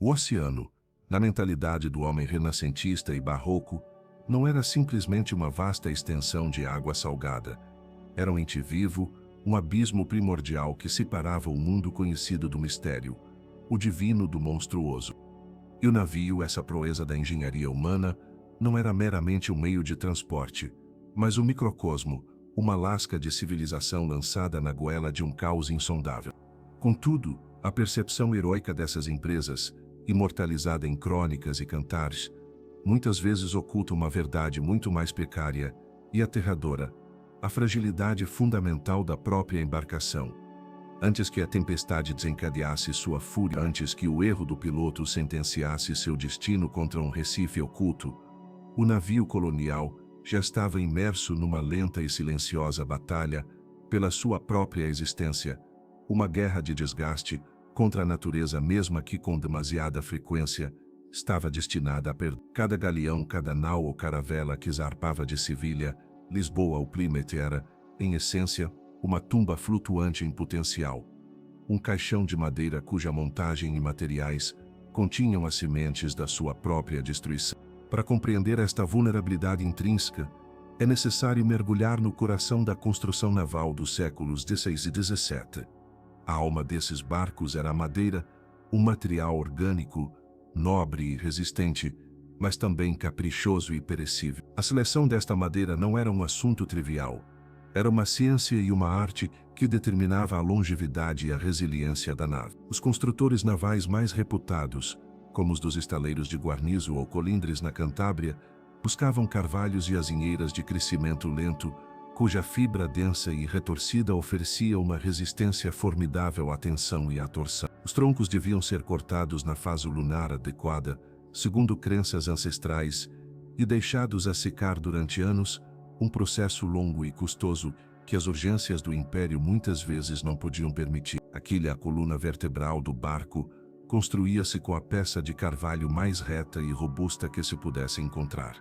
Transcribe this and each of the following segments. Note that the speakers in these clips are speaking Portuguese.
O oceano, na mentalidade do homem renascentista e barroco, não era simplesmente uma vasta extensão de água salgada. Era um ente vivo, um abismo primordial que separava o mundo conhecido do mistério, o divino do monstruoso. E o navio, essa proeza da engenharia humana, não era meramente um meio de transporte, mas um microcosmo, uma lasca de civilização lançada na goela de um caos insondável. Contudo, a percepção heróica dessas empresas, imortalizada em crônicas e cantares, muitas vezes oculta uma verdade muito mais precária e aterradora: a fragilidade fundamental da própria embarcação. Antes que a tempestade desencadeasse sua fúria, antes que o erro do piloto sentenciasse seu destino contra um recife oculto, o navio colonial já estava imerso numa lenta e silenciosa batalha pela sua própria existência, uma guerra de desgaste contra a natureza mesma que, com demasiada frequência, estava destinada a perder. Cada galeão, cada nau ou caravela que zarpava de Sevilha, Lisboa ou Plymouth era, em essência, uma tumba flutuante em potencial. Um caixão de madeira cuja montagem e materiais continham as sementes da sua própria destruição. Para compreender esta vulnerabilidade intrínseca, é necessário mergulhar no coração da construção naval dos séculos XVI e XVII. A alma desses barcos era a madeira, um material orgânico, nobre e resistente, mas também caprichoso e perecível. A seleção desta madeira não era um assunto trivial. Era uma ciência e uma arte que determinava a longevidade e a resiliência da nave. Os construtores navais mais reputados, como os dos estaleiros de Guarnizo ou Colindres na Cantábria, buscavam carvalhos e azinheiras de crescimento lento, cuja fibra densa e retorcida oferecia uma resistência formidável à tensão e à torção. Os troncos deviam ser cortados na fase lunar adequada, segundo crenças ancestrais, e deixados a secar durante anos, um processo longo e custoso que as urgências do império muitas vezes não podiam permitir. A coluna vertebral do barco, construía-se com a peça de carvalho mais reta e robusta que se pudesse encontrar.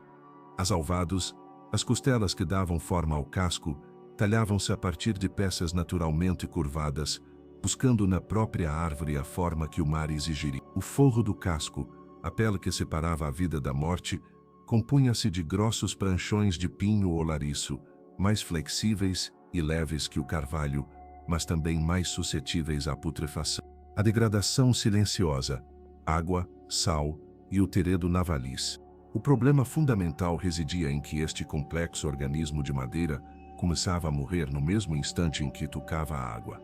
As alvados, as costelas que davam forma ao casco, talhavam-se a partir de peças naturalmente curvadas, buscando na própria árvore a forma que o mar exigiria. O forro do casco, a pele que separava a vida da morte, compunha-se de grossos pranchões de pinho ou lariço, mais flexíveis e leves que o carvalho, mas também mais suscetíveis à putrefação. A degradação silenciosa, água, sal e o teredo navaliz. O problema fundamental residia em que este complexo organismo de madeira começava a morrer no mesmo instante em que tocava a água.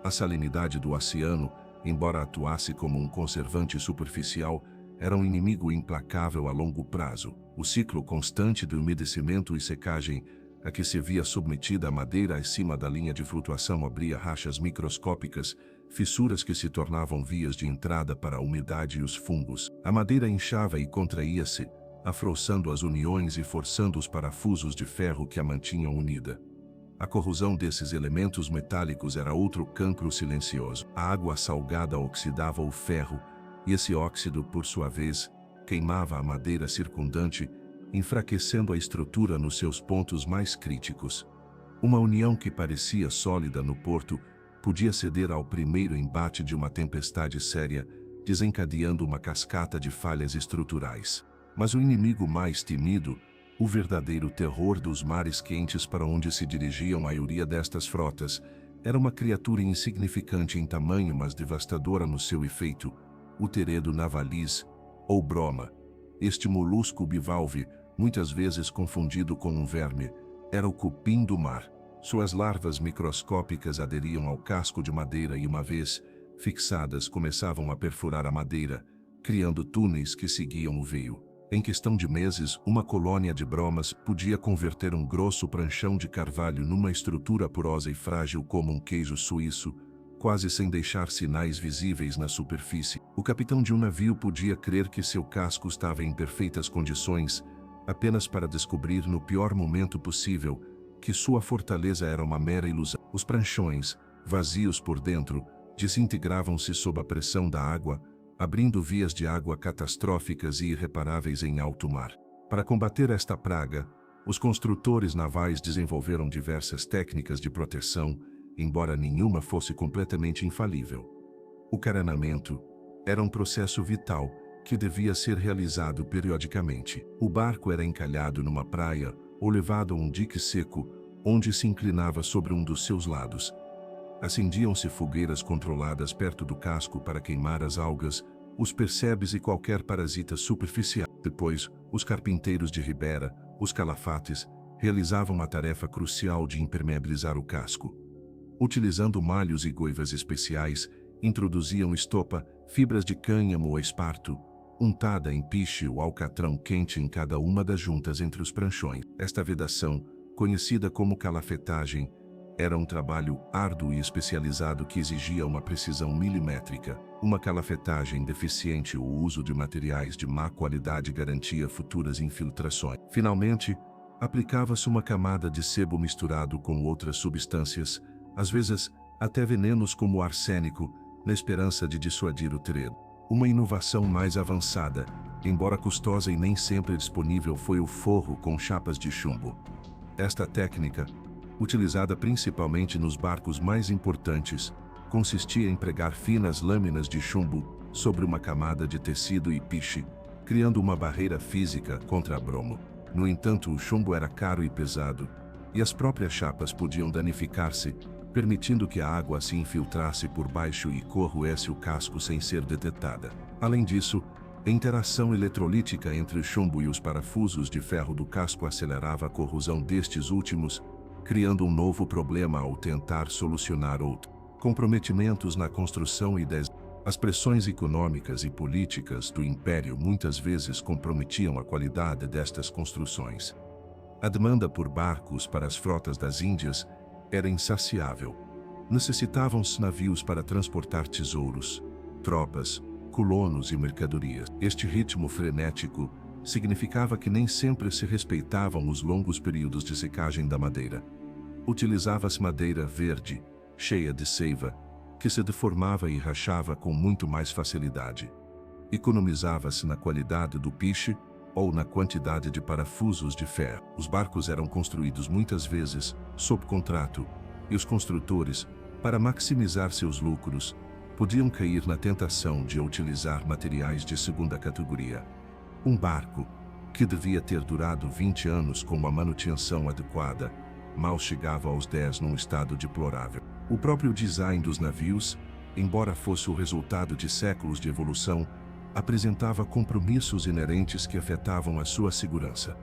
A salinidade do oceano, embora atuasse como um conservante superficial, era um inimigo implacável a longo prazo. O ciclo constante do umedecimento e secagem a que se via submetida a madeira acima da linha de flutuação abria rachas microscópicas, fissuras que se tornavam vias de entrada para a umidade e os fungos. A madeira inchava e contraía-se, afrouxando as uniões e forçando os parafusos de ferro que a mantinham unida. A corrosão desses elementos metálicos era outro cancro silencioso. A água salgada oxidava o ferro, e esse óxido, por sua vez, queimava a madeira circundante, enfraquecendo a estrutura nos seus pontos mais críticos. Uma união que parecia sólida no porto podia ceder ao primeiro embate de uma tempestade séria, desencadeando uma cascata de falhas estruturais. Mas o inimigo mais temido, o verdadeiro terror dos mares quentes para onde se dirigiam a maioria destas frotas, era uma criatura insignificante em tamanho, mas devastadora no seu efeito: o teredo navaliz, ou broma. Este molusco bivalve, muitas vezes confundido com um verme, era o cupim do mar. Suas larvas microscópicas aderiam ao casco de madeira e, uma vez fixadas, começavam a perfurar a madeira, criando túneis que seguiam o veio. Em questão de meses, uma colônia de bromas podia converter um grosso pranchão de carvalho numa estrutura porosa e frágil como um queijo suíço, quase sem deixar sinais visíveis na superfície. O capitão de um navio podia crer que seu casco estava em perfeitas condições, apenas para descobrir no pior momento possível que sua fortaleza era uma mera ilusão. Os pranchões, vazios por dentro, desintegravam-se sob a pressão da água, abrindo vias de água catastróficas e irreparáveis em alto mar. Para combater esta praga, os construtores navais desenvolveram diversas técnicas de proteção, embora nenhuma fosse completamente infalível. O carenamento, Era um processo vital que devia ser realizado periodicamente. O barco era encalhado numa praia ou levado a um dique seco, onde se inclinava sobre um dos seus lados. Acendiam-se fogueiras controladas perto do casco para queimar as algas, os percebes e qualquer parasita superficial. Depois, os carpinteiros de Ribera, os calafates, realizavam a tarefa crucial de impermeabilizar o casco. Utilizando malhos e goivas especiais, introduziam estopa, fibras de cânhamo ou esparto, untada em piche ou alcatrão quente em cada uma das juntas entre os pranchões. Esta vedação, conhecida como calafetagem, era um trabalho árduo e especializado que exigia uma precisão milimétrica. Uma calafetagem deficiente ou o uso de materiais de má qualidade garantia futuras infiltrações. Finalmente, aplicava-se uma camada de sebo misturado com outras substâncias, às vezes até venenos como o arsênico, na esperança de dissuadir o tredo. Uma inovação mais avançada, embora custosa e nem sempre disponível, foi o forro com chapas de chumbo. Esta técnica, utilizada principalmente nos barcos mais importantes, consistia em pregar finas lâminas de chumbo sobre uma camada de tecido e piche, criando uma barreira física contra a bromo. No entanto, o chumbo era caro e pesado, e as próprias chapas podiam danificar-se, permitindo que a água se infiltrasse por baixo e corroesse o casco sem ser detectada. Além disso, a interação eletrolítica entre o chumbo e os parafusos de ferro do casco acelerava a corrosão destes últimos, criando um novo problema ao tentar solucionar outro. Comprometimentos na construção e as pressões econômicas e políticas do Império muitas vezes comprometiam a qualidade destas construções. A demanda por barcos para as frotas das Índias era insaciável. Necessitavam-se navios para transportar tesouros, tropas, colonos e mercadorias. Este ritmo frenético significava que nem sempre se respeitavam os longos períodos de secagem da madeira. Utilizava-se madeira verde, cheia de seiva, que se deformava e rachava com muito mais facilidade. Economizava-se na qualidade do piche ou na quantidade de parafusos de ferro. Os barcos eram construídos muitas vezes sob contrato, e os construtores, para maximizar seus lucros, podiam cair na tentação de utilizar materiais de segunda categoria. Um barco, que devia ter durado 20 anos com uma manutenção adequada, mal chegava aos 10 num estado deplorável. O próprio design dos navios, embora fosse o resultado de séculos de evolução, apresentava compromissos inerentes que afetavam a sua segurança.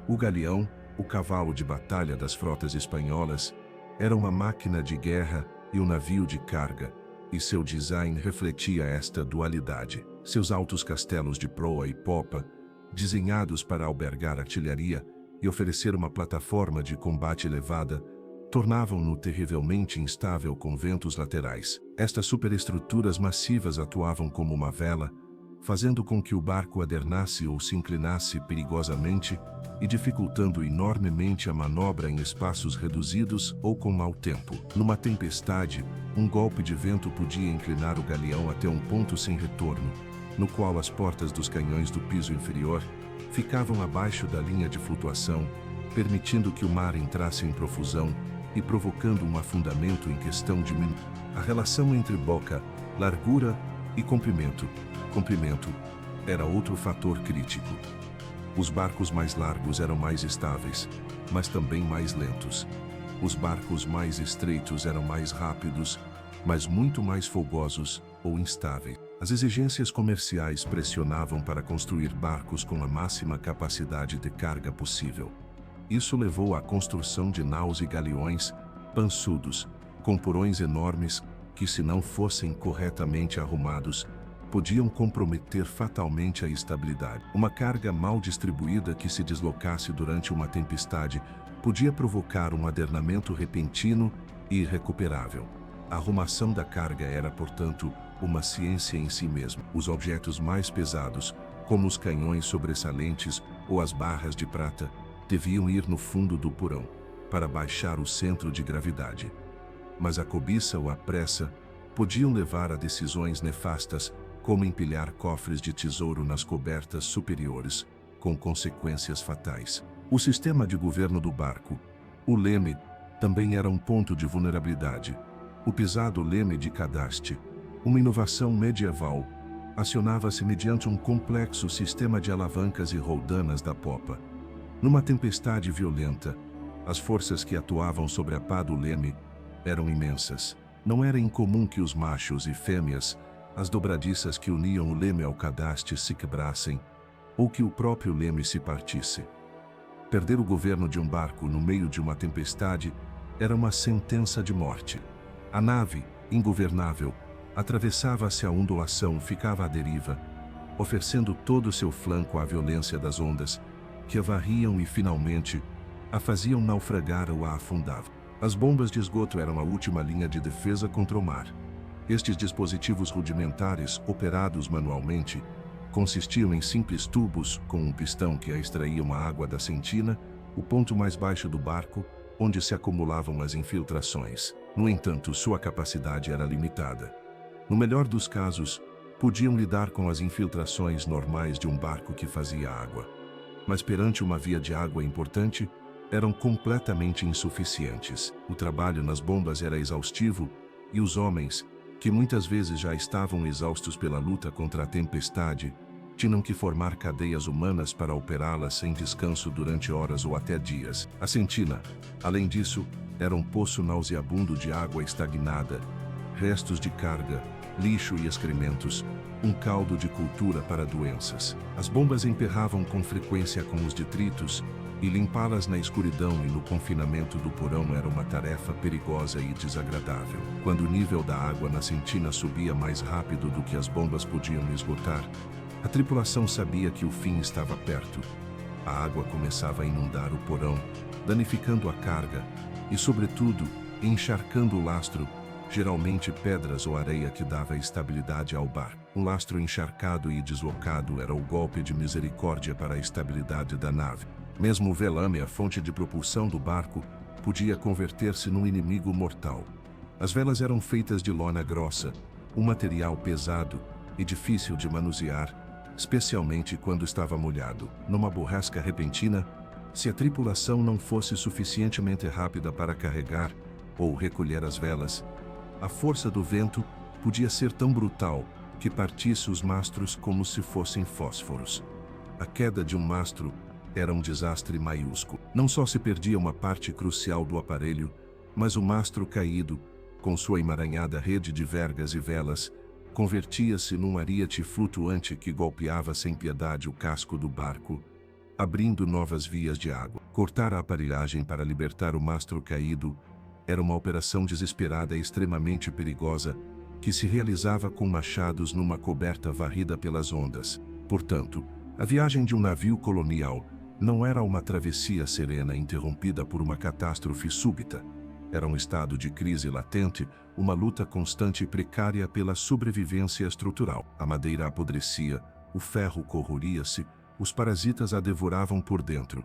O galeão, o cavalo de batalha das frotas espanholas, era uma máquina de guerra e um navio de carga, e seu design refletia esta dualidade. Seus altos castelos de proa e popa, desenhados para albergar artilharia e oferecer uma plataforma de combate elevada, tornavam-no terrivelmente instável com ventos laterais. Estas superestruturas massivas atuavam como uma vela, fazendo com que o barco adernasse ou se inclinasse perigosamente e dificultando enormemente a manobra em espaços reduzidos ou com mau tempo. Numa tempestade, um golpe de vento podia inclinar o galeão até um ponto sem retorno, no qual as portas dos canhões do piso inferior ficavam abaixo da linha de flutuação, permitindo que o mar entrasse em profusão e provocando um afundamento em questão de minutos. A relação entre boca, largura e comprimento era outro fator crítico. Os barcos mais largos eram mais estáveis, mas também mais lentos. Os barcos mais estreitos eram mais rápidos, mas muito mais folgosos ou instáveis. As exigências comerciais pressionavam para construir barcos com a máxima capacidade de carga possível. Isso levou à construção de naus e galeões pançudos, com porões enormes que, se não fossem corretamente arrumados, podiam comprometer fatalmente a estabilidade. Uma carga mal distribuída que se deslocasse durante uma tempestade podia provocar um adernamento repentino e irrecuperável. A arrumação da carga era, portanto, uma ciência em si mesma. Os objetos mais pesados, como os canhões sobressalentes ou as barras de prata, deviam ir no fundo do porão, para baixar o centro de gravidade. Mas a cobiça ou a pressa podiam levar a decisões nefastas, como empilhar cofres de tesouro nas cobertas superiores, com consequências fatais. O sistema de governo do barco, o leme, também era um ponto de vulnerabilidade. O pesado leme de Cadaste, uma inovação medieval, acionava-se mediante um complexo sistema de alavancas e roldanas da popa. Numa tempestade violenta, as forças que atuavam sobre a pá do leme eram imensas. Não era incomum que os machos e fêmeas, as dobradiças que uniam o leme ao cadaste, se quebrassem, ou que o próprio leme se partisse. Perder o governo de um barco no meio de uma tempestade era uma sentença de morte. A nave, ingovernável, atravessava-se a ondulação, ficava à deriva, oferecendo todo o seu flanco à violência das ondas, que a varriam e, finalmente, a faziam naufragar ou a afundavam. As bombas de esgoto eram a última linha de defesa contra o mar. Estes dispositivos rudimentares, operados manualmente, consistiam em simples tubos com um pistão que extraíam a água da sentina, o ponto mais baixo do barco, onde se acumulavam as infiltrações. No entanto, sua capacidade era limitada. No melhor dos casos, podiam lidar com as infiltrações normais de um barco que fazia água. Mas perante uma via de água importante, eram completamente insuficientes. O trabalho nas bombas era exaustivo e os homens, que muitas vezes já estavam exaustos pela luta contra a tempestade, tinham que formar cadeias humanas para operá-las sem descanso durante horas ou até dias. A sentina, além disso, era um poço nauseabundo de água estagnada, restos de carga, lixo e excrementos, um caldo de cultura para doenças. As bombas emperravam com frequência com os detritos, e limpá-las na escuridão e no confinamento do porão era uma tarefa perigosa e desagradável. Quando o nível da água na sentina subia mais rápido do que as bombas podiam esgotar, a tripulação sabia que o fim estava perto. A água começava a inundar o porão, danificando a carga e, sobretudo, encharcando o lastro, geralmente pedras ou areia que dava estabilidade ao barco. Um lastro encharcado e deslocado era o golpe de misericórdia para a estabilidade da nave. Mesmo o velame, a fonte de propulsão do barco, podia converter-se num inimigo mortal. As velas eram feitas de lona grossa, um material pesado e difícil de manusear, especialmente quando estava molhado. Numa borrasca repentina, se a tripulação não fosse suficientemente rápida para carregar ou recolher as velas, a força do vento podia ser tão brutal que partisse os mastros como se fossem fósforos. A queda de um mastro era um desastre maiúsculo. Não só se perdia uma parte crucial do aparelho, mas o mastro caído, com sua emaranhada rede de vergas e velas, convertia-se num ariete flutuante que golpeava sem piedade o casco do barco, abrindo novas vias de água. Cortar a aparelhagem para libertar o mastro caído era uma operação desesperada e extremamente perigosa, que se realizava com machados numa coberta varrida pelas ondas. Portanto, a viagem de um navio colonial não era uma travessia serena interrompida por uma catástrofe súbita. Era um estado de crise latente, uma luta constante e precária pela sobrevivência estrutural. A madeira apodrecia, o ferro corroía-se, os parasitas a devoravam por dentro.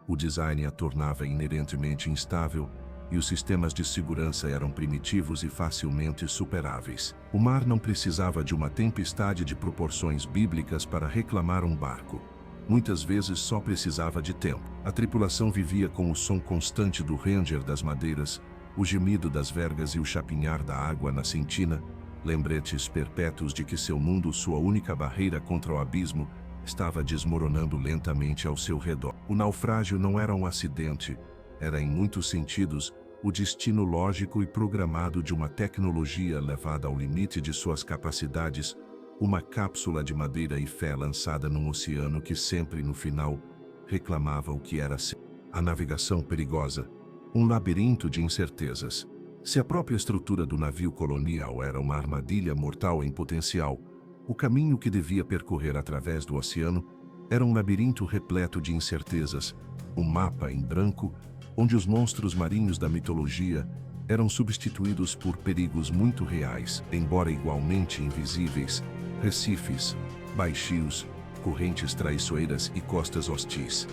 O design a tornava inerentemente instável e os sistemas de segurança eram primitivos e facilmente superáveis. O mar não precisava de uma tempestade de proporções bíblicas para reclamar um barco. Muitas vezes só precisava de tempo. A tripulação vivia com o som constante do ranger das madeiras, o gemido das vergas e o chapinhar da água na sentina, lembretes perpétuos de que seu mundo, sua única barreira contra o abismo, estava desmoronando lentamente ao seu redor. O naufrágio não era um acidente, era em muitos sentidos o destino lógico e programado de uma tecnologia levada ao limite de suas capacidades, uma cápsula de madeira e fé lançada num oceano que sempre, no final, reclamava o que era ser. A navegação perigosa, um labirinto de incertezas. Se a própria estrutura do navio colonial era uma armadilha mortal em potencial, o caminho que devia percorrer através do oceano era um labirinto repleto de incertezas, um mapa em branco, onde os monstros marinhos da mitologia eram substituídos por perigos muito reais, embora igualmente invisíveis: recifes, baixios, correntes traiçoeiras e costas hostis.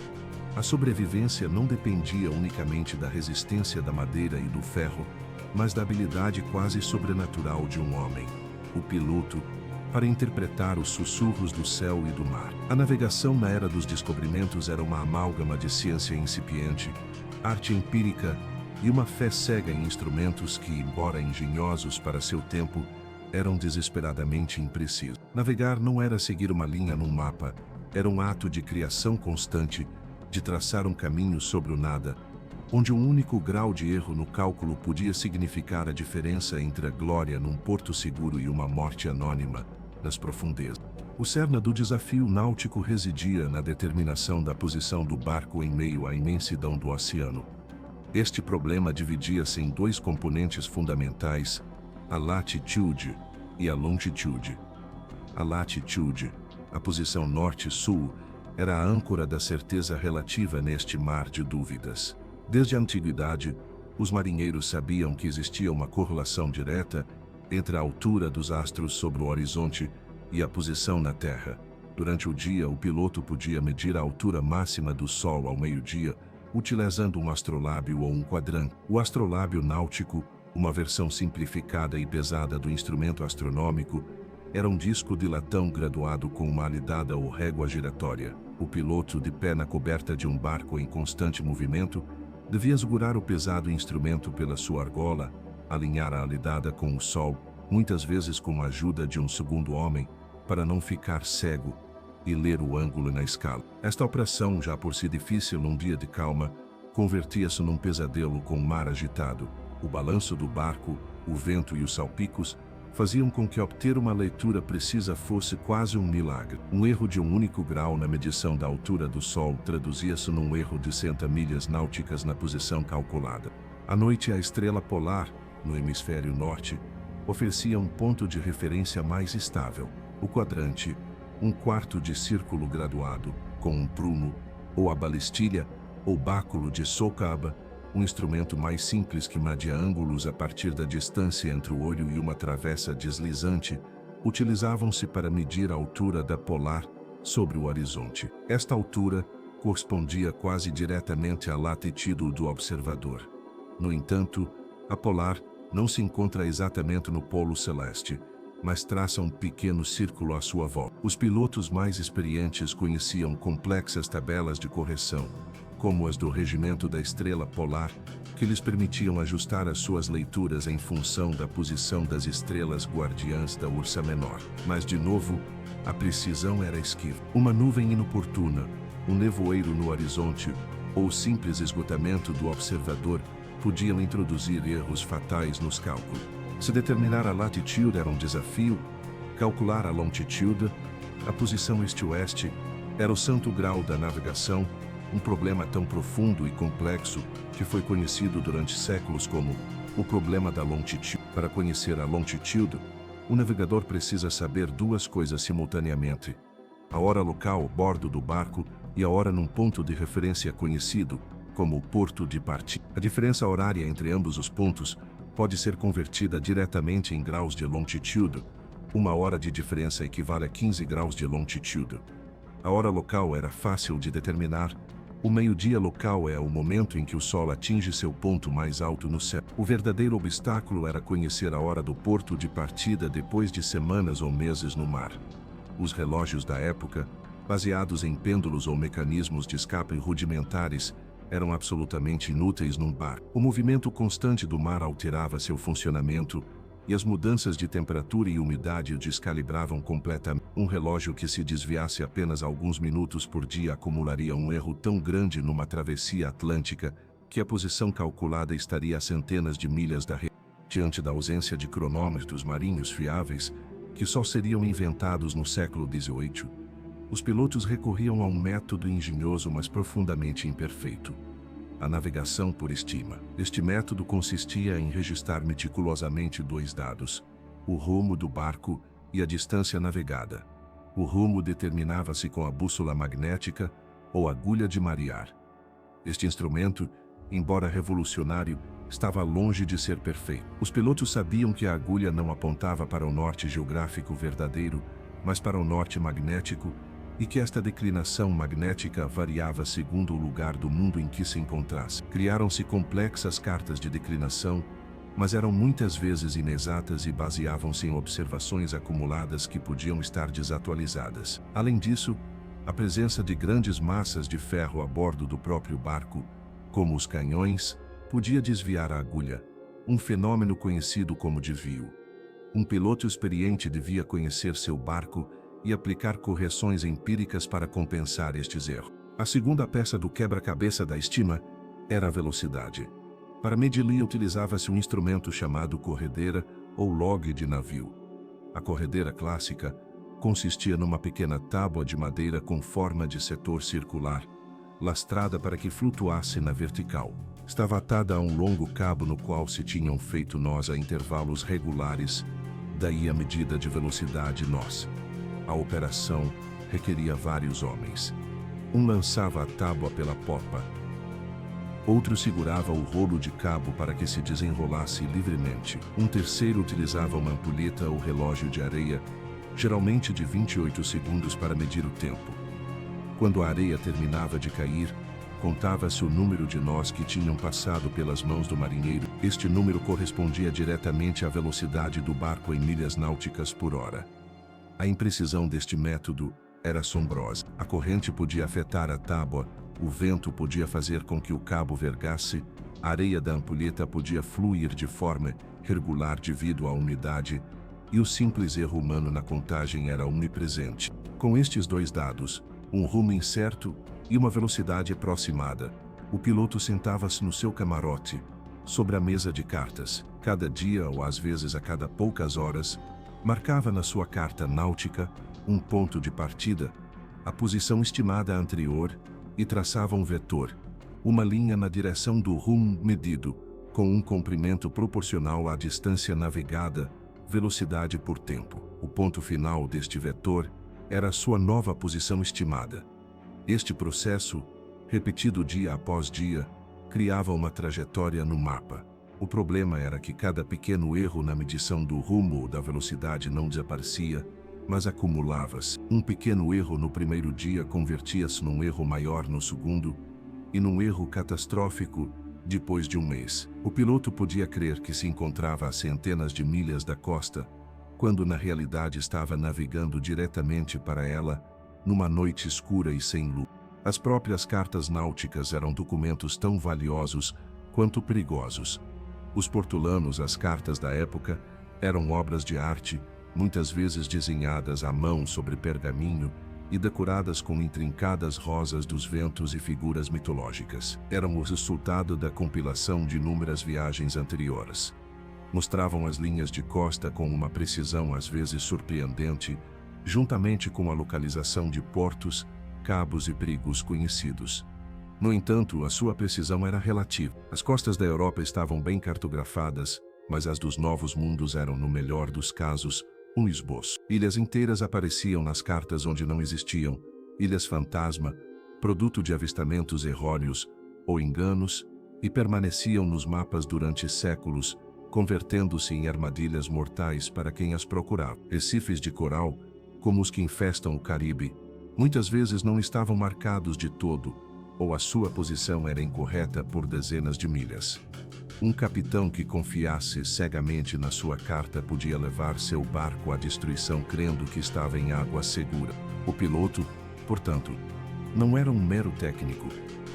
A sobrevivência não dependia unicamente da resistência da madeira e do ferro, mas da habilidade quase sobrenatural de um homem, o piloto, para interpretar os sussurros do céu e do mar. A navegação na era dos descobrimentos era uma amálgama de ciência incipiente, arte empírica e uma fé cega em instrumentos que, embora engenhosos para seu tempo, eram desesperadamente imprecisos. Navegar não era seguir uma linha num mapa, era um ato de criação constante, de traçar um caminho sobre o nada, onde um único grau de erro no cálculo podia significar a diferença entre a glória num porto seguro e uma morte anônima nas profundezas. O cerne do desafio náutico residia na determinação da posição do barco em meio à imensidão do oceano. Este problema dividia-se em dois componentes fundamentais, a latitude e a longitude. A latitude, a posição norte-sul, era a âncora da certeza relativa neste mar de dúvidas. Desde a antiguidade, os marinheiros sabiam que existia uma correlação direta entre a altura dos astros sobre o horizonte e a posição na Terra. Durante o dia, o piloto podia medir a altura máxima do Sol ao meio-dia, utilizando um astrolábio ou um quadrante. O astrolábio náutico, uma versão simplificada e pesada do instrumento astronômico, era um disco de latão graduado com uma alidada ou régua giratória. O piloto, de pé na coberta de um barco em constante movimento, devia segurar o pesado instrumento pela sua argola, alinhar a alidada com o sol, muitas vezes com a ajuda de um segundo homem, para não ficar cego, e ler o ângulo na escala. Esta operação, já por si difícil num dia de calma, convertia-se num pesadelo com o mar agitado. O balanço do barco, o vento e os salpicos faziam com que obter uma leitura precisa fosse quase um milagre. Um erro de um único grau na medição da altura do Sol traduzia-se num erro de 100 milhas náuticas na posição calculada. À noite, a estrela polar, no hemisfério norte, oferecia um ponto de referência mais estável. O quadrante, um quarto de círculo graduado, com um prumo, ou a balistilha, ou báculo de socaba, um instrumento mais simples que media ângulos a partir da distância entre o olho e uma travessa deslizante, utilizavam-se para medir a altura da polar sobre o horizonte. Esta altura correspondia quase diretamente à latitude do observador. No entanto, a polar não se encontra exatamente no polo celeste, mas traça um pequeno círculo à sua volta. Os pilotos mais experientes conheciam complexas tabelas de correção, como as do regimento da estrela polar, que lhes permitiam ajustar as suas leituras em função da posição das estrelas guardiãs da Ursa Menor. Mas, de novo, a precisão era esquiva. Uma nuvem inoportuna, um nevoeiro no horizonte, ou o simples esgotamento do observador podiam introduzir erros fatais nos cálculos. Se determinar a latitude era um desafio, calcular a longitude, a posição este-oeste, era o santo grau da navegação, um problema tão profundo e complexo que foi conhecido durante séculos como o problema da longitude. Para conhecer a longitude, o navegador precisa saber duas coisas simultaneamente: a hora local ao bordo do barco e a hora num ponto de referência conhecido como o porto de partida. A diferença horária entre ambos os pontos pode ser convertida diretamente em graus de longitude. Uma hora de diferença equivale a 15 graus de longitude. A hora local era fácil de determinar. O meio-dia local é o momento em que o Sol atinge seu ponto mais alto no céu. O verdadeiro obstáculo era conhecer a hora do porto de partida depois de semanas ou meses no mar. Os relógios da época, baseados em pêndulos ou mecanismos de escape rudimentares, eram absolutamente inúteis num barco. O movimento constante do mar alterava seu funcionamento, e as mudanças de temperatura e umidade o descalibravam completamente. Um relógio que se desviasse apenas alguns minutos por dia acumularia um erro tão grande numa travessia atlântica que a posição calculada estaria a centenas de milhas da região. Diante da ausência de cronômetros marinhos fiáveis, que só seriam inventados no século XVIII, os pilotos recorriam a um método engenhoso mas profundamente imperfeito: a navegação por estima. Este método consistia em registrar meticulosamente dois dados: o rumo do barco e a distância navegada. O rumo determinava-se com a bússola magnética ou agulha de marear. Este instrumento, embora revolucionário, estava longe de ser perfeito. Os pilotos sabiam que a agulha não apontava para o norte geográfico verdadeiro, mas para o norte magnético, e que esta declinação magnética variava segundo o lugar do mundo em que se encontrasse. Criaram-se complexas cartas de declinação, mas eram muitas vezes inexatas e baseavam-se em observações acumuladas que podiam estar desatualizadas. Além disso, a presença de grandes massas de ferro a bordo do próprio barco, como os canhões, podia desviar a agulha, um fenômeno conhecido como desvio. Um piloto experiente devia conhecer seu barco e aplicar correções empíricas para compensar estes erros. A segunda peça do quebra-cabeça da estima era a velocidade. Para medi-la utilizava-se um instrumento chamado corredeira ou log de navio. A corredeira clássica consistia numa pequena tábua de madeira com forma de setor circular, lastrada para que flutuasse na vertical. Estava atada a um longo cabo no qual se tinham feito nós a intervalos regulares, daí a medida de velocidade nós. A operação requeria vários homens. Um lançava a tábua pela popa. Outro segurava o rolo de cabo para que se desenrolasse livremente. Um terceiro utilizava uma ampulheta ou relógio de areia, geralmente de 28 segundos para medir o tempo. Quando a areia terminava de cair, contava-se o número de nós que tinham passado pelas mãos do marinheiro. Este número correspondia diretamente à velocidade do barco em milhas náuticas por hora. A imprecisão deste método era assombrosa. A corrente podia afetar a tábua, o vento podia fazer com que o cabo vergasse, a areia da ampulheta podia fluir de forma irregular devido à umidade, e o simples erro humano na contagem era onipresente. Com estes dois dados, um rumo incerto e uma velocidade aproximada, o piloto sentava-se no seu camarote, sobre a mesa de cartas. Cada dia, ou às vezes a cada poucas horas, marcava na sua carta náutica um ponto de partida, a posição estimada anterior, e traçava um vetor, uma linha na direção do rumo medido, com um comprimento proporcional à distância navegada, velocidade por tempo. O ponto final deste vetor era a sua nova posição estimada. Este processo, repetido dia após dia, criava uma trajetória no mapa. O problema era que cada pequeno erro na medição do rumo ou da velocidade não desaparecia, mas acumulava-se. Um pequeno erro no primeiro dia convertia-se num erro maior no segundo, e num erro catastrófico depois de um mês. O piloto podia crer que se encontrava a centenas de milhas da costa, quando na realidade estava navegando diretamente para ela, numa noite escura e sem luz. As próprias cartas náuticas eram documentos tão valiosos quanto perigosos. Os portulanos, as cartas da época, eram obras de arte, muitas vezes desenhadas à mão sobre pergaminho e decoradas com intrincadas rosas dos ventos e figuras mitológicas. Eram o resultado da compilação de inúmeras viagens anteriores. Mostravam as linhas de costa com uma precisão às vezes surpreendente, juntamente com a localização de portos, cabos e perigos conhecidos. No entanto, a sua precisão era relativa. As costas da Europa estavam bem cartografadas, mas as dos Novos Mundos eram, no melhor dos casos, um esboço. Ilhas inteiras apareciam nas cartas onde não existiam, ilhas fantasma, produto de avistamentos errôneos ou enganos, e permaneciam nos mapas durante séculos, convertendo-se em armadilhas mortais para quem as procurava. Recifes de coral, como os que infestam o Caribe, muitas vezes não estavam marcados de todo, ou a sua posição era incorreta por dezenas de milhas. Um capitão que confiasse cegamente na sua carta podia levar seu barco à destruição crendo que estava em água segura. O piloto, portanto, não era um mero técnico,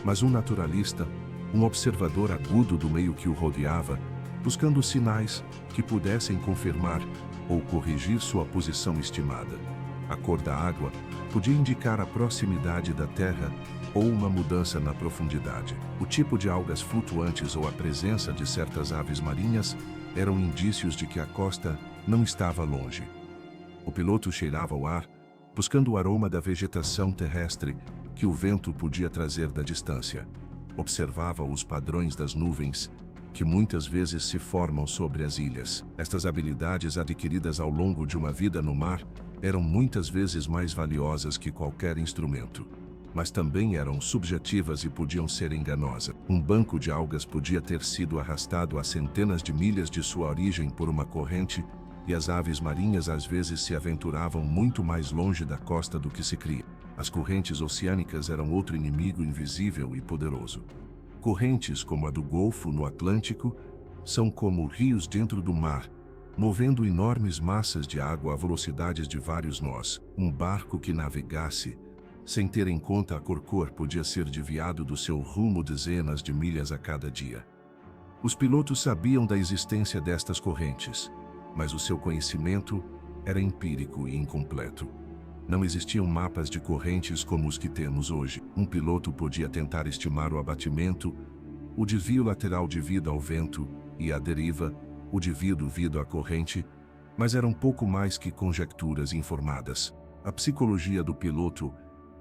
mas um naturalista, um observador agudo do meio que o rodeava, buscando sinais que pudessem confirmar ou corrigir sua posição estimada. A cor da água podia indicar a proximidade da terra ou uma mudança na profundidade. O tipo de algas flutuantes ou a presença de certas aves marinhas eram indícios de que a costa não estava longe. O piloto cheirava o ar, buscando o aroma da vegetação terrestre que o vento podia trazer da distância. Observava os padrões das nuvens, que muitas vezes se formam sobre as ilhas. Estas habilidades adquiridas ao longo de uma vida no mar eram muitas vezes mais valiosas que qualquer instrumento, mas também eram subjetivas e podiam ser enganosas. Um banco de algas podia ter sido arrastado a centenas de milhas de sua origem por uma corrente, e as aves marinhas às vezes se aventuravam muito mais longe da costa do que se cria. As correntes oceânicas eram outro inimigo invisível e poderoso. Correntes como a do Golfo no Atlântico são como rios dentro do mar, movendo enormes massas de água a velocidades de vários nós. Um barco que navegasse sem ter em conta a cor podia ser desviado do seu rumo dezenas de milhas a cada dia. Os pilotos sabiam da existência destas correntes, mas o seu conhecimento era empírico e incompleto. Não existiam mapas de correntes como os que temos hoje. Um piloto podia tentar estimar o abatimento, o desvio lateral devido ao vento e a deriva, o desvio devido à corrente, mas eram pouco mais que conjecturas informadas. A psicologia do piloto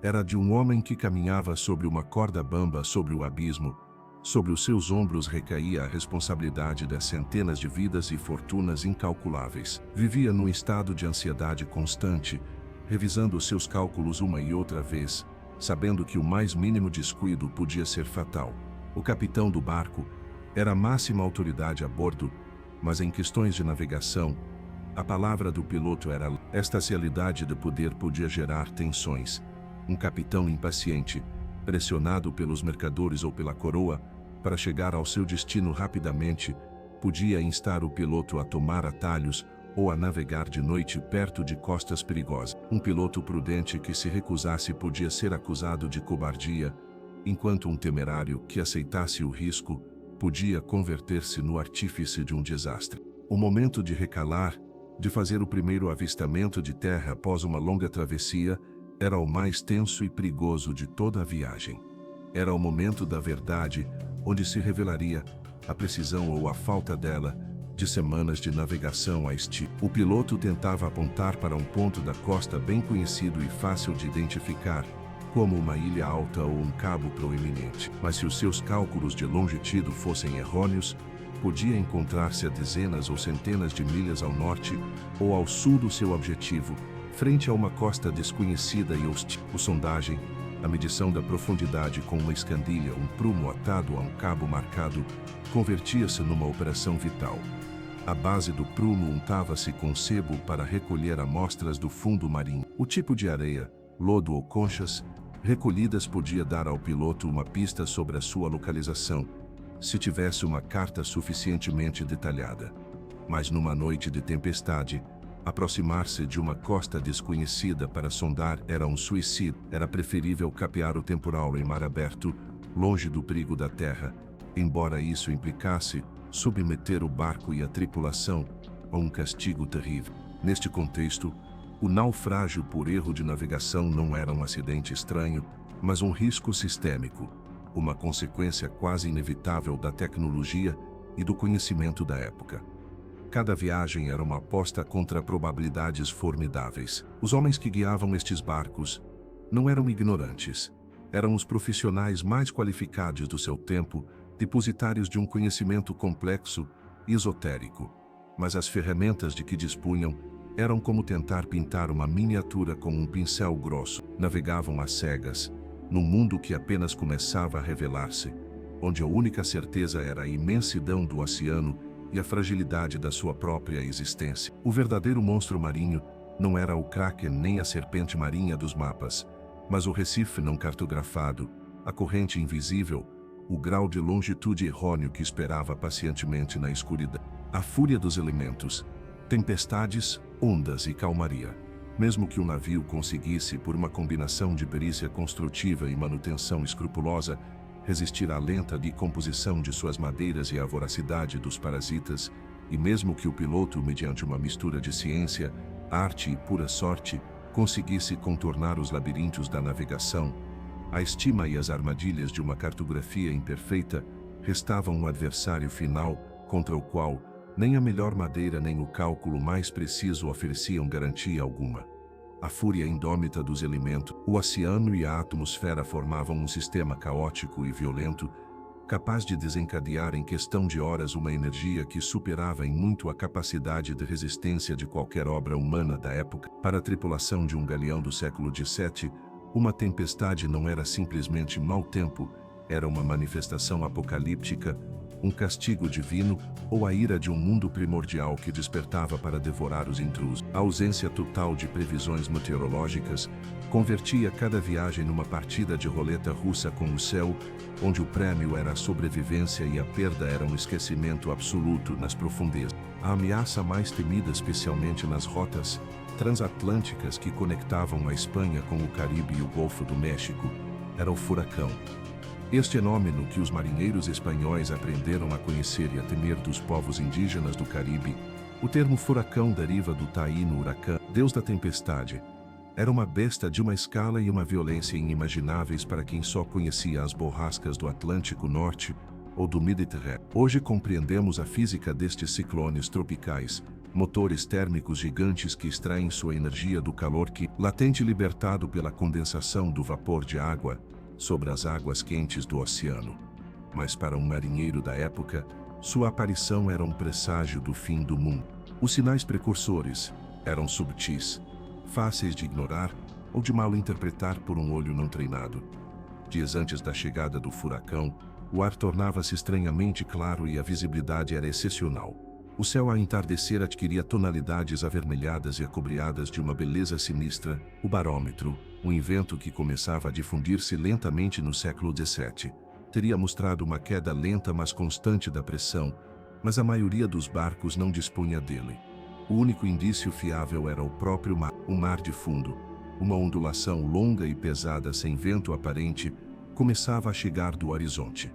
era de um homem que caminhava sobre uma corda bamba sobre o abismo. Sobre os seus ombros recaía a responsabilidade das centenas de vidas e fortunas incalculáveis. Vivia num estado de ansiedade constante, revisando os seus cálculos uma e outra vez, sabendo que o mais mínimo descuido podia ser fatal. O capitão do barco era a máxima autoridade a bordo, mas em questões de navegação, a palavra do piloto era esta realidade de poder podia gerar tensões. Um capitão impaciente, pressionado pelos mercadores ou pela coroa, para chegar ao seu destino rapidamente, podia instar o piloto a tomar atalhos ou a navegar de noite perto de costas perigosas. Um piloto prudente que se recusasse podia ser acusado de cobardia, enquanto um temerário que aceitasse o risco podia converter-se no artífice de um desastre. O momento de recalar, de fazer o primeiro avistamento de terra após uma longa travessia, era o mais tenso e perigoso de toda a viagem. Era o momento da verdade, onde se revelaria a precisão ou a falta dela de semanas de navegação a este. O piloto tentava apontar para um ponto da costa bem conhecido e fácil de identificar, como uma ilha alta ou um cabo proeminente. Mas se os seus cálculos de longitude fossem errôneos, podia encontrar-se a dezenas ou centenas de milhas ao norte ou ao sul do seu objetivo, frente a uma costa desconhecida e hostil. A sondagem, a medição da profundidade com uma escandilha, um prumo atado a um cabo marcado, convertia-se numa operação vital. A base do prumo untava-se com sebo para recolher amostras do fundo marinho. O tipo de areia, lodo ou conchas recolhidas podia dar ao piloto uma pista sobre a sua localização, se tivesse uma carta suficientemente detalhada. Mas numa noite de tempestade, aproximar-se de uma costa desconhecida para sondar era um suicídio. Era preferível capear o temporal em mar aberto, longe do perigo da terra, embora isso implicasse submeter o barco e a tripulação a um castigo terrível. Neste contexto, o naufrágio por erro de navegação não era um acidente estranho, mas um risco sistêmico, uma consequência quase inevitável da tecnologia e do conhecimento da época. Cada viagem era uma aposta contra probabilidades formidáveis. Os homens que guiavam estes barcos não eram ignorantes. Eram os profissionais mais qualificados do seu tempo, depositários de um conhecimento complexo e esotérico. Mas as ferramentas de que dispunham eram como tentar pintar uma miniatura com um pincel grosso. Navegavam às cegas, num mundo que apenas começava a revelar-se, onde a única certeza era a imensidão do oceano e a fragilidade da sua própria existência. O verdadeiro monstro marinho não era o kraken nem a serpente marinha dos mapas, mas o recife não cartografado, a corrente invisível, o grau de longitude errôneo que esperava pacientemente na escuridão. A fúria dos elementos, tempestades, ondas e calmaria. Mesmo que o navio conseguisse, por uma combinação de perícia construtiva e manutenção escrupulosa, resistir à lenta decomposição de suas madeiras e à voracidade dos parasitas, e mesmo que o piloto, mediante uma mistura de ciência, arte e pura sorte, conseguisse contornar os labirintos da navegação, a estima e as armadilhas de uma cartografia imperfeita restavam um adversário final contra o qual nem a melhor madeira nem o cálculo mais preciso ofereciam garantia alguma. A fúria indômita dos elementos, o oceano e a atmosfera formavam um sistema caótico e violento, capaz de desencadear em questão de horas uma energia que superava em muito a capacidade de resistência de qualquer obra humana da época. Para a tripulação de um galeão do século XVII, uma tempestade não era simplesmente mau tempo, era uma manifestação apocalíptica, um castigo divino ou a ira de um mundo primordial que despertava para devorar os intrusos. A ausência total de previsões meteorológicas convertia cada viagem numa partida de roleta russa com o céu, onde o prêmio era a sobrevivência e a perda era um esquecimento absoluto nas profundezas. A ameaça mais temida, especialmente nas rotas transatlânticas que conectavam a Espanha com o Caribe e o Golfo do México, era o furacão. Este fenômeno que os marinheiros espanhóis aprenderam a conhecer e a temer dos povos indígenas do Caribe O termo furacão deriva do taíno huracão, deus da tempestade. Era uma besta de uma escala e uma violência inimagináveis para quem só conhecia as borrascas do Atlântico Norte ou do Mediterrâneo. Hoje compreendemos a física destes ciclones tropicais, motores térmicos gigantes que extraem sua energia do calor que, latente libertado pela condensação do vapor de água, sobre as águas quentes do oceano. Mas para um marinheiro da época, sua aparição era um presságio do fim do mundo. Os sinais precursores eram subtis, fáceis de ignorar ou de mal interpretar por um olho não treinado. Dias antes da chegada do furacão, o ar tornava-se estranhamente claro e a visibilidade era excepcional. O céu a entardecer adquiria tonalidades avermelhadas e acobreadas de uma beleza sinistra. O barômetro, um invento que começava a difundir-se lentamente no século XVII, teria mostrado uma queda lenta mas constante da pressão, mas a maioria dos barcos não dispunha dele. O único indício fiável era o próprio mar. Um mar de fundo, uma ondulação longa e pesada sem vento aparente, começava a chegar do horizonte.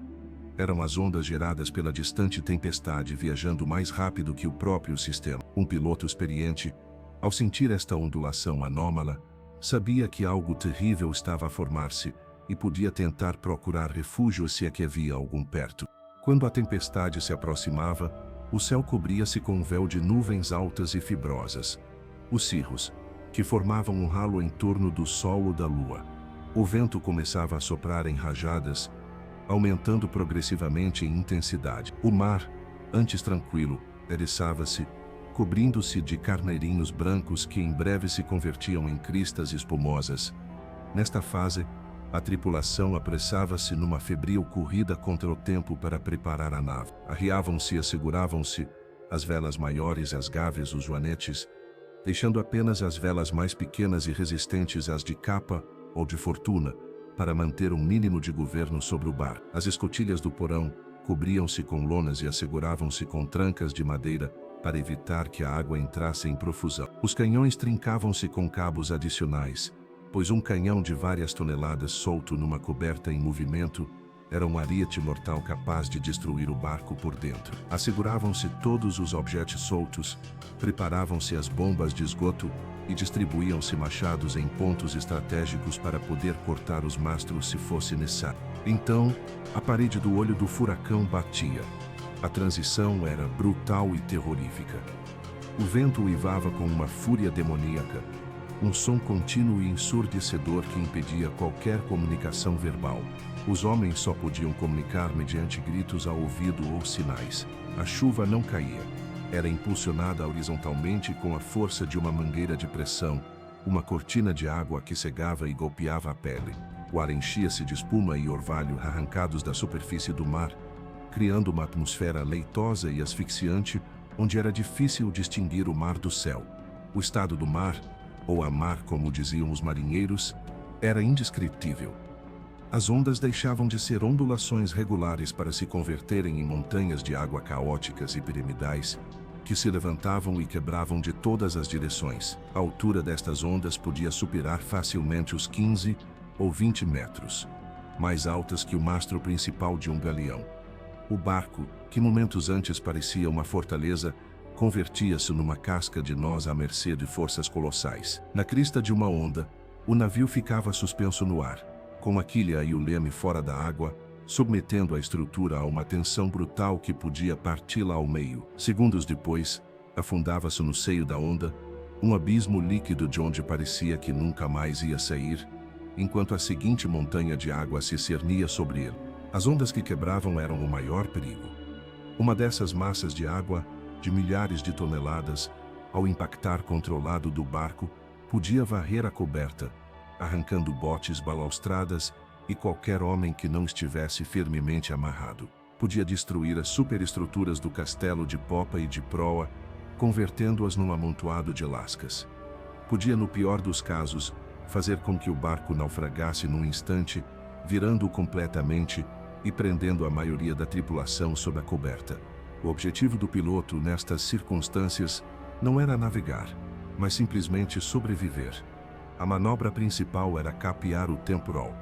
Eram as ondas geradas pela distante tempestade viajando mais rápido que o próprio sistema. Um piloto experiente, ao sentir esta ondulação anômala, sabia que algo terrível estava a formar-se e podia tentar procurar refúgio se é que havia algum perto. Quando a tempestade se aproximava, o céu cobria-se com um véu de nuvens altas e fibrosas. Os cirros, que formavam um halo em torno do sol ou da lua. O vento começava a soprar em rajadas, aumentando progressivamente em intensidade. O mar, antes tranquilo, eriçava-se, cobrindo-se de carneirinhos brancos que em breve se convertiam em cristas espumosas. Nesta fase, a tripulação apressava-se numa febril corrida contra o tempo para preparar a nave. Arriavam-se e asseguravam-se as velas maiores e as gaves os joanetes, deixando apenas as velas mais pequenas e resistentes as de capa ou de fortuna, para manter um mínimo de governo sobre o bar. As escotilhas do porão cobriam-se com lonas e asseguravam-se com trancas de madeira para evitar que a água entrasse em profusão. Os canhões trincavam-se com cabos adicionais, pois um canhão de várias toneladas solto numa coberta em movimento era um ariete mortal capaz de destruir o barco por dentro. Asseguravam-se todos os objetos soltos, preparavam-se as bombas de esgoto e distribuíam-se machados em pontos estratégicos para poder cortar os mastros se fosse necessário. Então, a parede do olho do furacão batia. A transição era brutal e terrorífica. O vento uivava com uma fúria demoníaca, um som contínuo e ensurdecedor que impedia qualquer comunicação verbal. Os homens só podiam comunicar mediante gritos ao ouvido ou sinais. A chuva não caía. Era impulsionada horizontalmente com a força de uma mangueira de pressão, uma cortina de água que cegava e golpeava a pele. O ar enchia-se de espuma e orvalho arrancados da superfície do mar, criando uma atmosfera leitosa e asfixiante, onde era difícil distinguir o mar do céu. O estado do mar, ou a mar como diziam os marinheiros, era indescritível. As ondas deixavam de ser ondulações regulares para se converterem em montanhas de água caóticas e piramidais, que se levantavam e quebravam de todas as direções. A altura destas ondas podia superar facilmente os 15 ou 20 metros, mais altas que o mastro principal de um galeão. O barco, que momentos antes parecia uma fortaleza, convertia-se numa casca de nós à mercê de forças colossais. Na crista de uma onda, o navio ficava suspenso no ar, com a quilha e o leme fora da água, submetendo a estrutura a uma tensão brutal que podia parti-la ao meio. Segundos depois, afundava-se no seio da onda, um abismo líquido de onde parecia que nunca mais ia sair, enquanto a seguinte montanha de água se cernia sobre ele. As ondas que quebravam eram o maior perigo. Uma dessas massas de água, de milhares de toneladas, ao impactar contra o lado do barco, podia varrer a coberta, arrancando botes, balaustradas e qualquer homem que não estivesse firmemente amarrado. Podia destruir as superestruturas do castelo de popa e de proa, convertendo-as num amontoado de lascas. Podia, no pior dos casos, fazer com que o barco naufragasse num instante, virando-o completamente e prendendo a maioria da tripulação sob a coberta. O objetivo do piloto nestas circunstâncias não era navegar, mas simplesmente sobreviver. A manobra principal era capear o temporal.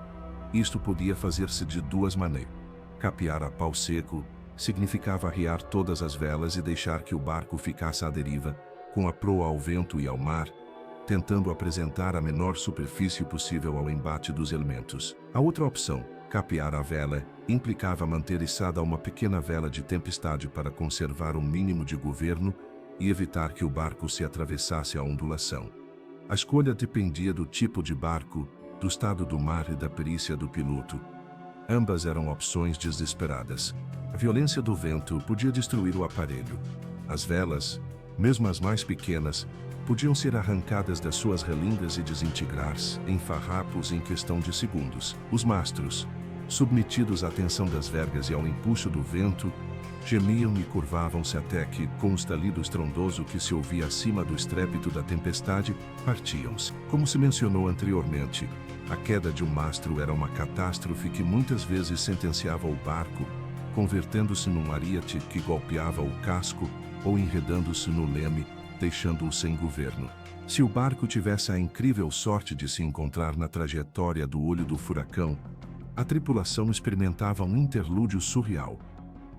Isto podia fazer-se de duas maneiras. Capear a pau seco, significava arriar todas as velas e deixar que o barco ficasse à deriva, com a proa ao vento e ao mar, tentando apresentar a menor superfície possível ao embate dos elementos. A outra opção, capear a vela, implicava manter içada uma pequena vela de tempestade para conservar um mínimo de governo e evitar que o barco se atravessasse a ondulação. A escolha dependia do tipo de barco, do estado do mar e da perícia do piloto. Ambas eram opções desesperadas. A violência do vento podia destruir o aparelho. As velas, mesmo as mais pequenas, podiam ser arrancadas das suas relingas e desintegrar-se em farrapos em questão de segundos. Os mastros, submetidos à tensão das vergas e ao empuxo do vento, gemiam e curvavam-se até que, com o estalido estrondoso que se ouvia acima do estrépito da tempestade, partiam-se. Como se mencionou anteriormente, a queda de um mastro era uma catástrofe que muitas vezes sentenciava o barco, convertendo-se num ariete que golpeava o casco ou enredando-se no leme, deixando-o sem governo. Se o barco tivesse a incrível sorte de se encontrar na trajetória do olho do furacão, a tripulação experimentava um interlúdio surreal.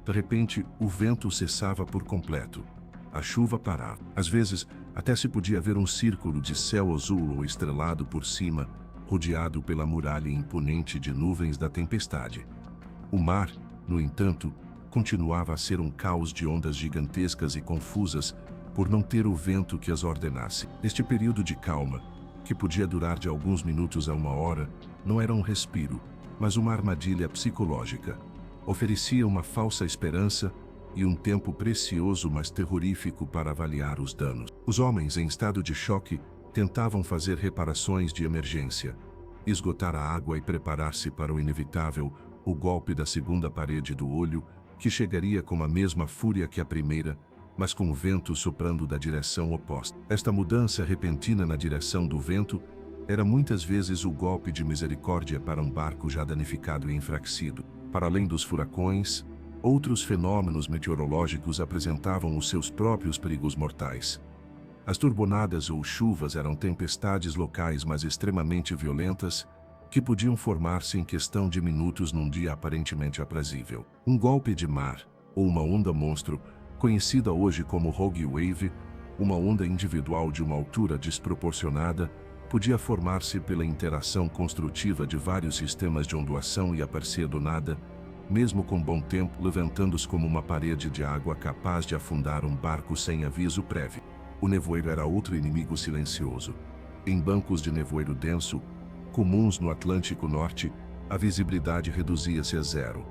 De repente, o vento cessava por completo. A chuva parava. Às vezes, até se podia ver um círculo de céu azul ou estrelado por cima, rodeado pela muralha imponente de nuvens da tempestade. O mar, no entanto, continuava a ser um caos de ondas gigantescas e confusas, por não ter o vento que as ordenasse. Este período de calma, que podia durar de alguns minutos a uma hora, não era um respiro, mas uma armadilha psicológica. Oferecia uma falsa esperança e um tempo precioso mas terrorífico para avaliar os danos. Os homens em estado de choque tentavam fazer reparações de emergência, esgotar a água e preparar-se para o inevitável, o golpe da segunda parede do olho, que chegaria com a mesma fúria que a primeira, mas com o vento soprando da direção oposta. Esta mudança repentina na direção do vento era muitas vezes o golpe de misericórdia para um barco já danificado e enfraquecido. Para além dos furacões, outros fenômenos meteorológicos apresentavam os seus próprios perigos mortais. As turbonadas ou chuvas eram tempestades locais mas extremamente violentas, que podiam formar-se em questão de minutos num dia aparentemente aprazível. Um golpe de mar, ou uma onda monstro, conhecida hoje como Rogue Wave, uma onda individual de uma altura desproporcionada, podia formar-se pela interação construtiva de vários sistemas de ondulação e aparecer do nada, mesmo com bom tempo, levantando-se como uma parede de água capaz de afundar um barco sem aviso prévio. O nevoeiro era outro inimigo silencioso. Em bancos de nevoeiro denso, comuns no Atlântico Norte, a visibilidade reduzia-se a zero.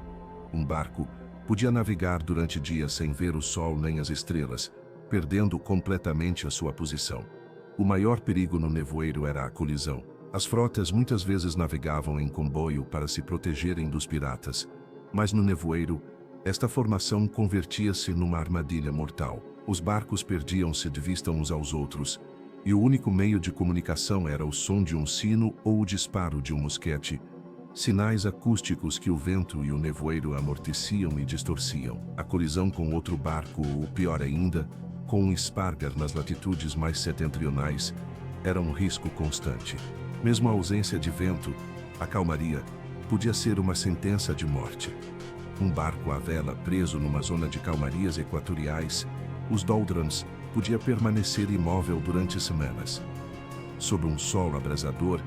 Um barco podia navegar durante dias sem ver o sol nem as estrelas, perdendo completamente a sua posição. O maior perigo no nevoeiro era a colisão. As frotas muitas vezes navegavam em comboio para se protegerem dos piratas, mas no nevoeiro, esta formação convertia-se numa armadilha mortal. Os barcos perdiam-se de vista uns aos outros, e o único meio de comunicação era o som de um sino ou o disparo de um mosquete, sinais acústicos que o vento e o nevoeiro amorteciam e distorciam. A colisão com outro barco, ou pior ainda, com um Spargar nas latitudes mais setentrionais, era um risco constante. Mesmo a ausência de vento, a calmaria, podia ser uma sentença de morte. Um barco à vela preso numa zona de calmarias equatoriais, os doldrums, podia permanecer imóvel durante semanas. Sob um sol abrasador,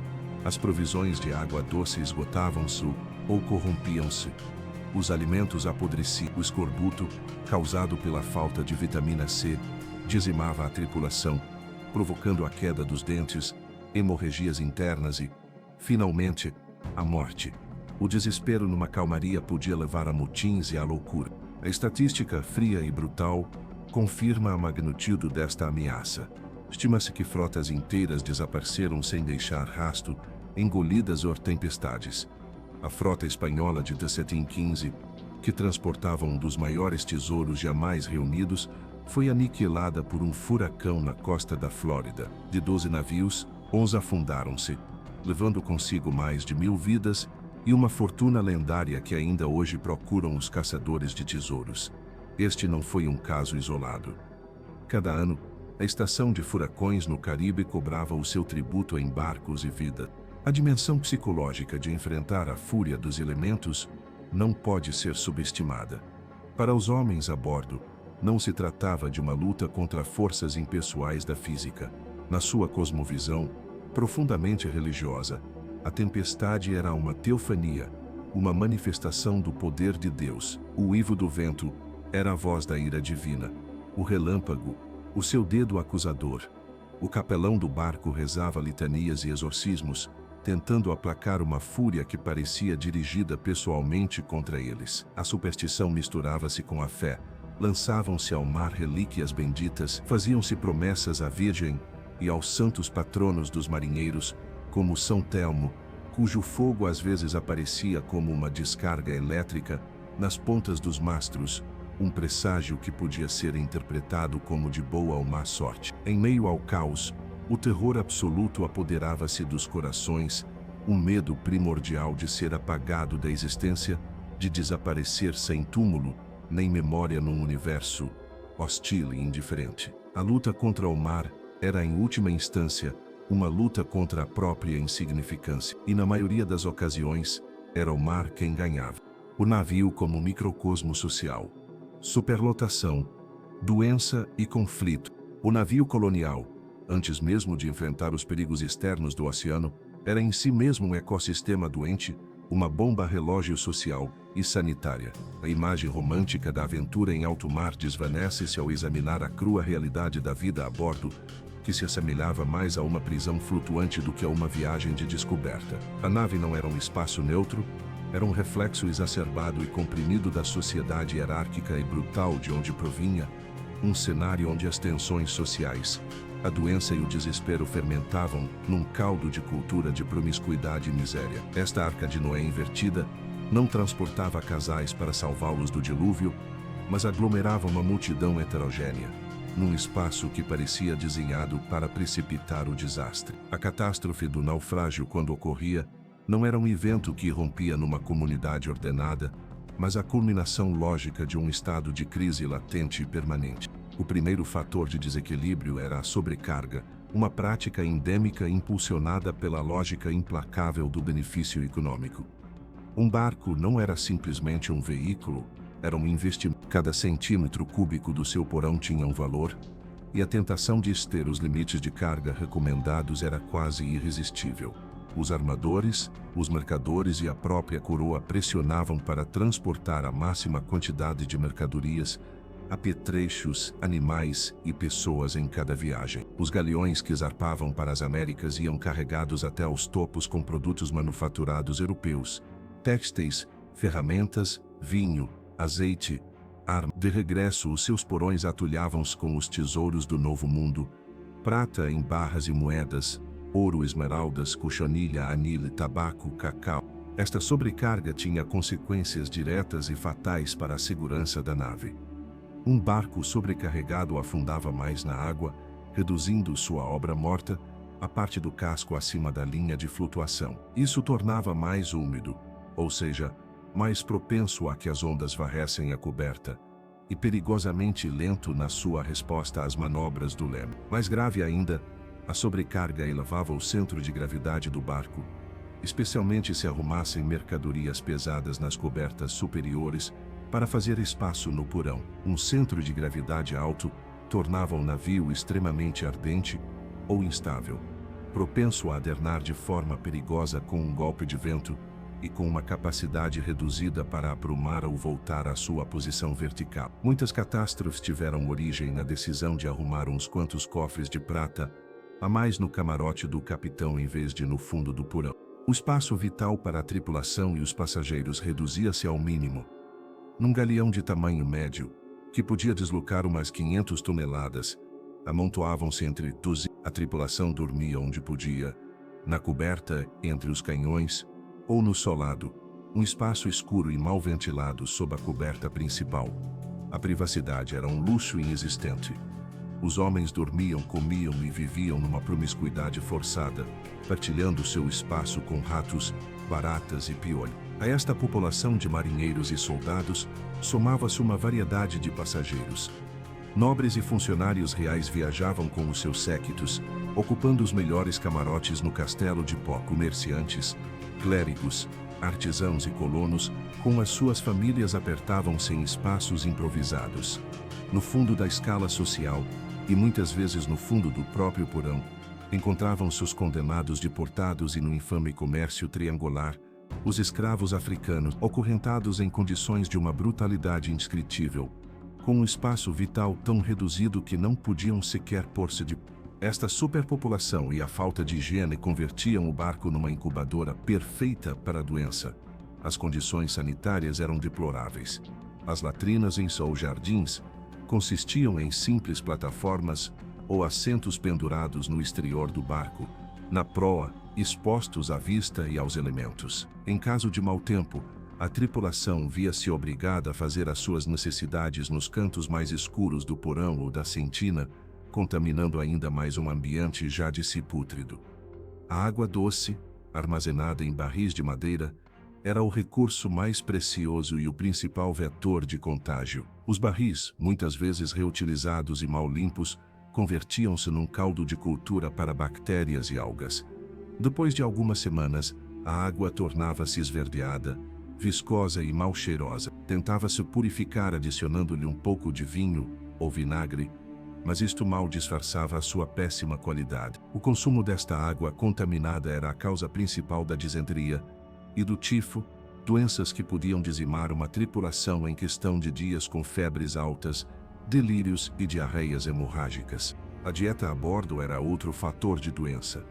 as provisões de água doce esgotavam-se ou corrompiam-se. Os alimentos apodreciam. O escorbuto, causado pela falta de vitamina C, dizimava a tripulação, provocando a queda dos dentes, hemorragias internas e, finalmente, a morte. O desespero numa calmaria podia levar a motins e à loucura. A estatística fria e brutal confirma a magnitude desta ameaça. Estima-se que frotas inteiras desapareceram sem deixar rastro, engolidas por tempestades. A frota espanhola de 1715, que transportava um dos maiores tesouros jamais reunidos, foi aniquilada por um furacão na costa da Flórida. De 12 navios, 11 afundaram-se, levando consigo mais de 1000 vidas e uma fortuna lendária que ainda hoje procuram os caçadores de tesouros. Este não foi um caso isolado. Cada ano, a estação de furacões no Caribe cobrava o seu tributo em barcos e vida. A dimensão psicológica de enfrentar a fúria dos elementos não pode ser subestimada. Para os homens a bordo, não se tratava de uma luta contra forças impessoais da física. Na sua cosmovisão, profundamente religiosa, a tempestade era uma teofania, uma manifestação do poder de Deus. O uivo do vento era a voz da ira divina. O relâmpago, o seu dedo acusador. O capelão do barco rezava litanias e exorcismos, tentando aplacar uma fúria que parecia dirigida pessoalmente contra eles. A superstição misturava-se com a fé. Lançavam-se ao mar relíquias benditas, faziam-se promessas à Virgem e aos santos patronos dos marinheiros, como São Telmo, cujo fogo às vezes aparecia como uma descarga elétrica nas pontas dos mastros, um presságio que podia ser interpretado como de boa ou má sorte. Em meio ao caos, o terror absoluto apoderava-se dos corações, um medo primordial de ser apagado da existência, de desaparecer sem túmulo, nem memória num universo hostil e indiferente. A luta contra o mar era, em última instância, uma luta contra a própria insignificância. E na maioria das ocasiões, era o mar quem ganhava. O navio como microcosmo social. Superlotação, doença e conflito. O navio colonial, antes mesmo de enfrentar os perigos externos do oceano, era em si mesmo um ecossistema doente, uma bomba relógio social e sanitária. A imagem romântica da aventura em alto mar desvanece-se ao examinar a crua realidade da vida a bordo, que se assemelhava mais a uma prisão flutuante do que a uma viagem de descoberta. A nave não era um espaço neutro, era um reflexo exacerbado e comprimido da sociedade hierárquica e brutal de onde provinha, um cenário onde as tensões sociais, a doença e o desespero fermentavam num caldo de cultura de promiscuidade e miséria. Esta arca de Noé invertida não transportava casais para salvá-los do dilúvio, mas aglomerava uma multidão heterogênea, num espaço que parecia desenhado para precipitar o desastre. A catástrofe do naufrágio, quando ocorria, não era um evento que irrompia numa comunidade ordenada, mas a culminação lógica de um estado de crise latente e permanente. O primeiro fator de desequilíbrio era a sobrecarga, uma prática endêmica impulsionada pela lógica implacável do benefício econômico. Um barco não era simplesmente um veículo, era um investimento. Cada centímetro cúbico do seu porão tinha um valor, e a tentação de exceder os limites de carga recomendados era quase irresistível. Os armadores, os mercadores e a própria coroa pressionavam para transportar a máxima quantidade de mercadorias, apetrechos, animais e pessoas em cada viagem. Os galeões que zarpavam para as Américas iam carregados até aos topos com produtos manufaturados europeus, têxteis, ferramentas, vinho, azeite, armas. De regresso, os seus porões atulhavam-se com os tesouros do Novo Mundo, prata em barras e moedas, ouro, esmeraldas, cochonilha, anil, tabaco, cacau. Esta sobrecarga tinha consequências diretas e fatais para a segurança da nave. Um barco sobrecarregado afundava mais na água, reduzindo sua obra morta, a parte do casco acima da linha de flutuação. Isso tornava mais úmido, ou seja, mais propenso a que as ondas varressem a coberta, e perigosamente lento na sua resposta às manobras do leme. Mais grave ainda, a sobrecarga elevava o centro de gravidade do barco, especialmente se arrumassem mercadorias pesadas nas cobertas superiores, para fazer espaço no porão. Um centro de gravidade alto tornava o navio extremamente ardente ou instável, propenso a adernar de forma perigosa com um golpe de vento e com uma capacidade reduzida para aprumar ou voltar à sua posição vertical. Muitas catástrofes tiveram origem na decisão de arrumar uns quantos cofres de prata a mais no camarote do capitão em vez de no fundo do porão. O espaço vital para a tripulação e os passageiros reduzia-se ao mínimo. Num galeão de tamanho médio, que podia deslocar umas 500 toneladas, amontoavam-se entre 12. A tripulação dormia onde podia, na coberta, entre os canhões, ou no solado, um espaço escuro e mal ventilado sob a coberta principal. A privacidade era um luxo inexistente. Os homens dormiam, comiam e viviam numa promiscuidade forçada, partilhando seu espaço com ratos, baratas e piolhos. A esta população de marinheiros e soldados, somava-se uma variedade de passageiros. Nobres e funcionários reais viajavam com os seus séquitos, ocupando os melhores camarotes no castelo de pó. Comerciantes, clérigos, artesãos e colonos, com as suas famílias apertavam-se em espaços improvisados. No fundo da escala social, e muitas vezes no fundo do próprio porão, encontravam-se os condenados deportados e no infame comércio triangular, os escravos africanos ocorrentados em condições de uma brutalidade indescritível, com um espaço vital tão reduzido que não podiam sequer pôr-se de pé. Esta superpopulação e a falta de higiene convertiam o barco numa incubadora perfeita para a doença. As condições sanitárias eram deploráveis. As latrinas em seus jardins consistiam em simples plataformas ou assentos pendurados no exterior do barco, na proa, expostos à vista e aos elementos. Em caso de mau tempo, a tripulação via-se obrigada a fazer as suas necessidades nos cantos mais escuros do porão ou da sentina, contaminando ainda mais um ambiente já de si pútrido. A água doce, armazenada em barris de madeira, era o recurso mais precioso e o principal vetor de contágio. Os barris, muitas vezes reutilizados e mal limpos, convertiam-se num caldo de cultura para bactérias e algas. Depois de algumas semanas, a água tornava-se esverdeada, viscosa e mal cheirosa. Tentava-se purificar adicionando-lhe um pouco de vinho ou vinagre, mas isto mal disfarçava a sua péssima qualidade. O consumo desta água contaminada era a causa principal da disenteria e do tifo, doenças que podiam dizimar uma tripulação em questão de dias com febres altas, delírios e diarreias hemorrágicas. A dieta a bordo era outro fator de doença.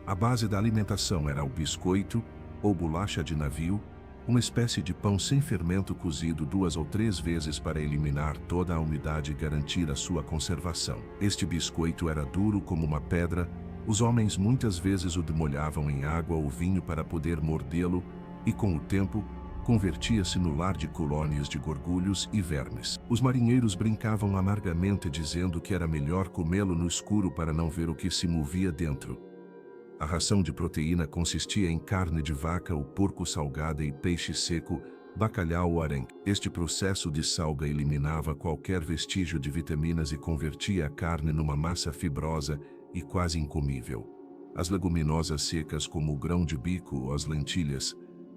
A base da alimentação era o biscoito, ou bolacha de navio, uma espécie de pão sem fermento cozido 2 ou 3 vezes para eliminar toda a umidade e garantir a sua conservação. Este biscoito era duro como uma pedra, os homens muitas vezes o demolhavam em água ou vinho para poder mordê-lo, e com o tempo, convertia-se no lar de colônias de gorgulhos e vermes. Os marinheiros brincavam amargamente dizendo que era melhor comê-lo no escuro para não ver o que se movia dentro. A ração de proteína consistia em carne de vaca ou porco salgada e peixe seco, bacalhau ou arenque. Este processo de salga eliminava qualquer vestígio de vitaminas e convertia a carne numa massa fibrosa e quase incomível. As leguminosas secas como o grão de bico ou as lentilhas,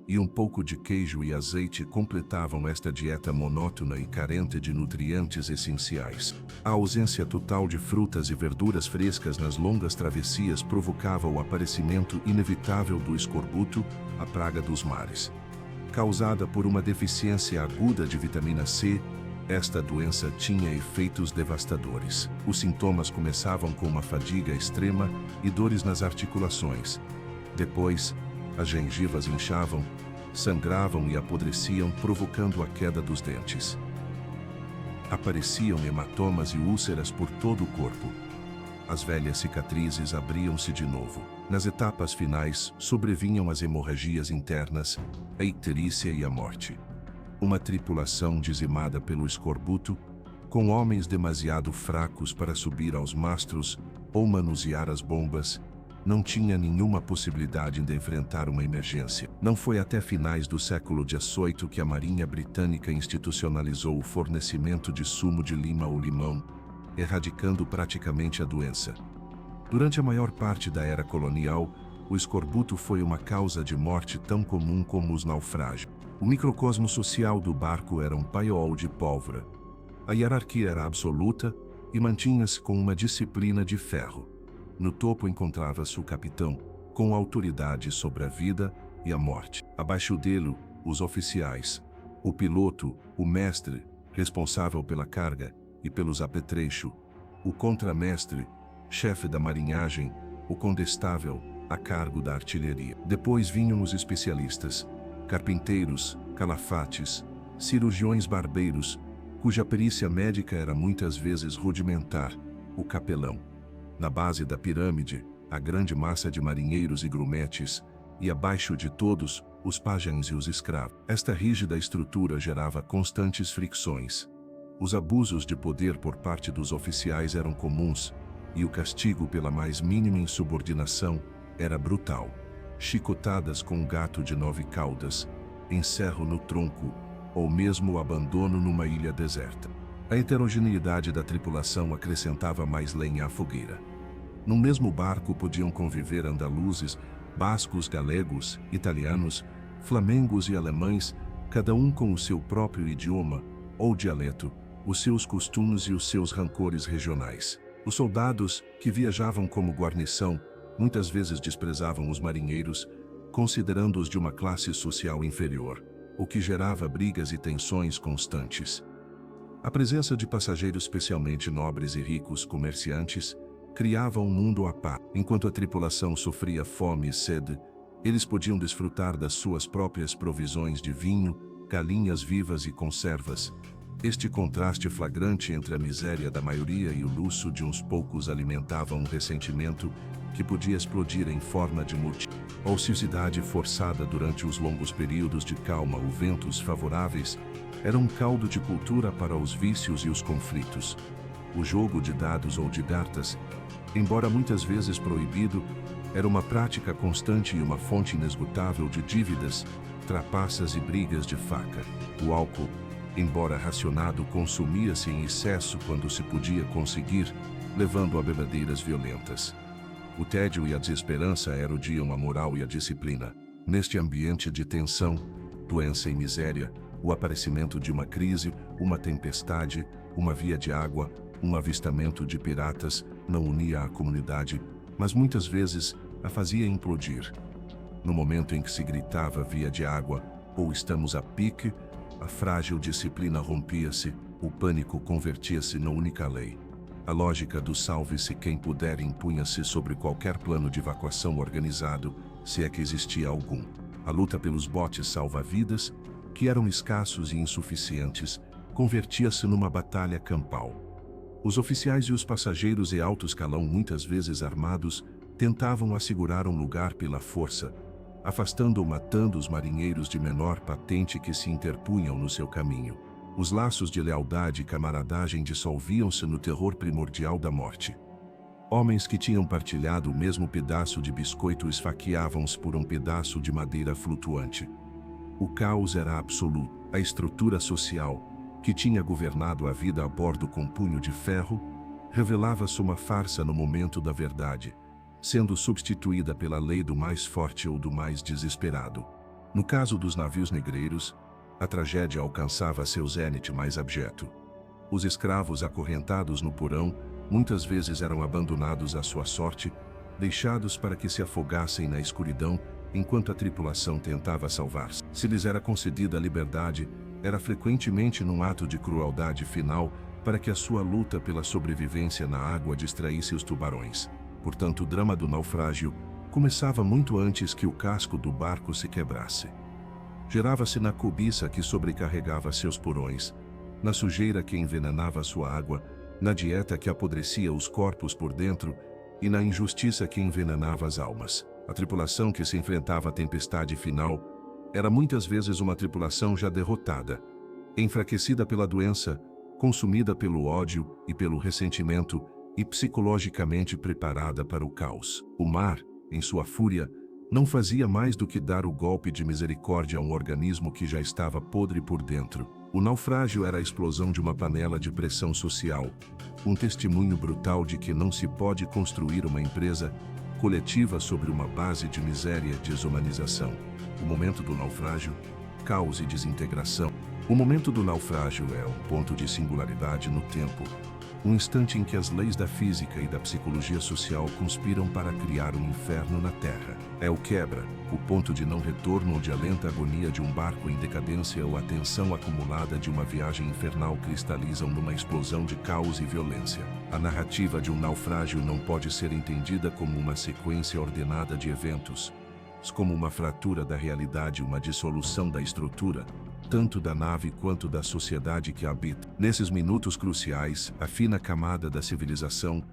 e um pouco de queijo e azeite completavam esta dieta monótona e carente de nutrientes essenciais. A ausência total de frutas e verduras frescas nas longas travessias provocava o aparecimento inevitável do escorbuto, a praga dos mares. Causada por uma deficiência aguda de vitamina C, esta doença tinha efeitos devastadores. Os sintomas começavam com uma fadiga extrema e dores nas articulações. Depois, as gengivas inchavam, sangravam e apodreciam, provocando a queda dos dentes. Apareciam hematomas e úlceras por todo o corpo. As velhas cicatrizes abriam-se de novo. Nas etapas finais, sobrevinham as hemorragias internas, a icterícia e a morte. Uma tripulação dizimada pelo escorbuto, com homens demasiado fracos para subir aos mastros ou manusear as bombas, não tinha nenhuma possibilidade de enfrentar uma emergência. Não foi até finais do século XVIII que a Marinha Britânica institucionalizou o fornecimento de sumo de lima ou limão, erradicando praticamente a doença. Durante a maior parte da era colonial, o escorbuto foi uma causa de morte tão comum como os naufrágios. O microcosmo social do barco era um paiol de pólvora. A hierarquia era absoluta e mantinha-se com uma disciplina de ferro. No topo encontrava-se o capitão, com autoridade sobre a vida e a morte. Abaixo dele, os oficiais, o piloto, o mestre, responsável pela carga e pelos apetrechos, o contramestre, chefe da marinhagem, o condestável, a cargo da artilharia. Depois vinham os especialistas, carpinteiros, calafates, cirurgiões barbeiros, cuja perícia médica era muitas vezes rudimentar, o capelão. Na base da pirâmide, a grande massa de marinheiros e grumetes, e abaixo de todos, os pajens e os escravos. Esta rígida estrutura gerava constantes fricções. Os abusos de poder por parte dos oficiais eram comuns, e o castigo pela mais mínima insubordinação era brutal. Chicotadas com um gato de 9 caudas, encerro no tronco, ou mesmo o abandono numa ilha deserta. A heterogeneidade da tripulação acrescentava mais lenha à fogueira. No mesmo barco podiam conviver andaluzes, bascos, galegos, italianos, flamengos e alemães, cada um com o seu próprio idioma ou dialeto, os seus costumes e os seus rancores regionais. Os soldados, que viajavam como guarnição, muitas vezes desprezavam os marinheiros, considerando-os de uma classe social inferior, o que gerava brigas e tensões constantes. A presença de passageiros especialmente nobres e ricos comerciantes criava um mundo à parte. Enquanto a tripulação sofria fome e sede, eles podiam desfrutar das suas próprias provisões de vinho, galinhas vivas e conservas. Este contraste flagrante entre a miséria da maioria e o luxo de uns poucos alimentava um ressentimento que podia explodir em forma de ociosidade forçada durante os longos períodos de calma ou ventos favoráveis. Era um caldo de cultura para os vícios e os conflitos. O jogo de dados ou de cartas, embora muitas vezes proibido, era uma prática constante e uma fonte inesgotável de dívidas, trapaças e brigas de faca. O álcool, embora racionado, consumia-se em excesso quando se podia conseguir, levando a bebedeiras violentas. O tédio e a desesperança erodiam a moral e a disciplina. Neste ambiente de tensão, doença e miséria, o aparecimento de uma crise, uma tempestade, uma via de água, um avistamento de piratas não unia a comunidade, mas muitas vezes a fazia implodir. No momento em que se gritava via de água ou estamos a pique, a frágil disciplina rompia-se, o pânico convertia-se na única lei. A lógica do salve-se quem puder impunha-se sobre qualquer plano de evacuação organizado, se é que existia algum. A luta pelos botes salva-vidas, que eram escassos e insuficientes, convertia-se numa batalha campal. Os oficiais e os passageiros e alto escalão, muitas vezes armados, tentavam assegurar um lugar pela força, afastando ou matando os marinheiros de menor patente que se interpunham no seu caminho. Os laços de lealdade e camaradagem dissolviam-se no terror primordial da morte. Homens que tinham partilhado o mesmo pedaço de biscoito esfaqueavam-se por um pedaço de madeira flutuante. O caos era absoluto. A estrutura social, que tinha governado a vida a bordo com punho de ferro, revelava-se uma farsa no momento da verdade, sendo substituída pela lei do mais forte ou do mais desesperado. No caso dos navios negreiros, a tragédia alcançava seu zênite mais abjeto. Os escravos acorrentados no porão muitas vezes eram abandonados à sua sorte, deixados para que se afogassem na escuridão enquanto a tripulação tentava salvar-se. Se lhes era concedida a liberdade, era frequentemente num ato de crueldade final para que a sua luta pela sobrevivência na água distraísse os tubarões. Portanto, o drama do naufrágio começava muito antes que o casco do barco se quebrasse. Gerava-se na cobiça que sobrecarregava seus porões, na sujeira que envenenava sua água, na dieta que apodrecia os corpos por dentro e na injustiça que envenenava as almas. A tripulação que se enfrentava à tempestade final era muitas vezes uma tripulação já derrotada, enfraquecida pela doença, consumida pelo ódio e pelo ressentimento e psicologicamente preparada para o caos. O mar, em sua fúria, não fazia mais do que dar o golpe de misericórdia a um organismo que já estava podre por dentro. O naufrágio era a explosão de uma panela de pressão social, um testemunho brutal de que não se pode construir uma empresa coletiva sobre uma base de miséria e desumanização. O momento do naufrágio, caos e desintegração. O momento do naufrágio é um ponto de singularidade no tempo, um instante em que as leis da física e da psicologia social conspiram para criar um inferno na Terra. É o quebra, o ponto de não retorno onde a lenta agonia de um barco em decadência ou a tensão acumulada de uma viagem infernal cristalizam numa explosão de caos e violência. A narrativa de um naufrágio não pode ser entendida como uma sequência ordenada de eventos, mas como uma fratura da realidade, uma dissolução da estrutura, tanto da nave quanto da sociedade que a habita. Nesses minutos cruciais, a fina camada da civilização,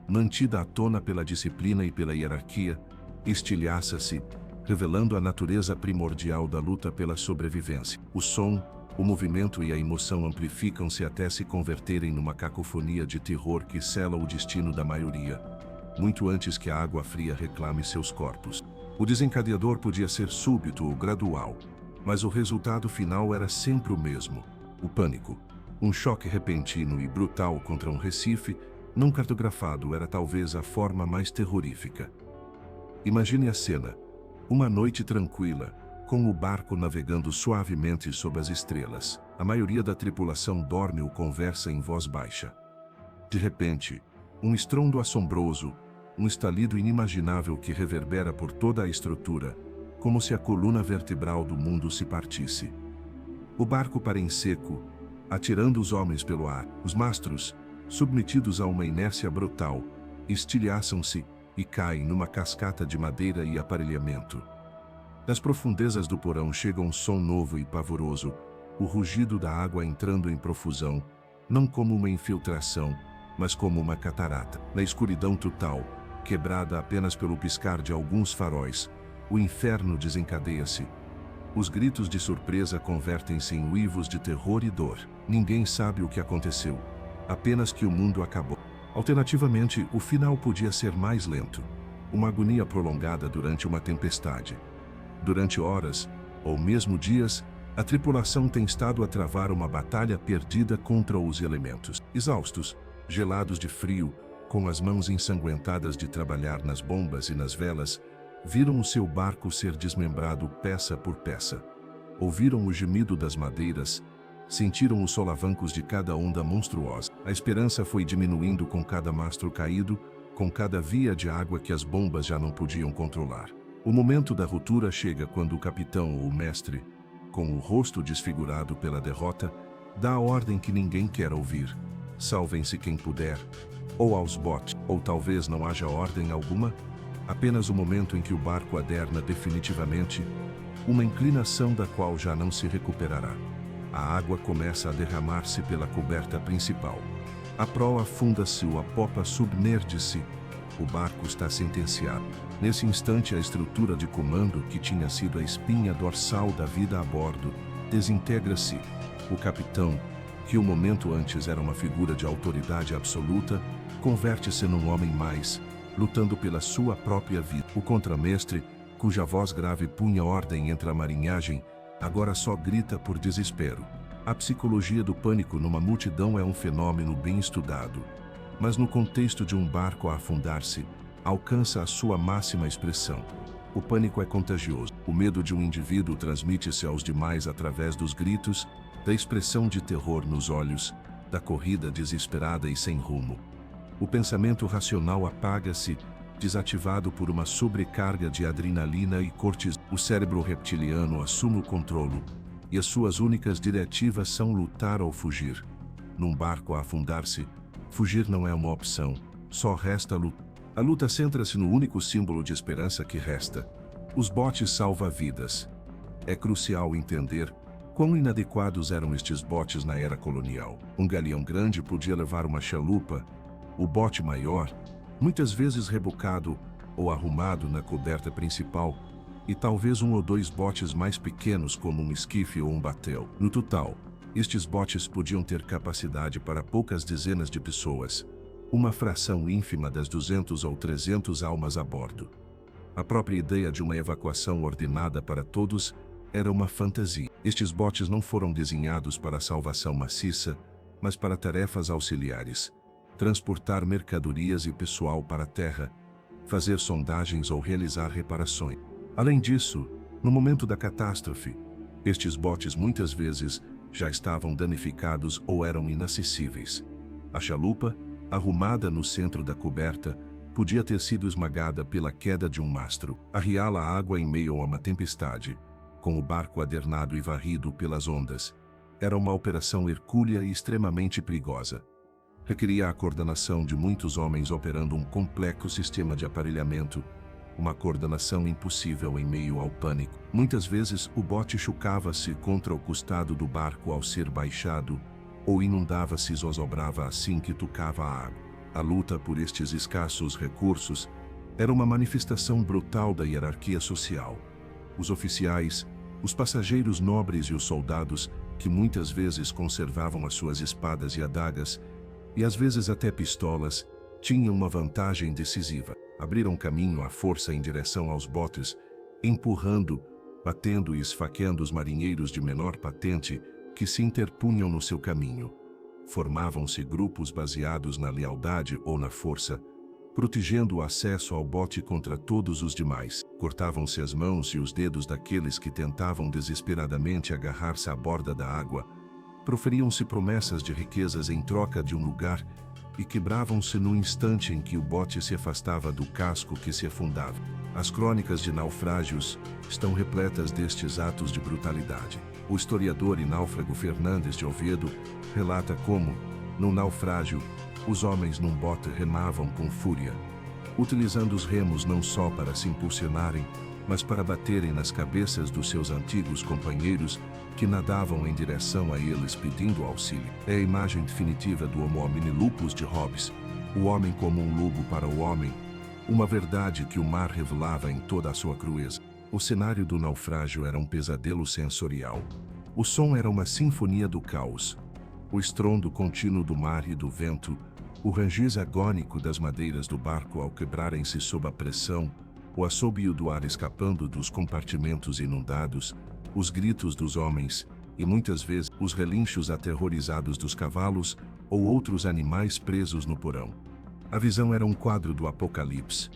mantida à tona pela disciplina e pela hierarquia, estilhaça-se, revelando a natureza primordial da luta pela sobrevivência. O som, o movimento e a emoção amplificam-se até se converterem numa cacofonia de terror que sela o destino da maioria, muito antes que a água fria reclame seus corpos. O desencadeador podia ser súbito ou gradual, mas o resultado final era sempre o mesmo: o pânico. Um choque repentino e brutal contra um recife, não cartografado, era talvez a forma mais terrorífica. Imagine a cena: uma noite tranquila, com o barco navegando suavemente sob as estrelas. A maioria da tripulação dorme ou conversa em voz baixa. De repente, um estrondo assombroso, um estalido inimaginável que reverbera por toda a estrutura, como se a coluna vertebral do mundo se partisse. O barco para em seco, atirando os homens pelo ar. Os mastros, submetidos a uma inércia brutal, estilhaçam-se e caem numa cascata de madeira e aparelhamento. Das profundezas do porão chega um som novo e pavoroso, o rugido da água entrando em profusão, não como uma infiltração, mas como uma catarata. Na escuridão total, quebrada apenas pelo piscar de alguns faróis, o inferno desencadeia-se. Os gritos de surpresa convertem-se em uivos de terror e dor. Ninguém sabe o que aconteceu, apenas que o mundo acabou. Alternativamente, o final podia ser mais lento, uma agonia prolongada durante uma tempestade. Durante horas, ou mesmo dias, a tripulação tem estado a travar uma batalha perdida contra os elementos. Exaustos, gelados de frio, com as mãos ensanguentadas de trabalhar nas bombas e nas velas, viram o seu barco ser desmembrado peça por peça. Ouviram o gemido das madeiras, sentiram os solavancos de cada onda monstruosa. A esperança foi diminuindo com cada mastro caído, com cada via de água que as bombas já não podiam controlar. O momento da ruptura chega quando o capitão ou o mestre, com o rosto desfigurado pela derrota, dá a ordem que ninguém quer ouvir. Salvem-se quem puder, ou aos botes, ou talvez não haja ordem alguma, apenas o momento em que o barco aderna definitivamente, uma inclinação da qual já não se recuperará. A água começa a derramar-se pela coberta principal. A proa afunda-se ou a popa submerge-se. O barco está sentenciado. Nesse instante, a estrutura de comando, que tinha sido a espinha dorsal da vida a bordo, desintegra-se. O capitão, que um momento antes era uma figura de autoridade absoluta, converte-se num homem mais, lutando pela sua própria vida. O contramestre, cuja voz grave punha ordem entre a marinhagem, agora só grita por desespero. A psicologia do pânico numa multidão é um fenômeno bem estudado, mas no contexto de um barco a afundar-se, alcança a sua máxima expressão. O pânico é contagioso. O medo de um indivíduo transmite-se aos demais através dos gritos, da expressão de terror nos olhos, da corrida desesperada e sem rumo. O pensamento racional apaga-se, desativado por uma sobrecarga de adrenalina e cortisol. O cérebro reptiliano assume o controle, e as suas únicas diretivas são lutar ou fugir. Num barco a afundar-se, fugir não é uma opção, só resta lutar. A luta centra-se no único símbolo de esperança que resta: os botes salva-vidas. É crucial entender quão inadequados eram estes botes na era colonial. Um galeão grande podia levar uma chalupa, o bote maior, muitas vezes rebocado ou arrumado na coberta principal, e talvez um ou dois botes mais pequenos como um esquife ou um batel. No total, estes botes podiam ter capacidade para poucas dezenas de pessoas, uma fração ínfima das 200 ou 300 almas a bordo. A própria ideia de uma evacuação ordenada para todos era uma fantasia. Estes botes não foram desenhados para a salvação maciça, mas para tarefas auxiliares: transportar mercadorias e pessoal para a terra, fazer sondagens ou realizar reparações. Além disso, no momento da catástrofe, estes botes muitas vezes já estavam danificados ou eram inacessíveis. A chalupa, arrumada no centro da coberta, podia ter sido esmagada pela queda de um mastro. Arriá a água em meio a uma tempestade, com o barco adernado e varrido pelas ondas, era uma operação hercúlea e extremamente perigosa. Requeria a coordenação de muitos homens operando um complexo sistema de aparelhamento, uma coordenação impossível em meio ao pânico. Muitas vezes o bote chocava-se contra o costado do barco ao ser baixado, ou inundava-se e zozobrava assim que tocava a água. A luta por estes escassos recursos era uma manifestação brutal da hierarquia social. Os oficiais, os passageiros nobres e os soldados, que muitas vezes conservavam as suas espadas e adagas, e às vezes até pistolas, tinham uma vantagem decisiva. Abriram caminho à força em direção aos botes, empurrando, batendo e esfaqueando os marinheiros de menor patente que se interpunham no seu caminho. Formavam-se grupos baseados na lealdade ou na força, protegendo o acesso ao bote contra todos os demais. Cortavam-se as mãos e os dedos daqueles que tentavam desesperadamente agarrar-se à borda da água. Proferiam-se promessas de riquezas em troca de um lugar e quebravam-se no instante em que o bote se afastava do casco que se afundava. As crônicas de naufrágios estão repletas destes atos de brutalidade. O historiador e náufrago Fernandes de Oviedo relata como, num naufrágio, os homens num bote remavam com fúria, utilizando os remos não só para se impulsionarem, mas para baterem nas cabeças dos seus antigos companheiros que nadavam em direção a eles pedindo auxílio. É a imagem definitiva do Homo homini lupus de Hobbes, o homem como um lobo para o homem, uma verdade que o mar revelava em toda a sua crueza. O cenário do naufrágio era um pesadelo sensorial. O som era uma sinfonia do caos. O estrondo contínuo do mar e do vento, o ranger agônico das madeiras do barco ao quebrarem-se sob a pressão, o assobio do ar escapando dos compartimentos inundados, os gritos dos homens e muitas vezes os relinchos aterrorizados dos cavalos ou outros animais presos no porão. A visão era um quadro do Apocalipse,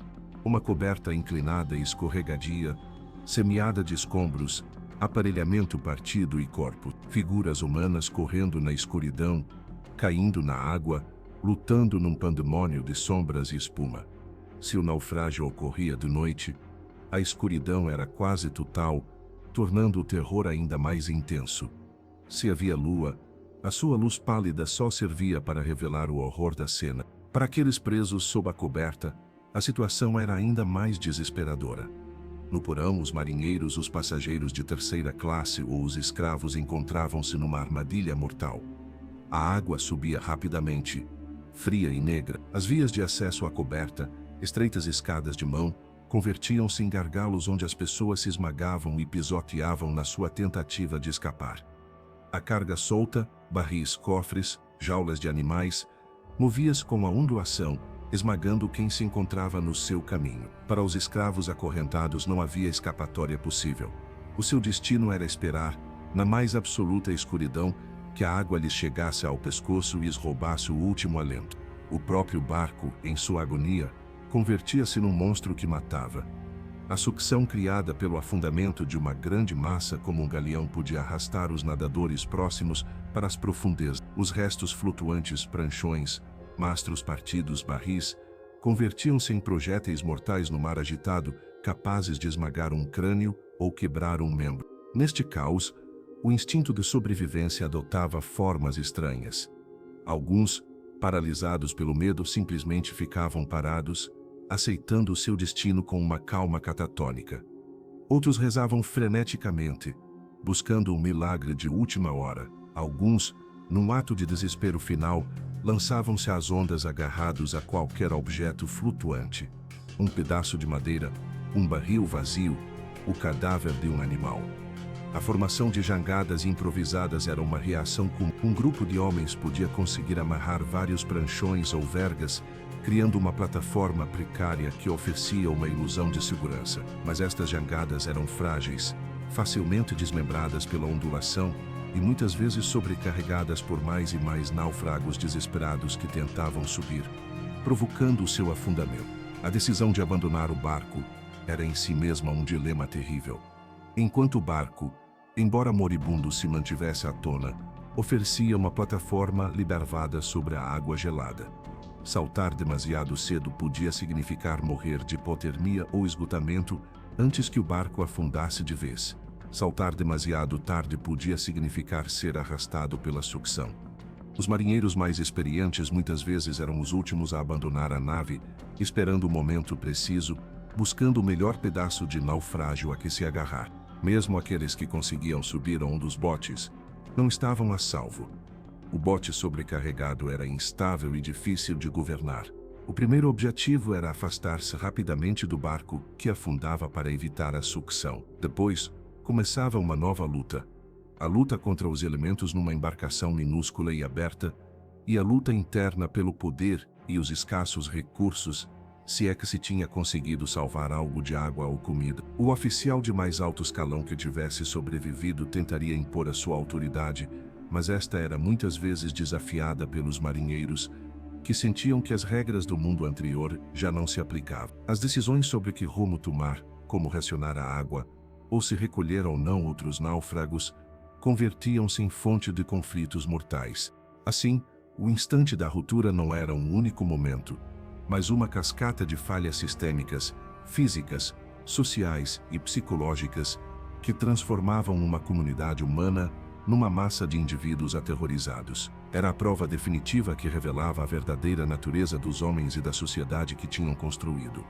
uma coberta inclinada e escorregadia, semeada de escombros, aparelhamento partido e corpo, figuras humanas correndo na escuridão, caindo na água, lutando num pandemônio de sombras e espuma. Se o naufrágio ocorria de noite, a escuridão era quase total, tornando o terror ainda mais intenso. Se havia lua, a sua luz pálida só servia para revelar o horror da cena. Para aqueles presos sob a coberta, a situação era ainda mais desesperadora. No porão, os marinheiros, os passageiros de terceira classe ou os escravos encontravam-se numa armadilha mortal. A água subia rapidamente, fria e negra. As vias de acesso à coberta, estreitas escadas de mão, convertiam-se em gargalos onde as pessoas se esmagavam e pisoteavam na sua tentativa de escapar. A carga solta, barris, cofres, jaulas de animais, movia-se com a ondulação, esmagando quem se encontrava no seu caminho. Para os escravos acorrentados não havia escapatória possível. O seu destino era esperar, na mais absoluta escuridão, que a água lhes chegasse ao pescoço e lhes roubasse o último alento. O próprio barco, em sua agonia, convertia-se num monstro que matava. A sucção criada pelo afundamento de uma grande massa como um galeão podia arrastar os nadadores próximos para as profundezas. Os restos flutuantes, pranchões, mastros partidos, barris, convertiam-se em projéteis mortais no mar agitado, capazes de esmagar um crânio ou quebrar um membro. Neste caos, o instinto de sobrevivência adotava formas estranhas. Alguns, paralisados pelo medo, simplesmente ficavam parados, aceitando o seu destino com uma calma catatônica. Outros rezavam freneticamente, buscando um milagre de última hora. Alguns, num ato de desespero final, lançavam-se às ondas agarrados a qualquer objeto flutuante. Um pedaço de madeira, um barril vazio, o cadáver de um animal. A formação de jangadas improvisadas era uma reação comum. Um grupo de homens podia conseguir amarrar vários pranchões ou vergas, criando uma plataforma precária que oferecia uma ilusão de segurança. Mas estas jangadas eram frágeis, facilmente desmembradas pela ondulação e muitas vezes sobrecarregadas por mais e mais náufragos desesperados que tentavam subir, provocando o seu afundamento. A decisão de abandonar o barco era em si mesma um dilema terrível. Enquanto o barco, embora moribundo, se mantivesse à tona, oferecia uma plataforma libervada sobre a água gelada. Saltar demasiado cedo podia significar morrer de hipotermia ou esgotamento antes que o barco afundasse de vez. Saltar demasiado tarde podia significar ser arrastado pela sucção. Os marinheiros mais experientes muitas vezes eram os últimos a abandonar a nave, esperando o momento preciso, buscando o melhor pedaço de naufrágio a que se agarrar. Mesmo aqueles que conseguiam subir a um dos botes, não estavam a salvo. O bote sobrecarregado era instável e difícil de governar. O primeiro objetivo era afastar-se rapidamente do barco, que afundava, para evitar a sucção. Depois, começava uma nova luta. A luta contra os elementos numa embarcação minúscula e aberta, e a luta interna pelo poder e os escassos recursos, se é que se tinha conseguido salvar algo de água ou comida. O oficial de mais alto escalão que tivesse sobrevivido tentaria impor a sua autoridade, mas esta era muitas vezes desafiada pelos marinheiros, que sentiam que as regras do mundo anterior já não se aplicavam. As decisões sobre que rumo tomar, como racionar a água, ou se recolher ou não outros náufragos, convertiam-se em fonte de conflitos mortais. Assim, o instante da ruptura não era um único momento, mas uma cascata de falhas sistêmicas, físicas, sociais e psicológicas que transformavam uma comunidade humana numa massa de indivíduos aterrorizados. Era a prova definitiva que revelava a verdadeira natureza dos homens e da sociedade que tinham construído.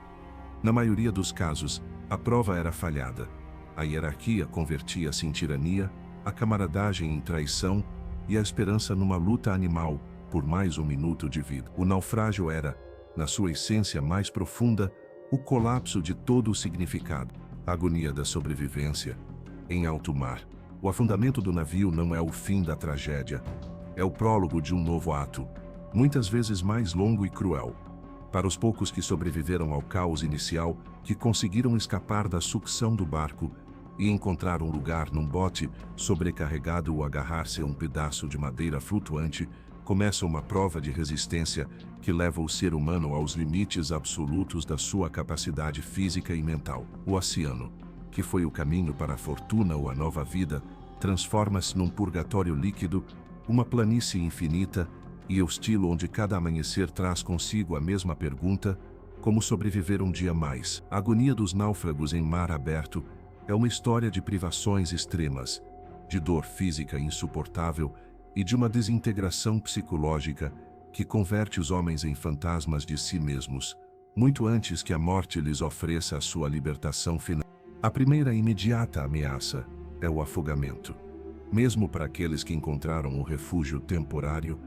Na maioria dos casos, a prova era falhada. A hierarquia convertia-se em tirania, a camaradagem em traição e a esperança numa luta animal por mais um minuto de vida. O naufrágio era, na sua essência mais profunda, o colapso de todo o significado. A agonia da sobrevivência. Em alto mar, o afundamento do navio não é o fim da tragédia, é o prólogo de um novo ato, muitas vezes mais longo e cruel. Para os poucos que sobreviveram ao caos inicial, que conseguiram escapar da sucção do barco e encontrar um lugar num bote sobrecarregado ou agarrar-se a um pedaço de madeira flutuante, começa uma prova de resistência que leva o ser humano aos limites absolutos da sua capacidade física e mental. O oceano, que foi o caminho para a fortuna ou a nova vida, transforma-se num purgatório líquido, uma planície infinita e hostil onde cada amanhecer traz consigo a mesma pergunta: como sobreviver um dia mais? A agonia dos náufragos em mar aberto é uma história de privações extremas, de dor física insuportável e de uma desintegração psicológica que converte os homens em fantasmas de si mesmos, muito antes que a morte lhes ofereça a sua libertação final. A primeira imediata ameaça é o afogamento. Mesmo para aqueles que encontraram o refúgio temporário,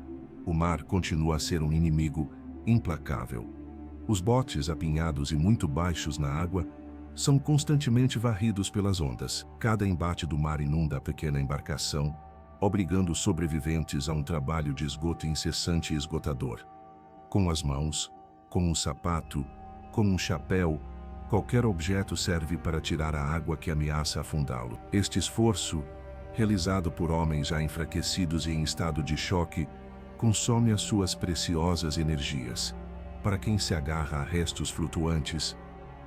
o mar continua a ser um inimigo implacável. Os botes apinhados e muito baixos na água são constantemente varridos pelas ondas. Cada embate do mar inunda a pequena embarcação, obrigando os sobreviventes a um trabalho de esgoto incessante e esgotador. Com as mãos, com um sapato, com um chapéu, qualquer objeto serve para tirar a água que ameaça afundá-lo. Este esforço, realizado por homens já enfraquecidos e em estado de choque, consome as suas preciosas energias. Para quem se agarra a restos flutuantes,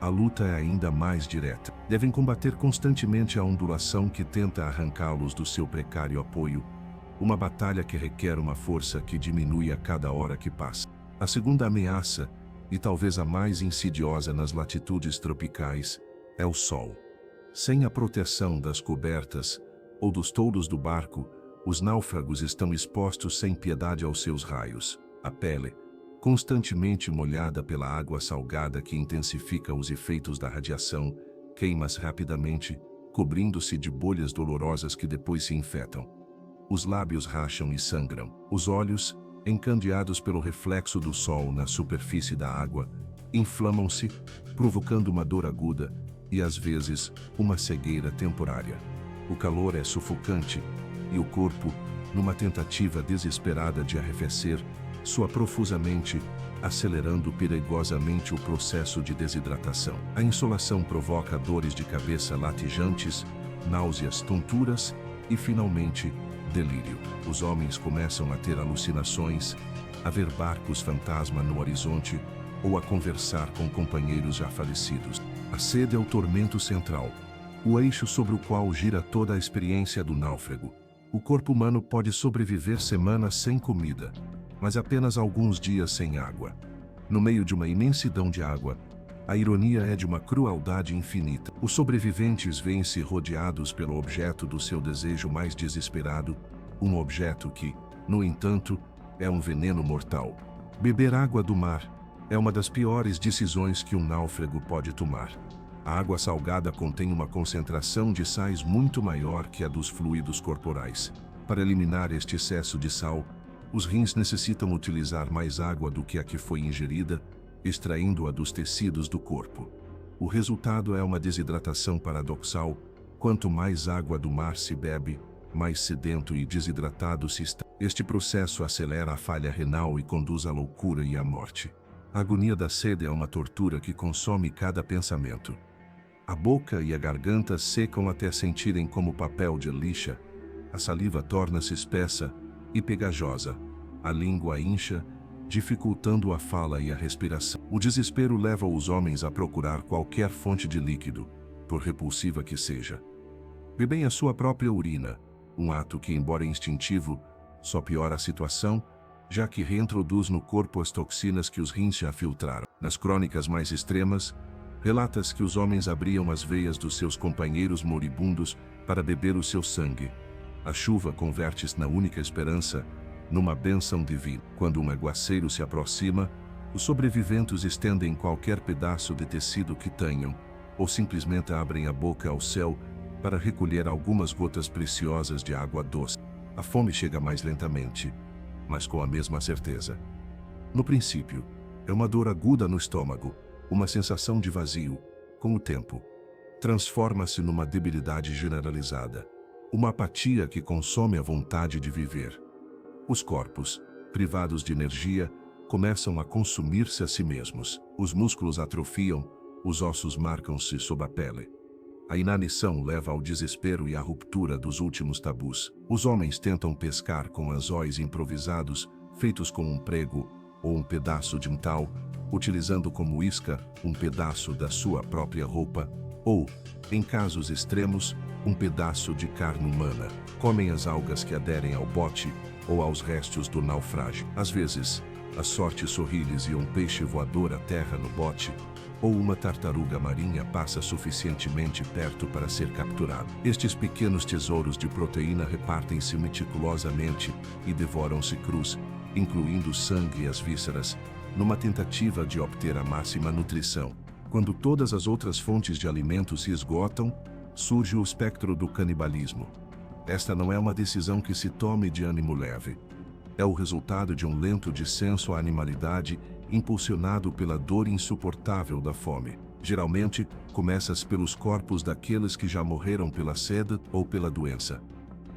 a luta é ainda mais direta. Devem combater constantemente a ondulação que tenta arrancá-los do seu precário apoio, uma batalha que requer uma força que diminui a cada hora que passa. A segunda ameaça, e talvez a mais insidiosa nas latitudes tropicais, é o sol. Sem a proteção das cobertas ou dos toldos do barco, os náufragos estão expostos sem piedade aos seus raios. A pele, constantemente molhada pela água salgada que intensifica os efeitos da radiação, queima-se rapidamente, cobrindo-se de bolhas dolorosas que depois se infectam. Os lábios racham e sangram. Os olhos, encandeados pelo reflexo do sol na superfície da água, inflamam-se, provocando uma dor aguda e, às vezes, uma cegueira temporária. O calor é sufocante e o corpo, numa tentativa desesperada de arrefecer, sua profusamente, acelerando perigosamente o processo de desidratação. A insolação provoca dores de cabeça latijantes, náuseas, tonturas e, finalmente, delírio. Os homens começam a ter alucinações, a ver barcos fantasma no horizonte ou a conversar com companheiros já falecidos. A sede é o tormento central, o eixo sobre o qual gira toda a experiência do náufrago. O corpo humano pode sobreviver semanas sem comida, mas apenas alguns dias sem água. No meio de uma imensidão de água, a ironia é de uma crueldade infinita. Os sobreviventes veem-se rodeados pelo objeto do seu desejo mais desesperado, um objeto que, no entanto, é um veneno mortal. Beber água do mar é uma das piores decisões que um náufrago pode tomar. A água salgada contém uma concentração de sais muito maior que a dos fluidos corporais. Para eliminar este excesso de sal, os rins necessitam utilizar mais água do que a que foi ingerida, extraindo-a dos tecidos do corpo. O resultado é uma desidratação paradoxal. Quanto mais água do mar se bebe, mais sedento e desidratado se está. Este processo acelera a falha renal e conduz à loucura e à morte. A agonia da sede é uma tortura que consome cada pensamento. A boca e a garganta secam até sentirem como papel de lixa, a saliva torna-se espessa e pegajosa, a língua incha dificultando a fala e a respiração. O desespero leva os homens a procurar qualquer fonte de líquido, por repulsiva que seja. Bebem a sua própria urina, um ato que, embora instintivo, só piora a situação, já que reintroduz no corpo as toxinas que os rins já filtraram. Nas crônicas mais extremas, relata-se que os homens abriam as veias dos seus companheiros moribundos para beber o seu sangue. A chuva converte-se na única esperança, numa bênção divina. Quando um aguaceiro se aproxima, os sobreviventes estendem qualquer pedaço de tecido que tenham, ou simplesmente abrem a boca ao céu para recolher algumas gotas preciosas de água doce. A fome chega mais lentamente, mas com a mesma certeza. No princípio, é uma dor aguda no estômago, uma sensação de vazio. Com o tempo, transforma-se numa debilidade generalizada, uma apatia que consome a vontade de viver. Os corpos, privados de energia, começam a consumir-se a si mesmos. Os músculos atrofiam, os ossos marcam-se sob a pele. A inanição leva ao desespero e à ruptura dos últimos tabus. Os homens tentam pescar com anzóis improvisados, feitos com um prego ou um pedaço de metal, utilizando como isca um pedaço da sua própria roupa, ou, em casos extremos, um pedaço de carne humana. Comem as algas que aderem ao bote ou aos restos do naufrágio. Às vezes, a sorte sorri-lhes e um peixe voador aterra no bote, ou uma tartaruga marinha passa suficientemente perto para ser capturado. Estes pequenos tesouros de proteína repartem-se meticulosamente e devoram-se crus, incluindo o sangue e as vísceras, numa tentativa de obter a máxima nutrição. Quando todas as outras fontes de alimento se esgotam, surge o espectro do canibalismo. Esta não é uma decisão que se tome de ânimo leve. É o resultado de um lento descenso à animalidade impulsionado pela dor insuportável da fome. Geralmente, começa-se pelos corpos daqueles que já morreram pela sede ou pela doença.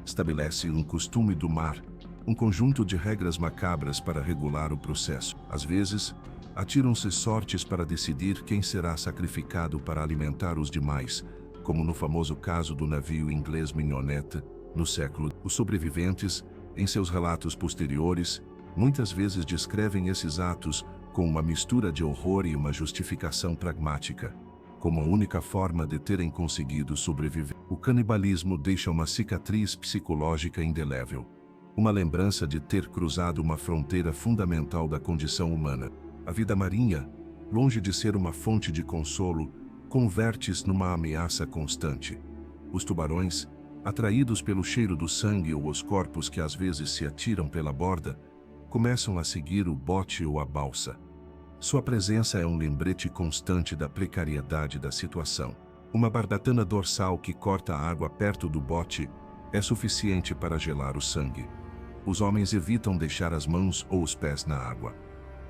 Estabelece um costume do mar, um conjunto de regras macabras para regular o processo. Às vezes, atiram-se sortes para decidir quem será sacrificado para alimentar os demais, como no famoso caso do navio inglês Mignonette, no século. Os sobreviventes, em seus relatos posteriores, muitas vezes descrevem esses atos com uma mistura de horror e uma justificação pragmática, como a única forma de terem conseguido sobreviver. O canibalismo deixa uma cicatriz psicológica indelével, uma lembrança de ter cruzado uma fronteira fundamental da condição humana. A vida marinha, longe de ser uma fonte de consolo, converte-se numa ameaça constante. Os tubarões, atraídos pelo cheiro do sangue ou os corpos que às vezes se atiram pela borda, começam a seguir o bote ou a balsa. Sua presença é um lembrete constante da precariedade da situação. Uma barbatana dorsal que corta a água perto do bote é suficiente para gelar o sangue. Os homens evitam deixar as mãos ou os pés na água.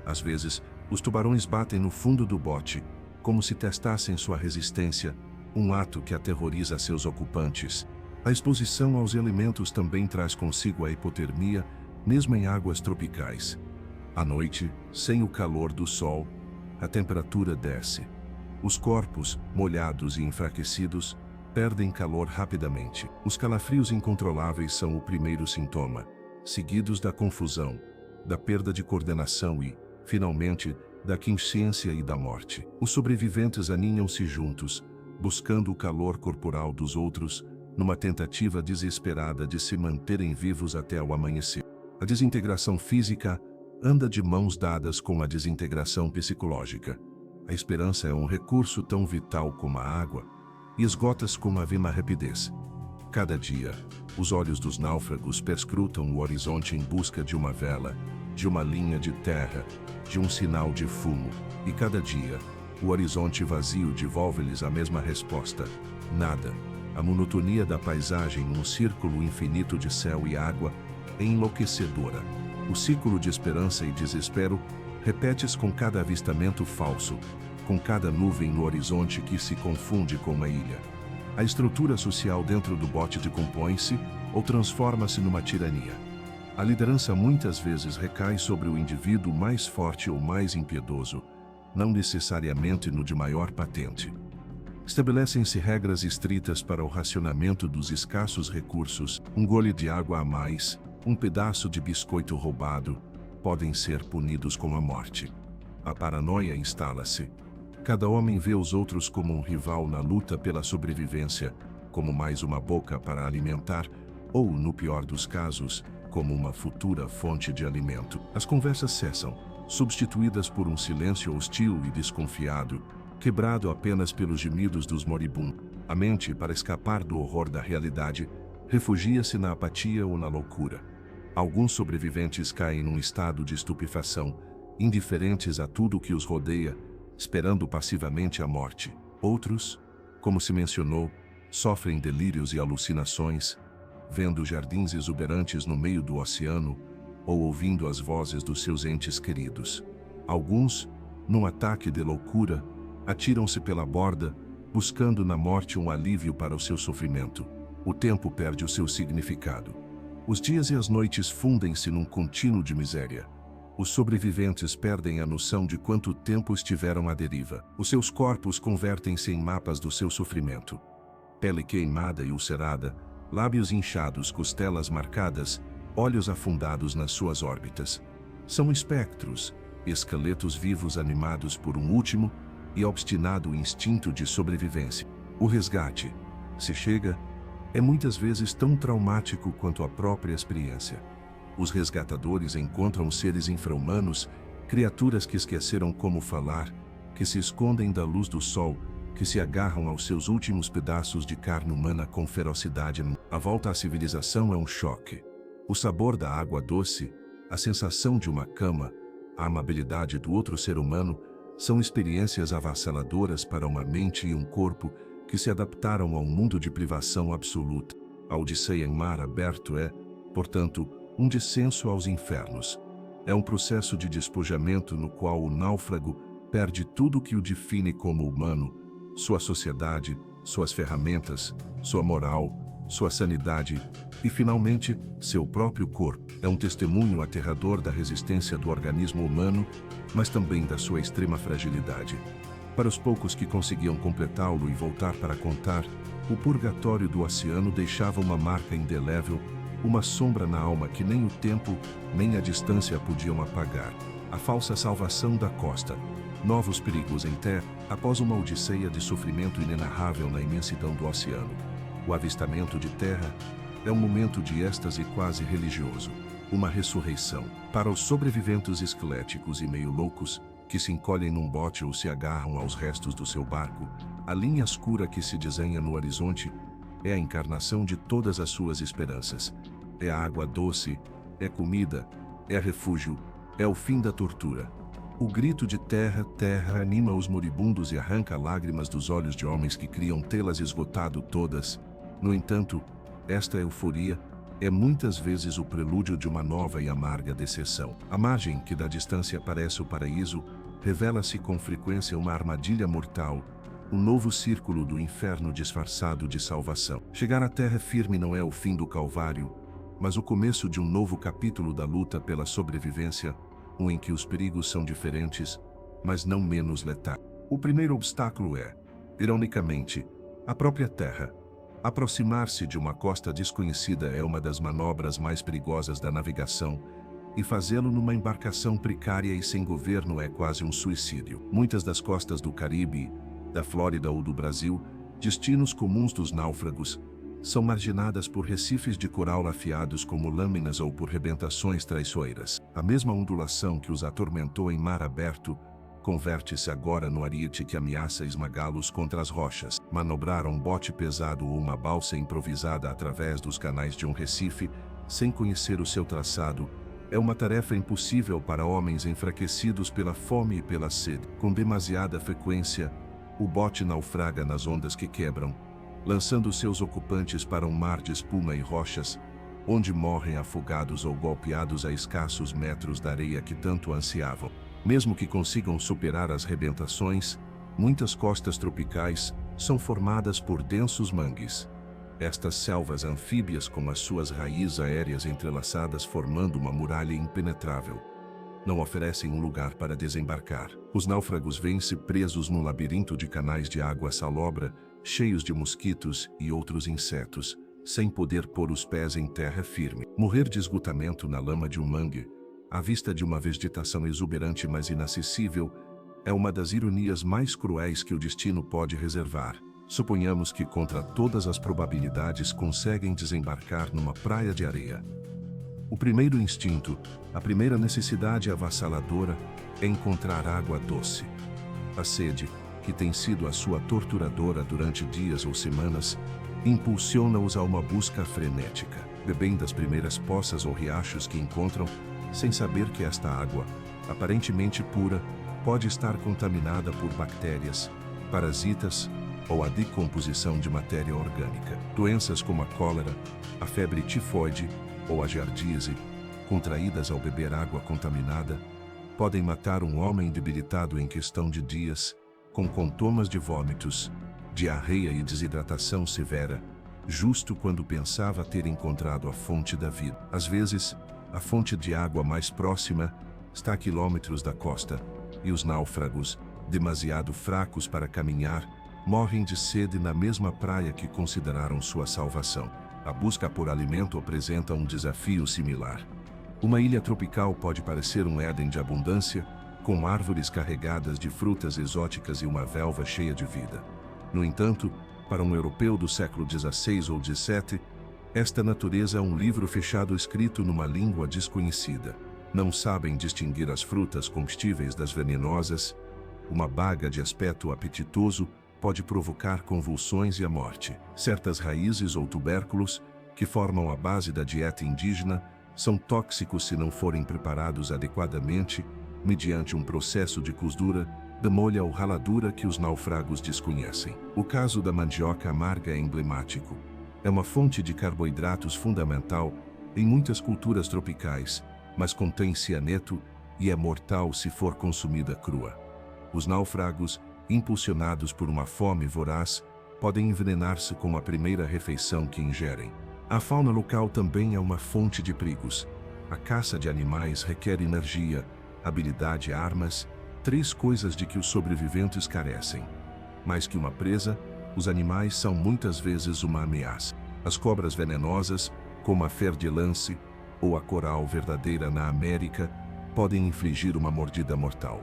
Às vezes, os tubarões batem no fundo do bote, como se testassem sua resistência, um ato que aterroriza seus ocupantes. A exposição aos elementos também traz consigo a hipotermia, mesmo em águas tropicais. À noite, sem o calor do sol, a temperatura desce. Os corpos, molhados e enfraquecidos, perdem calor rapidamente. Os calafrios incontroláveis são o primeiro sintoma, seguidos da confusão, da perda de coordenação e, finalmente, da consciência e da morte. Os sobreviventes aninham-se juntos, buscando o calor corporal dos outros, numa tentativa desesperada de se manterem vivos até o amanhecer. A desintegração física anda de mãos dadas com a desintegração psicológica. A esperança é um recurso tão vital como a água, e esgota-se com a mesma rapidez. Cada dia, os olhos dos náufragos perscrutam o horizonte em busca de uma vela, de uma linha de terra, de um sinal de fumo, e cada dia, o horizonte vazio devolve-lhes a mesma resposta: nada. A monotonia da paisagem, um círculo infinito de céu e água, é enlouquecedora. O ciclo de esperança e desespero repete-se com cada avistamento falso, com cada nuvem no horizonte que se confunde com uma ilha. A estrutura social dentro do bote decompõe-se ou transforma-se numa tirania. A liderança muitas vezes recai sobre o indivíduo mais forte ou mais impiedoso, não necessariamente no de maior patente. Estabelecem-se regras estritas para o racionamento dos escassos recursos, um gole de água a mais, um pedaço de biscoito roubado, podem ser punidos com a morte. A paranoia instala-se. Cada homem vê os outros como um rival na luta pela sobrevivência, como mais uma boca para alimentar, ou, no pior dos casos, como uma futura fonte de alimento. As conversas cessam, substituídas por um silêncio hostil e desconfiado, quebrado apenas pelos gemidos dos moribundos. A mente, para escapar do horror da realidade, refugia-se na apatia ou na loucura. Alguns sobreviventes caem num estado de estupefação, indiferentes a tudo que os rodeia, esperando passivamente a morte. Outros, como se mencionou, sofrem delírios e alucinações, vendo jardins exuberantes no meio do oceano ou ouvindo as vozes dos seus entes queridos. Alguns, num ataque de loucura, atiram-se pela borda, buscando na morte um alívio para o seu sofrimento. O tempo perde o seu significado. Os dias e as noites fundem-se num contínuo de miséria. Os sobreviventes perdem a noção de quanto tempo estiveram à deriva. Os seus corpos convertem-se em mapas do seu sofrimento. Pele queimada e ulcerada, lábios inchados, costelas marcadas, olhos afundados nas suas órbitas. São espectros, esqueletos vivos animados por um último e obstinado instinto de sobrevivência. O resgate, se chega, é muitas vezes tão traumático quanto a própria experiência. Os resgatadores encontram seres infra-humanos, criaturas que esqueceram como falar, que se escondem da luz do sol, que se agarram aos seus últimos pedaços de carne humana com ferocidade. A volta à civilização é um choque. O sabor da água doce, a sensação de uma cama, a amabilidade do outro ser humano, são experiências avassaladoras para uma mente e um corpo que se adaptaram a um mundo de privação absoluta. A Odisseia em mar aberto é, portanto, um descenso aos infernos. É um processo de despojamento no qual o náufrago perde tudo que o define como humano, sua sociedade, suas ferramentas, sua moral, sua sanidade e, finalmente, seu próprio corpo. É um testemunho aterrador da resistência do organismo humano, mas também da sua extrema fragilidade. Para os poucos que conseguiam completá-lo e voltar para contar, o purgatório do oceano deixava uma marca indelével, uma sombra na alma que nem o tempo, nem a distância podiam apagar. A falsa salvação da costa. Novos perigos em terra, após uma odisseia de sofrimento inenarrável na imensidão do oceano. O avistamento de terra é um momento de êxtase quase religioso, uma ressurreição. Para os sobreviventes esqueléticos e meio loucos, que se encolhem num bote ou se agarram aos restos do seu barco, a linha escura que se desenha no horizonte é a encarnação de todas as suas esperanças. É a água doce, é comida, é refúgio, é o fim da tortura. O grito de terra, terra anima os moribundos e arranca lágrimas dos olhos de homens que criam tê-las esgotado todas. No entanto, esta euforia é muitas vezes o prelúdio de uma nova e amarga decepção. A margem que da distância parece o paraíso revela-se com frequência uma armadilha mortal, um novo círculo do inferno disfarçado de salvação. Chegar à terra firme não é o fim do Calvário, mas o começo de um novo capítulo da luta pela sobrevivência, um em que os perigos são diferentes, mas não menos letais. O primeiro obstáculo é, ironicamente, a própria terra. Aproximar-se de uma costa desconhecida é uma das manobras mais perigosas da navegação, e fazê-lo numa embarcação precária e sem governo é quase um suicídio. Muitas das costas do Caribe, da Flórida ou do Brasil, destinos comuns dos náufragos, são marginadas por recifes de coral afiados como lâminas ou por rebentações traiçoeiras. A mesma ondulação que os atormentou em mar aberto converte-se agora no ariete que ameaça esmagá-los contra as rochas. Manobrar um bote pesado ou uma balsa improvisada através dos canais de um recife, sem conhecer o seu traçado, é uma tarefa impossível para homens enfraquecidos pela fome e pela sede. Com demasiada frequência, o bote naufraga nas ondas que quebram, lançando seus ocupantes para um mar de espuma e rochas, onde morrem afogados ou golpeados a escassos metros da areia que tanto ansiavam. Mesmo que consigam superar as rebentações, muitas costas tropicais são formadas por densos mangues. Estas selvas anfíbias com as suas raízes aéreas entrelaçadas formando uma muralha impenetrável, não oferecem um lugar para desembarcar. Os náufragos veem-se presos num labirinto de canais de água salobra, cheios de mosquitos e outros insetos, sem poder pôr os pés em terra firme. Morrer de esgotamento na lama de um mangue, à vista de uma vegetação exuberante mas inacessível, é uma das ironias mais cruéis que o destino pode reservar. Suponhamos que, contra todas as probabilidades, conseguem desembarcar numa praia de areia. O primeiro instinto, a primeira necessidade avassaladora, é encontrar água doce. A sede, que tem sido a sua torturadora durante dias ou semanas, impulsiona-os a uma busca frenética, bebendo das primeiras poças ou riachos que encontram, sem saber que esta água, aparentemente pura, pode estar contaminada por bactérias, parasitas ou a decomposição de matéria orgânica. Doenças como a cólera, a febre tifoide ou a jardíase, contraídas ao beber água contaminada, podem matar um homem debilitado em questão de dias, com contomas de vômitos, diarreia e desidratação severa, justo quando pensava ter encontrado a fonte da vida. Às vezes, a fonte de água mais próxima está a quilômetros da costa, e os náufragos, demasiado fracos para caminhar, morrem de sede na mesma praia que consideraram sua salvação. A busca por alimento apresenta um desafio similar. Uma ilha tropical pode parecer um Éden de abundância, com árvores carregadas de frutas exóticas e uma relva cheia de vida. No entanto, para um europeu do século XVI ou XVII, esta natureza é um livro fechado escrito numa língua desconhecida. Não sabem distinguir as frutas comestíveis das venenosas. Uma baga de aspecto apetitoso pode provocar convulsões e a morte. Certas raízes ou tubérculos, que formam a base da dieta indígena, são tóxicos se não forem preparados adequadamente, mediante um processo de cozedura, demolha ou raladura que os náufragos desconhecem. O caso da mandioca amarga é emblemático. É uma fonte de carboidratos fundamental em muitas culturas tropicais, mas contém cianeto e é mortal se for consumida crua. Os náufragos, impulsionados por uma fome voraz, podem envenenar-se com a primeira refeição que ingerem. A fauna local também é uma fonte de perigos. A caça de animais requer energia, habilidade e armas, três coisas de que os sobreviventes carecem. Mais que uma presa, os animais são muitas vezes uma ameaça. As cobras venenosas, como a fer-de-lance ou a coral verdadeira na América, podem infligir uma mordida mortal.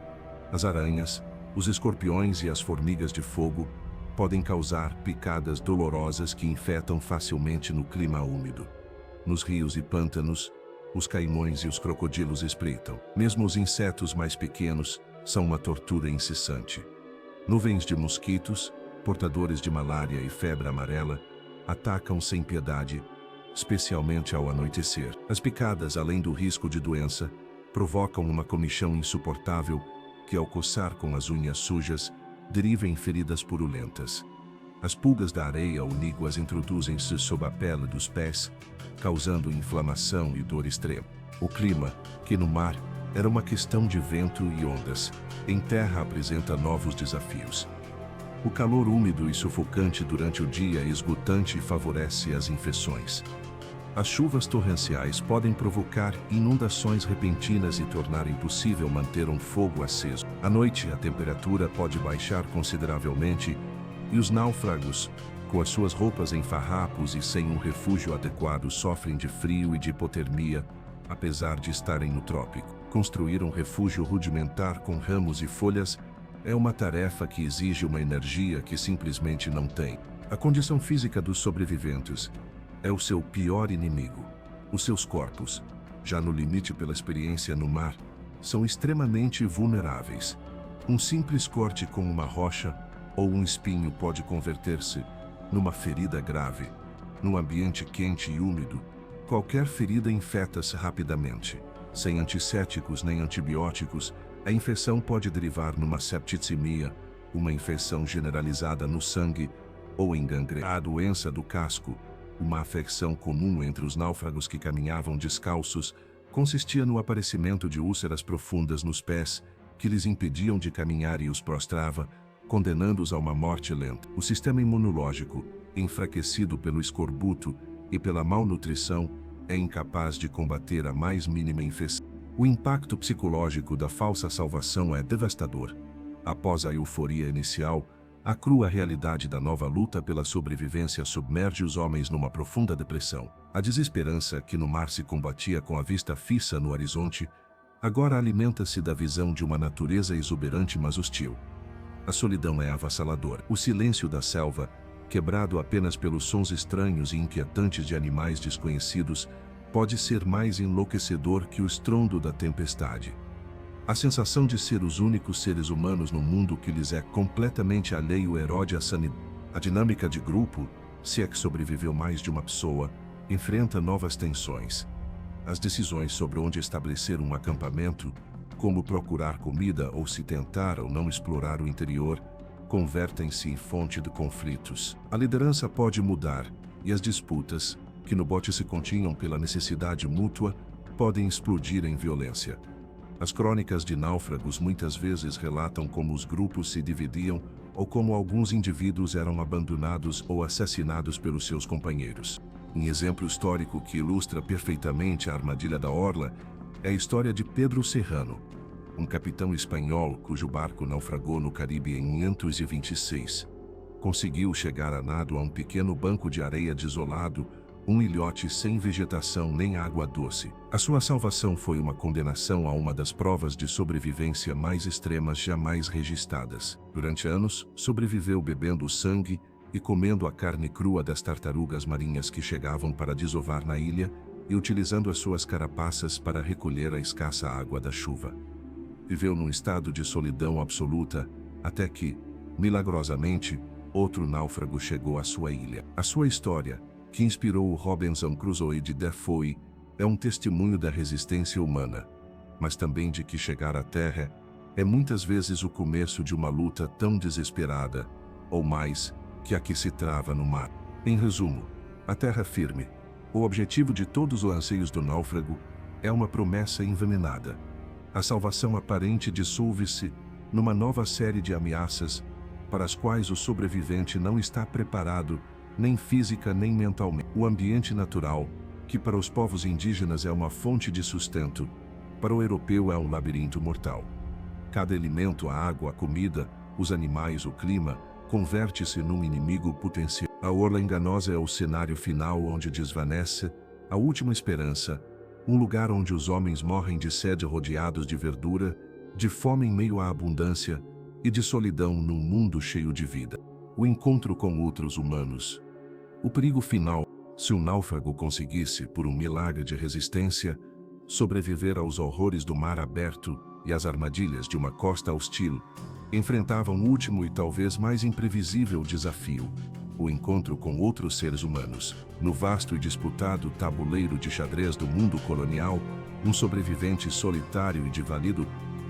As aranhas, os escorpiões e as formigas de fogo podem causar picadas dolorosas que infectam facilmente no clima úmido. Nos rios e pântanos, os caimões e os crocodilos espreitam. Mesmo os insetos mais pequenos são uma tortura incessante. Nuvens de mosquitos, portadores de malária e febre amarela, atacam sem piedade, especialmente ao anoitecer. As picadas, além do risco de doença, provocam uma comichão insuportável que, ao coçar com as unhas sujas, deriva em feridas purulentas. As pulgas da areia ou níguas introduzem-se sob a pele dos pés, causando inflamação e dor extrema. O clima, que no mar era uma questão de vento e ondas, em terra apresenta novos desafios. O calor úmido e sufocante durante o dia é esgotante e favorece as infecções. As chuvas torrenciais podem provocar inundações repentinas e tornar impossível manter um fogo aceso. À noite, a temperatura pode baixar consideravelmente e os náufragos, com as suas roupas em farrapos e sem um refúgio adequado, sofrem de frio e de hipotermia, apesar de estarem no trópico. Construir um refúgio rudimentar com ramos e folhas é uma tarefa que exige uma energia que simplesmente não tem. A condição física dos sobreviventes é o seu pior inimigo. Os seus corpos, já no limite pela experiência no mar, são extremamente vulneráveis. Um simples corte com uma rocha ou um espinho pode converter-se numa ferida grave. Num ambiente quente e úmido, qualquer ferida infecta-se rapidamente. Sem antissépticos nem antibióticos, a infecção pode derivar numa septicemia, uma infecção generalizada no sangue ou em gangrena. A doença do casco, uma afecção comum entre os náufragos que caminhavam descalços, consistia no aparecimento de úlceras profundas nos pés, que lhes impediam de caminhar e os prostrava, condenando-os a uma morte lenta. O sistema imunológico, enfraquecido pelo escorbuto e pela malnutrição, é incapaz de combater a mais mínima infecção. O impacto psicológico da falsa salvação é devastador. Após a euforia inicial, a crua realidade da nova luta pela sobrevivência submerge os homens numa profunda depressão. A desesperança que no mar se combatia com a vista fixa no horizonte Agora alimenta-se da visão de uma natureza exuberante mas hostil. A solidão é avassaladora. O silêncio da selva, quebrado apenas pelos sons estranhos e inquietantes de animais desconhecidos, pode ser mais enlouquecedor que o estrondo da tempestade. A sensação de ser os únicos seres humanos no mundo que lhes é completamente alheio erode a sanidade. A dinâmica de grupo, se é que sobreviveu mais de uma pessoa, enfrenta novas tensões. As decisões sobre onde estabelecer um acampamento, como procurar comida ou se tentar ou não explorar o interior, convertem-se em fonte de conflitos. A liderança pode mudar, e as disputas, que no bote se continham pela necessidade mútua, podem explodir em violência. As crônicas de náufragos muitas vezes relatam como os grupos se dividiam ou como alguns indivíduos eram abandonados ou assassinados pelos seus companheiros. Um exemplo histórico que ilustra perfeitamente a armadilha da orla é a história de Pedro Serrano, um capitão espanhol cujo barco naufragou no Caribe em 526. Conseguiu chegar a nado a um pequeno banco de areia desolado, um ilhote sem vegetação nem água doce. A sua salvação foi uma condenação a uma das provas de sobrevivência mais extremas jamais registradas. Durante anos, sobreviveu bebendo sangue e comendo a carne crua das tartarugas marinhas que chegavam para desovar na ilha e utilizando as suas carapaças para recolher a escassa água da chuva. Viveu num estado de solidão absoluta, até que, milagrosamente, outro náufrago chegou à sua ilha. A sua história, que inspirou o Robinson Crusoe de Defoe, é um testemunho da resistência humana, mas também de que chegar à terra é muitas vezes o começo de uma luta tão desesperada, ou mais, que a que se trava no mar. Em resumo, a terra firme, o objetivo de todos os anseios do náufrago, é uma promessa envenenada. A salvação aparente dissolve-se numa nova série de ameaças para as quais o sobrevivente não está preparado, nem física nem mentalmente. O ambiente natural, que para os povos indígenas é uma fonte de sustento, para o europeu é um labirinto mortal. Cada elemento, a água, a comida, os animais, o clima, converte-se num inimigo potencial. A orla enganosa é o cenário final onde desvanece a última esperança, um lugar onde os homens morrem de sede rodeados de verdura, de fome em meio à abundância e de solidão num mundo cheio de vida. O encontro com outros humanos. O perigo final, se um náufrago conseguisse, por um milagre de resistência, sobreviver aos horrores do mar aberto e às armadilhas de uma costa hostil, enfrentava um último e talvez mais imprevisível desafio: o encontro com outros seres humanos. No vasto e disputado tabuleiro de xadrez do mundo colonial, um sobrevivente solitário e desvalido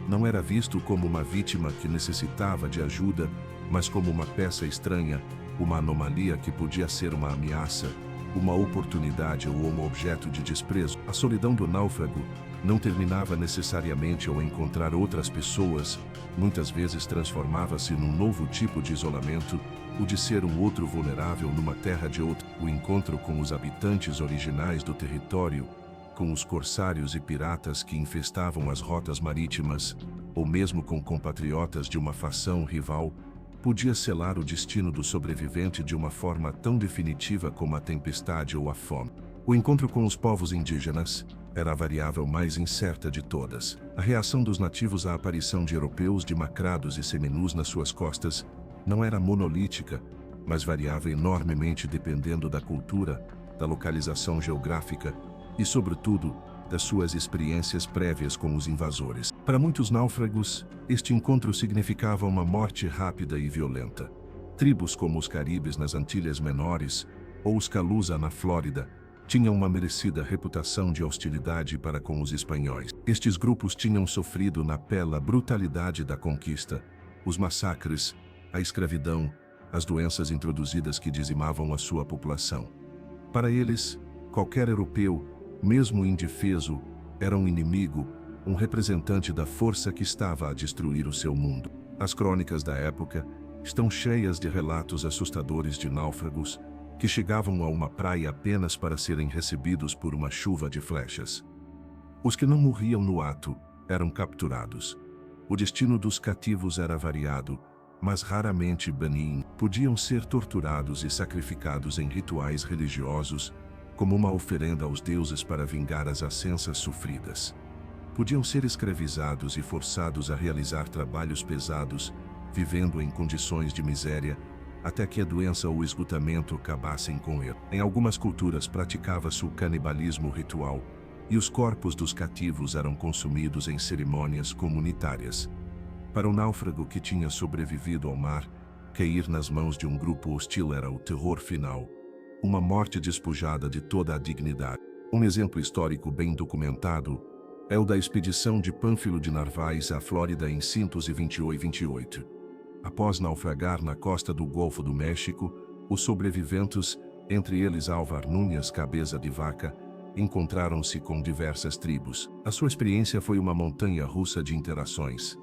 não era visto como uma vítima que necessitava de ajuda, mas como uma peça estranha, uma anomalia que podia ser uma ameaça, uma oportunidade ou um objeto de desprezo. A solidão do náufrago não terminava necessariamente ao encontrar outras pessoas, muitas vezes transformava-se num novo tipo de isolamento, o de ser um outro vulnerável numa terra de outro. O encontro com os habitantes originais do território, com os corsários e piratas que infestavam as rotas marítimas, ou mesmo com compatriotas de uma facção rival, podia selar o destino do sobrevivente de uma forma tão definitiva como a tempestade ou a fome. O encontro com os povos indígenas era a variável mais incerta de todas. A reação dos nativos à aparição de europeus demacrados e seminus nas suas costas não era monolítica, mas variava enormemente dependendo da cultura, da localização geográfica e, sobretudo, das suas experiências prévias com os invasores. Para muitos náufragos, este encontro significava uma morte rápida e violenta. Tribos como os Caribes nas Antilhas Menores ou os Calusa na Flórida tinham uma merecida reputação de hostilidade para com os espanhóis. Estes grupos tinham sofrido na pele a brutalidade da conquista, os massacres, a escravidão, as doenças introduzidas que dizimavam a sua população. Para eles, qualquer europeu, mesmo indefeso, era um inimigo, um representante da força que estava a destruir o seu mundo. As crônicas da época estão cheias de relatos assustadores de náufragos que chegavam a uma praia apenas para serem recebidos por uma chuva de flechas. Os que não morriam no ato eram capturados. O destino dos cativos era variado, mas raramente benigno. Podiam ser torturados e sacrificados em rituais religiosos, como uma oferenda aos deuses para vingar as ofensas sofridas. Podiam ser escravizados e forçados a realizar trabalhos pesados, vivendo em condições de miséria, até que a doença ou o esgotamento acabassem com ele. Em algumas culturas praticava-se o canibalismo ritual, e os corpos dos cativos eram consumidos em cerimônias comunitárias. Para o náufrago que tinha sobrevivido ao mar, cair nas mãos de um grupo hostil era o terror final, uma morte despojada de toda a dignidade. Um exemplo histórico bem documentado é o da expedição de Pânfilo de Narvaez à Flórida em 128. Após naufragar na costa do Golfo do México, os sobreviventes, entre eles Álvar Núñez Cabeça de Vaca, encontraram-se com diversas tribos. A sua experiência foi uma montanha-russa de interações.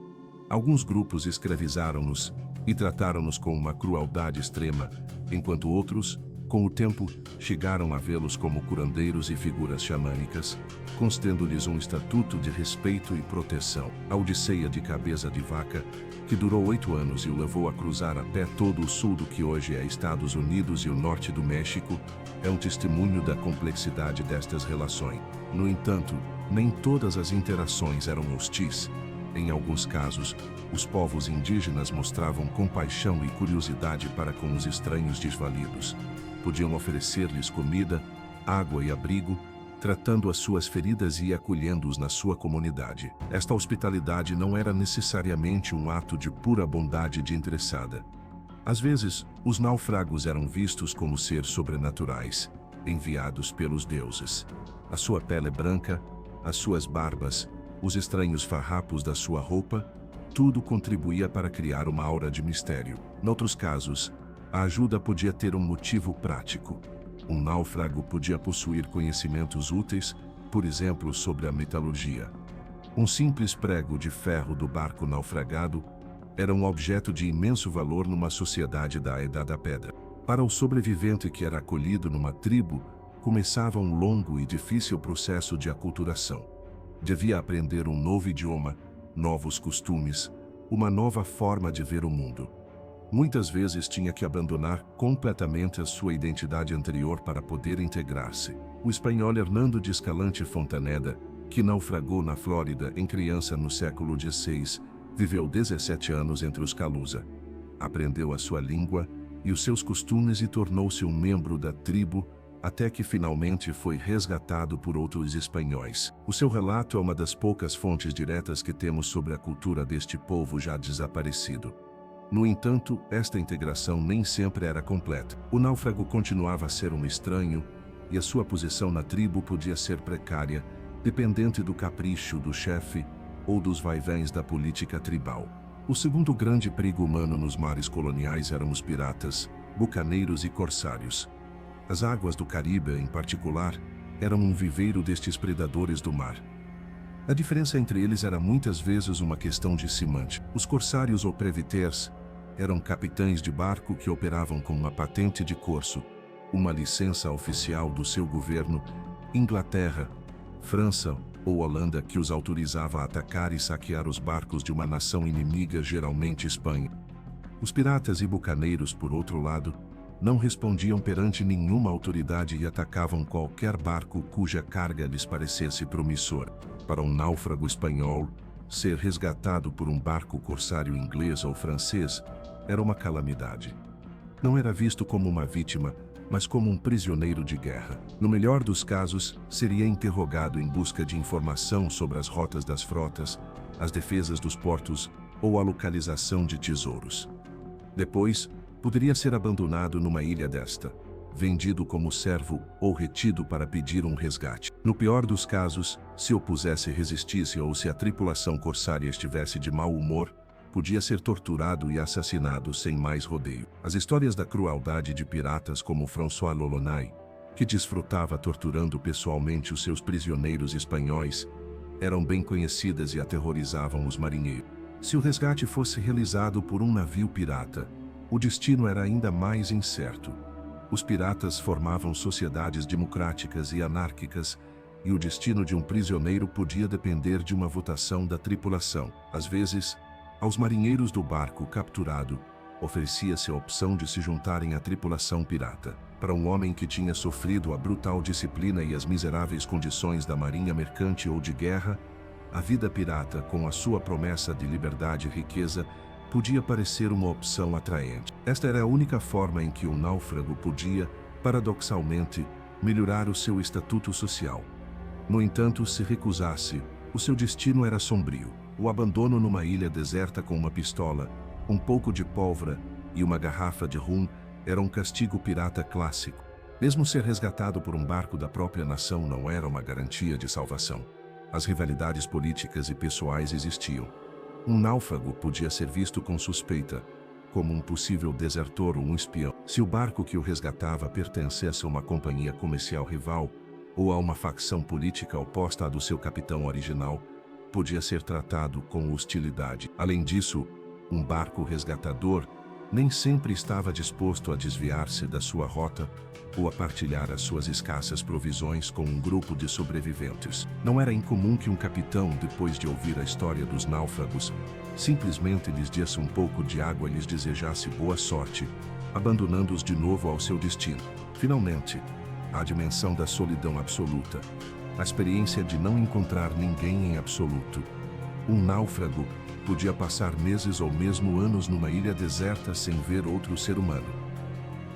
Alguns grupos escravizaram-nos e trataram-nos com uma crueldade extrema, enquanto outros, com o tempo, chegaram a vê-los como curandeiros e figuras xamânicas, concedendo-lhes um estatuto de respeito e proteção. A Odisseia de Cabeça de Vaca, que durou 8 anos e o levou a cruzar a pé todo o sul do que hoje é Estados Unidos e o norte do México, é um testemunho da complexidade destas relações. No entanto, nem todas as interações eram hostis. Em alguns casos, os povos indígenas mostravam compaixão e curiosidade para com os estranhos desvalidos. Podiam oferecer-lhes comida, água e abrigo, tratando as suas feridas e acolhendo-os na sua comunidade. Esta hospitalidade não era necessariamente um ato de pura bondade desinteressada. Às vezes, os náufragos eram vistos como seres sobrenaturais, enviados pelos deuses. A sua pele branca, as suas barbas, os estranhos farrapos da sua roupa, tudo contribuía para criar uma aura de mistério. Noutros casos, a ajuda podia ter um motivo prático. Um náufrago podia possuir conhecimentos úteis, por exemplo, sobre a metalurgia. Um simples prego de ferro do barco naufragado era um objeto de imenso valor numa sociedade da Idade da Pedra. Para o sobrevivente que era acolhido numa tribo, começava um longo e difícil processo de aculturação. Devia aprender um novo idioma, novos costumes, uma nova forma de ver o mundo. Muitas vezes tinha que abandonar completamente a sua identidade anterior para poder integrar-se. O espanhol Hernando de Escalante Fontaneda, que naufragou na Flórida em criança no século XVI, viveu 17 anos entre os Calusa. Aprendeu a sua língua e os seus costumes e tornou-se um membro da tribo, até que finalmente foi resgatado por outros espanhóis. O seu relato é uma das poucas fontes diretas que temos sobre a cultura deste povo já desaparecido. No entanto, esta integração nem sempre era completa. O náufrago continuava a ser um estranho, e a sua posição na tribo podia ser precária, dependente do capricho do chefe ou dos vai-vens da política tribal. O segundo grande perigo humano nos mares coloniais eram os piratas, bucaneiros e corsários. As águas do Caribe, em particular, eram um viveiro destes predadores do mar. A diferença entre eles era muitas vezes uma questão de semântica. Os corsários ou privateers eram capitães de barco que operavam com uma patente de corso, uma licença oficial do seu governo, Inglaterra, França ou Holanda, que os autorizava a atacar e saquear os barcos de uma nação inimiga, geralmente Espanha. Os piratas e bucaneiros, por outro lado, não respondiam perante nenhuma autoridade e atacavam qualquer barco cuja carga lhes parecesse promissora. Para um náufrago espanhol, ser resgatado por um barco corsário inglês ou francês era uma calamidade. Não era visto como uma vítima, mas como um prisioneiro de guerra. No melhor dos casos, seria interrogado em busca de informação sobre as rotas das frotas, as defesas dos portos ou a localização de tesouros. Depois, poderia ser abandonado numa ilha desta, vendido como servo ou retido para pedir um resgate. No pior dos casos, se opusesse resistisse ou se a tripulação corsária estivesse de mau humor, podia ser torturado e assassinado sem mais rodeio. As histórias da crueldade de piratas como François Lolonai, que desfrutava torturando pessoalmente os seus prisioneiros espanhóis, eram bem conhecidas e aterrorizavam os marinheiros. Se o resgate fosse realizado por um navio pirata, o destino era ainda mais incerto. Os piratas formavam sociedades democráticas e anárquicas, e o destino de um prisioneiro podia depender de uma votação da tripulação. Às vezes, aos marinheiros do barco capturado, oferecia-se a opção de se juntarem à tripulação pirata. Para um homem que tinha sofrido a brutal disciplina e as miseráveis condições da marinha mercante ou de guerra, a vida pirata, com a sua promessa de liberdade e riqueza, podia parecer uma opção atraente. Esta era a única forma em que um náufrago podia, paradoxalmente, melhorar o seu estatuto social. No entanto, se recusasse, o seu destino era sombrio. O abandono numa ilha deserta com uma pistola, um pouco de pólvora e uma garrafa de rum era um castigo pirata clássico. Mesmo ser resgatado por um barco da própria nação não era uma garantia de salvação. As rivalidades políticas e pessoais existiam. Um náufrago podia ser visto com suspeita, como um possível desertor ou um espião. Se o barco que o resgatava pertencesse a uma companhia comercial rival ou a uma facção política oposta à do seu capitão original, podia ser tratado com hostilidade. Além disso, um barco resgatador nem sempre estava disposto a desviar-se da sua rota ou a partilhar as suas escassas provisões com um grupo de sobreviventes. Não era incomum que um capitão, depois de ouvir a história dos náufragos, simplesmente lhes desse um pouco de água e lhes desejasse boa sorte, abandonando-os de novo ao seu destino. Finalmente, a dimensão da solidão absoluta, a experiência de não encontrar ninguém em absoluto. Um náufrago podia passar meses ou mesmo anos numa ilha deserta sem ver outro ser humano.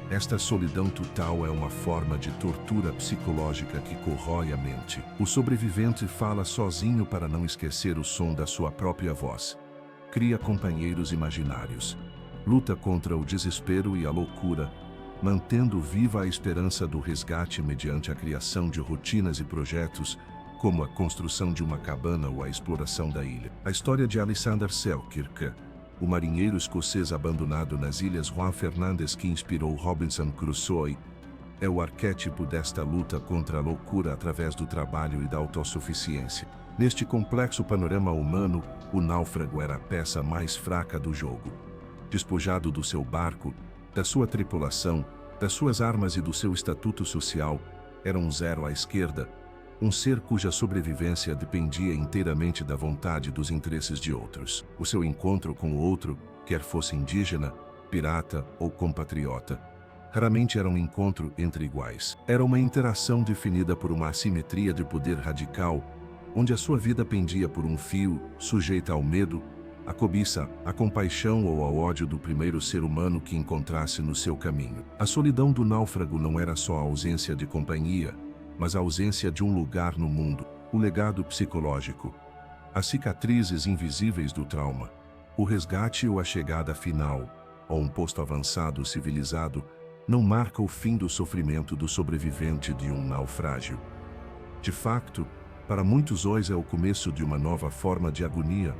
Esta solidão total é uma forma de tortura psicológica que corrói a mente. O sobrevivente fala sozinho para não esquecer o som da sua própria voz. Cria companheiros imaginários. Luta contra o desespero e a loucura, mantendo viva a esperança do resgate mediante a criação de rotinas e projetos, como a construção de uma cabana ou a exploração da ilha. A história de Alexander Selkirk, o marinheiro escocês abandonado nas Ilhas Juan Fernandes que inspirou Robinson Crusoe, é o arquétipo desta luta contra a loucura através do trabalho e da autossuficiência. Neste complexo panorama humano, o náufrago era a peça mais fraca do jogo. Despojado do seu barco, da sua tripulação, das suas armas e do seu estatuto social, era um zero à esquerda, um ser cuja sobrevivência dependia inteiramente da vontade e dos interesses de outros. O seu encontro com o outro, quer fosse indígena, pirata ou compatriota, raramente era um encontro entre iguais. Era uma interação definida por uma assimetria de poder radical, onde a sua vida pendia por um fio, sujeita ao medo, à cobiça, à compaixão ou ao ódio do primeiro ser humano que encontrasse no seu caminho. A solidão do náufrago não era só a ausência de companhia, mas a ausência de um lugar no mundo. O legado psicológico, as cicatrizes invisíveis do trauma, o resgate ou a chegada final, ou um posto avançado civilizado, não marca o fim do sofrimento do sobrevivente de um naufrágio. De facto, para muitos hoje é o começo de uma nova forma de agonia,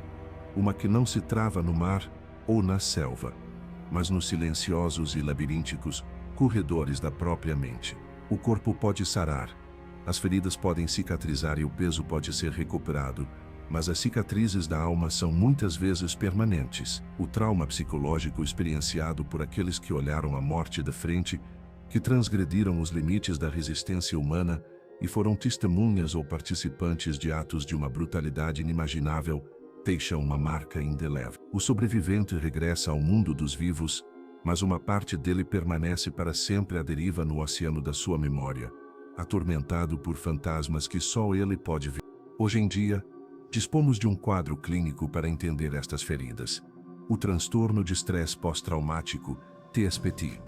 uma que não se trava no mar ou na selva, mas nos silenciosos e labirínticos corredores da própria mente. O corpo pode sarar, as feridas podem cicatrizar e o peso pode ser recuperado, mas as cicatrizes da alma são muitas vezes permanentes. O trauma psicológico experienciado por aqueles que olharam a morte de frente, que transgrediram os limites da resistência humana e foram testemunhas ou participantes de atos de uma brutalidade inimaginável, deixam uma marca indelével. O sobrevivente regressa ao mundo dos vivos, mas uma parte dele permanece para sempre à deriva no oceano da sua memória, atormentado por fantasmas que só ele pode ver. Hoje em dia, dispomos de um quadro clínico para entender estas feridas. O transtorno de estresse pós-traumático, TSPT.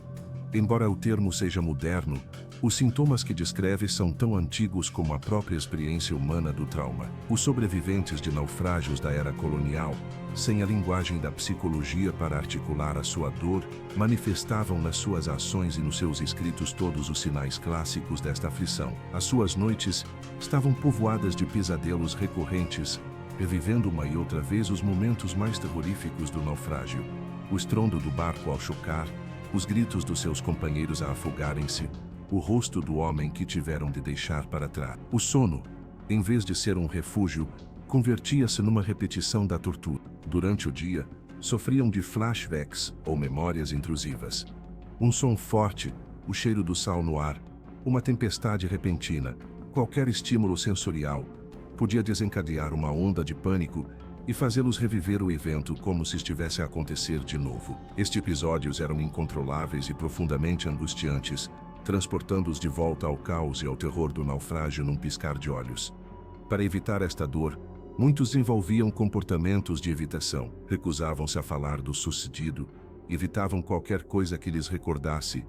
Embora o termo seja moderno, os sintomas que descreve são tão antigos como a própria experiência humana do trauma. Os sobreviventes de naufrágios da era colonial, sem a linguagem da psicologia para articular a sua dor, manifestavam nas suas ações e nos seus escritos todos os sinais clássicos desta aflição. As suas noites estavam povoadas de pesadelos recorrentes, revivendo uma e outra vez os momentos mais terroríficos do naufrágio. O estrondo do barco ao chocar, os gritos dos seus companheiros a afogarem-se, o rosto do homem que tiveram de deixar para trás. O sono, em vez de ser um refúgio, convertia-se numa repetição da tortura. Durante o dia, sofriam de flashbacks ou memórias intrusivas. Um som forte, o cheiro do sal no ar, uma tempestade repentina, qualquer estímulo sensorial, podia desencadear uma onda de pânico e fazê-los reviver o evento como se estivesse a acontecer de novo. Estes episódios eram incontroláveis e profundamente angustiantes, transportando-os de volta ao caos e ao terror do naufrágio num piscar de olhos. Para evitar esta dor, Muitos desenvolviam comportamentos de evitação, recusavam-se a falar do sucedido, evitavam qualquer coisa que lhes recordasse,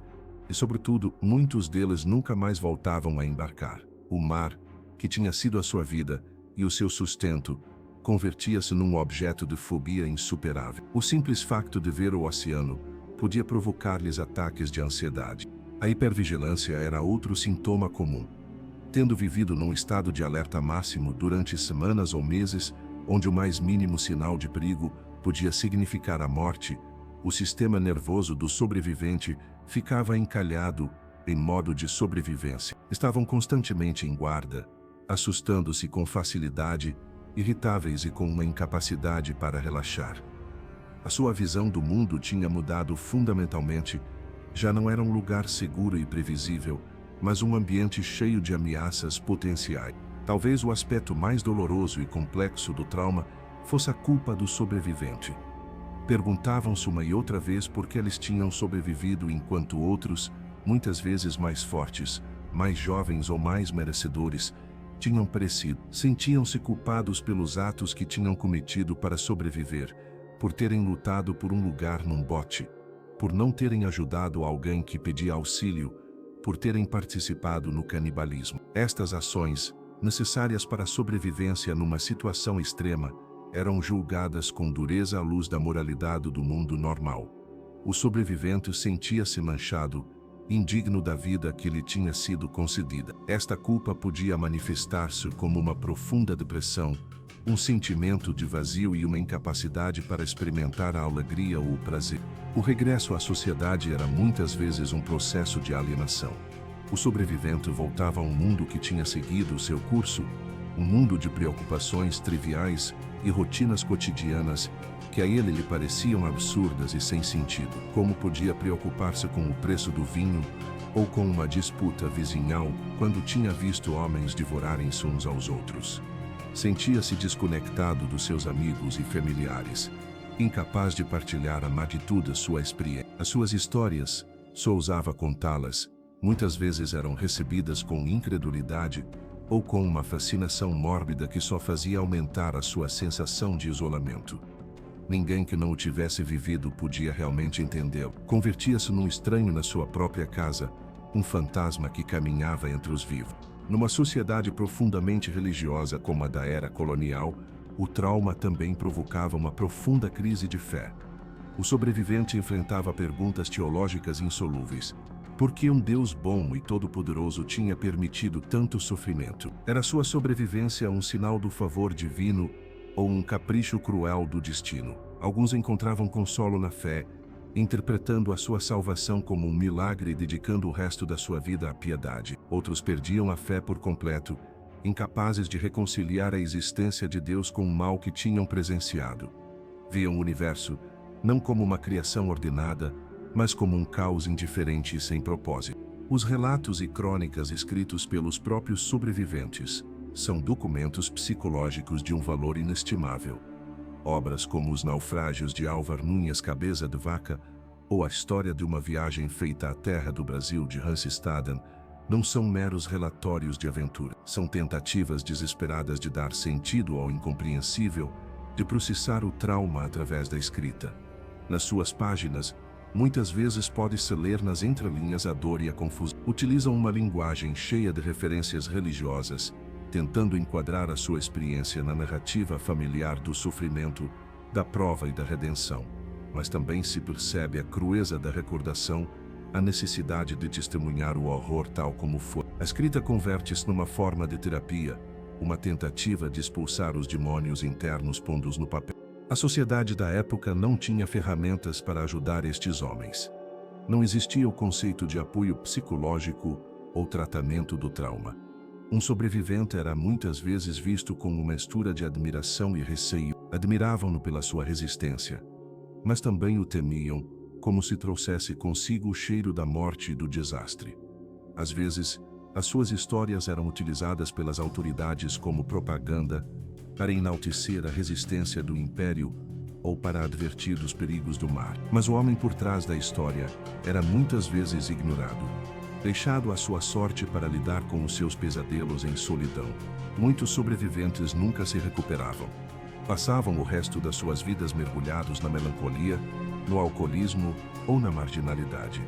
e, sobretudo, muitos deles nunca mais voltavam a embarcar. O mar, que tinha sido a sua vida e o seu sustento, convertia-se num objeto de fobia insuperável. O simples facto de ver o oceano podia provocar-lhes ataques de ansiedade. A hipervigilância era outro sintoma comum. Tendo vivido num estado de alerta máximo durante semanas ou meses, onde o mais mínimo sinal de perigo podia significar a morte, o sistema nervoso do sobrevivente ficava encalhado em modo de sobrevivência. Estavam constantemente em guarda, assustando-se com facilidade, irritáveis e com uma incapacidade para relaxar. A sua visão do mundo tinha mudado fundamentalmente. Já não era um lugar seguro e previsível, mas um ambiente cheio de ameaças potenciais. Talvez o aspecto mais doloroso e complexo do trauma fosse a culpa do sobrevivente. Perguntavam-se uma e outra vez por que eles tinham sobrevivido enquanto outros, muitas vezes mais fortes, mais jovens ou mais merecedores, tinham perecido. Sentiam-se culpados pelos atos que tinham cometido para sobreviver, por terem lutado por um lugar num bote, por não terem ajudado alguém que pedia auxílio, por terem participado no canibalismo. Estas ações, necessárias para a sobrevivência numa situação extrema, eram julgadas com dureza à luz da moralidade do mundo normal. O sobrevivente sentia-se manchado, indigno da vida que lhe tinha sido concedida. Esta culpa podia manifestar-se como uma profunda depressão, um sentimento de vazio e uma incapacidade para experimentar a alegria ou o prazer. O regresso à sociedade era muitas vezes um processo de alienação. O sobrevivente voltava a um mundo que tinha seguido o seu curso, um mundo de preocupações triviais e rotinas cotidianas que a ele lhe pareciam absurdas e sem sentido. Como podia preocupar-se com o preço do vinho ou com uma disputa vizinhal quando tinha visto homens devorarem-se uns aos outros? Sentia-se desconectado dos seus amigos e familiares, incapaz de partilhar a magnitude da sua experiência. As suas histórias, só ousava contá-las, muitas vezes eram recebidas com incredulidade ou com uma fascinação mórbida que só fazia aumentar a sua sensação de isolamento. Ninguém que não o tivesse vivido podia realmente entendê-lo. Convertia-se num estranho na sua própria casa, um fantasma que caminhava entre os vivos. Numa sociedade profundamente religiosa como a da era colonial, o trauma também provocava uma profunda crise de fé. O sobrevivente enfrentava perguntas teológicas insolúveis. Por que um Deus bom e todo-poderoso tinha permitido tanto sofrimento? Era sua sobrevivência um sinal do favor divino ou um capricho cruel do destino? Alguns encontravam consolo na fé, interpretando a sua salvação como um milagre e dedicando o resto da sua vida à piedade. Outros perdiam a fé por completo, incapazes de reconciliar a existência de Deus com o mal que tinham presenciado. Viam o universo não como uma criação ordenada, mas como um caos indiferente e sem propósito. Os relatos e crônicas escritos pelos próprios sobreviventes são documentos psicológicos de um valor inestimável. Obras como Os Naufrágios de Álvar Núñez Cabeça de Vaca ou A História de uma Viagem Feita à Terra do Brasil de Hans Staden não são meros relatórios de aventura. São tentativas desesperadas de dar sentido ao incompreensível, de processar o trauma através da escrita. Nas suas páginas, muitas vezes pode-se ler nas entrelinhas a dor e a confusão. Utilizam uma linguagem cheia de referências religiosas, tentando enquadrar a sua experiência na narrativa familiar do sofrimento, da prova e da redenção. Mas também se percebe a crueza da recordação, a necessidade de testemunhar o horror tal como foi. A escrita converte-se numa forma de terapia, uma tentativa de expulsar os demônios internos pondo-os no papel. A sociedade da época não tinha ferramentas para ajudar estes homens. Não existia o conceito de apoio psicológico ou tratamento do trauma. Um sobrevivente era muitas vezes visto com uma mistura de admiração e receio. Admiravam-no pela sua resistência, mas também o temiam, como se trouxesse consigo o cheiro da morte e do desastre. Às vezes, as suas histórias eram utilizadas pelas autoridades como propaganda para enaltecer a resistência do império ou para advertir dos perigos do mar. Mas o homem por trás da história era muitas vezes ignorado. deixado à sua sorte para lidar com os seus pesadelos em solidão. Muitos sobreviventes nunca se recuperavam. Passavam o resto das suas vidas mergulhados na melancolia, no alcoolismo ou na marginalidade.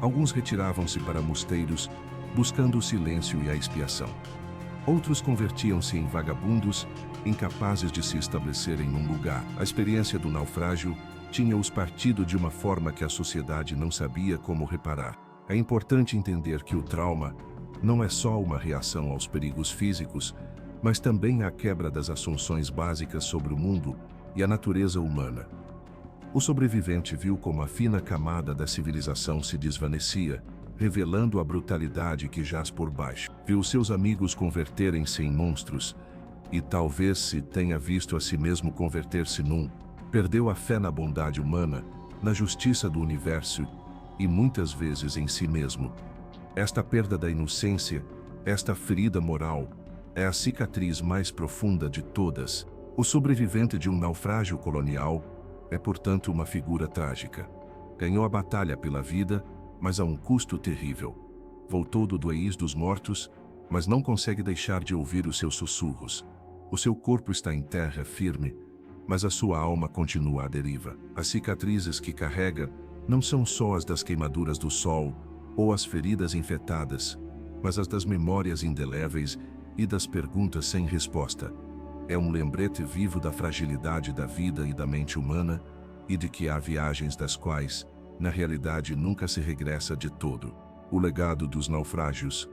Alguns retiravam-se para mosteiros, buscando o silêncio e a expiação. Outros convertiam-se em vagabundos, incapazes de se estabelecer em um lugar. A experiência do naufrágio tinha-os partido de uma forma que a sociedade não sabia como reparar. É importante entender que o trauma não é só uma reação aos perigos físicos, mas também a quebra das assunções básicas sobre o mundo e a natureza humana. O sobrevivente viu como a fina camada da civilização se desvanecia, revelando a brutalidade que jaz por baixo. Viu seus amigos converterem-se em monstros, e talvez se tenha visto a si mesmo converter-se num. Perdeu a fé na bondade humana, na justiça do universo e muitas vezes em si mesmo. Esta perda da inocência, esta ferida moral, é a cicatriz mais profunda de todas. O sobrevivente de um naufrágio colonial é, portanto, uma figura trágica. Ganhou a batalha pela vida, mas a um custo terrível. Voltou do país dos mortos, mas não consegue deixar de ouvir os seus sussurros. O seu corpo está em terra firme, mas a sua alma continua à deriva. As cicatrizes que carrega não são só as das queimaduras do sol ou as feridas infectadas, mas as das memórias indeléveis e das perguntas sem resposta. É um lembrete vivo da fragilidade da vida e da mente humana e de que há viagens das quais, na realidade, nunca se regressa de todo. O legado dos naufrágios.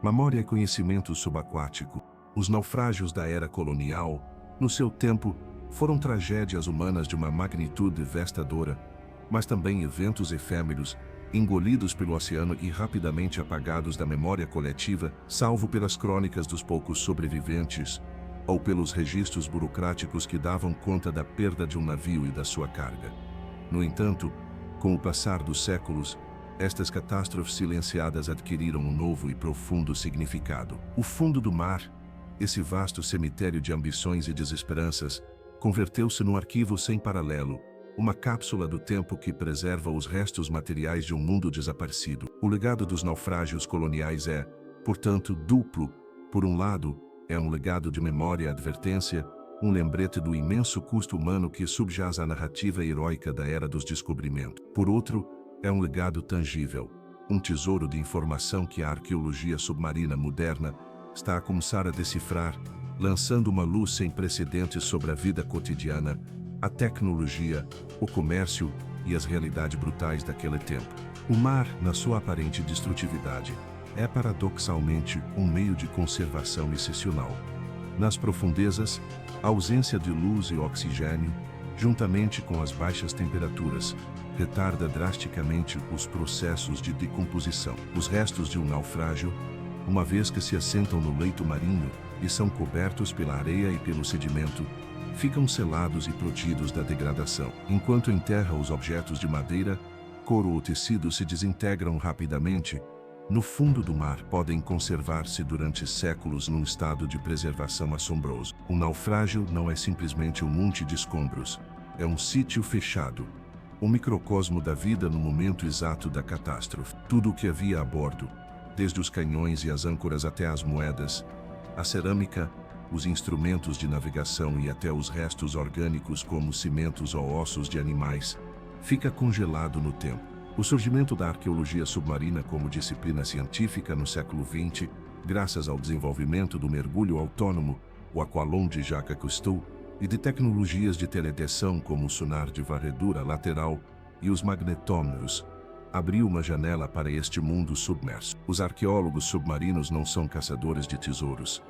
Memória e conhecimento subaquático. Os naufrágios da era colonial, no seu tempo, foram tragédias humanas de uma magnitude devastadora, mas também eventos efêmeros, engolidos pelo oceano e rapidamente apagados da memória coletiva, salvo pelas crônicas dos poucos sobreviventes, ou pelos registros burocráticos que davam conta da perda de um navio e da sua carga. No entanto, com o passar dos séculos, estas catástrofes silenciadas adquiriram um novo e profundo significado. O fundo do mar, esse vasto cemitério de ambições e desesperanças, converteu-se num arquivo sem paralelo, uma cápsula do tempo que preserva os restos materiais de um mundo desaparecido. O legado dos naufrágios coloniais é, portanto, duplo. Por um lado, é um legado de memória e advertência, um lembrete do imenso custo humano que subjaz à narrativa heróica da Era dos Descobrimentos. Por outro, é um legado tangível, um tesouro de informação que a arqueologia submarina moderna está a começar a decifrar, lançando uma luz sem precedentes sobre a vida cotidiana, a tecnologia, o comércio e as realidades brutais daquele tempo. O mar, na sua aparente destrutividade, é paradoxalmente um meio de conservação excepcional. Nas profundezas, a ausência de luz e oxigênio, juntamente com as baixas temperaturas, retarda drasticamente os processos de decomposição. Os restos de um naufrágio, uma vez que se assentam no leito marinho e são cobertos pela areia e pelo sedimento, ficam selados e protegidos da degradação. Enquanto em terra os objetos de madeira, couro ou tecido se desintegram rapidamente, no fundo do mar podem conservar-se durante séculos num estado de preservação assombroso. Um naufrágio não é simplesmente um monte de escombros, é um sítio fechado, um microcosmo da vida no momento exato da catástrofe. Tudo o que havia a bordo, desde os canhões e as âncoras até as moedas, a cerâmica, os instrumentos de navegação e até os restos orgânicos como cimentos ou ossos de animais, fica congelado no tempo. O surgimento da arqueologia submarina como disciplina científica no século XX, graças ao desenvolvimento do mergulho autônomo, o aqualon de Jacques Cousteau, e de tecnologias de teledetecção como o sonar de varredura lateral e os magnetômetros, abriu uma janela para este mundo submerso. Os arqueólogos submarinos não são caçadores de tesouros.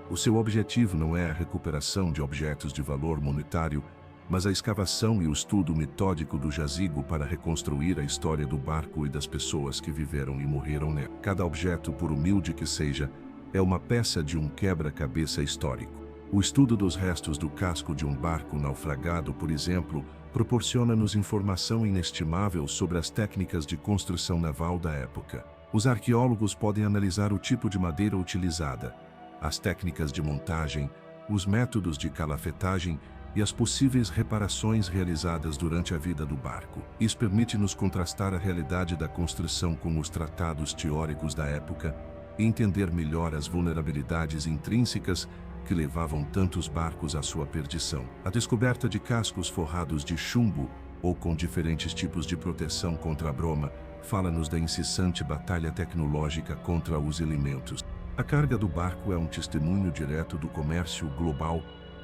O seu objetivo não é a recuperação de objetos de valor monetário, mas a escavação e o estudo metódico do jazigo para reconstruir a história do barco e das pessoas que viveram e morreram nele. Cada objeto, por humilde que seja, é uma peça de um quebra-cabeça histórico. O estudo dos restos do casco de um barco naufragado, por exemplo, proporciona-nos informação inestimável sobre as técnicas de construção naval da época. Os arqueólogos podem analisar o tipo de madeira utilizada, as técnicas de montagem, os métodos de calafetagem e as possíveis reparações realizadas durante a vida do barco. Isso permite-nos contrastar a realidade da construção com os tratados teóricos da época e entender melhor as vulnerabilidades intrínsecas que levavam tantos barcos à sua perdição. A descoberta de cascos forrados de chumbo ou com diferentes tipos de proteção contra a broma fala-nos da incessante batalha tecnológica contra os elementos. A carga do barco é um testemunho direto do comércio global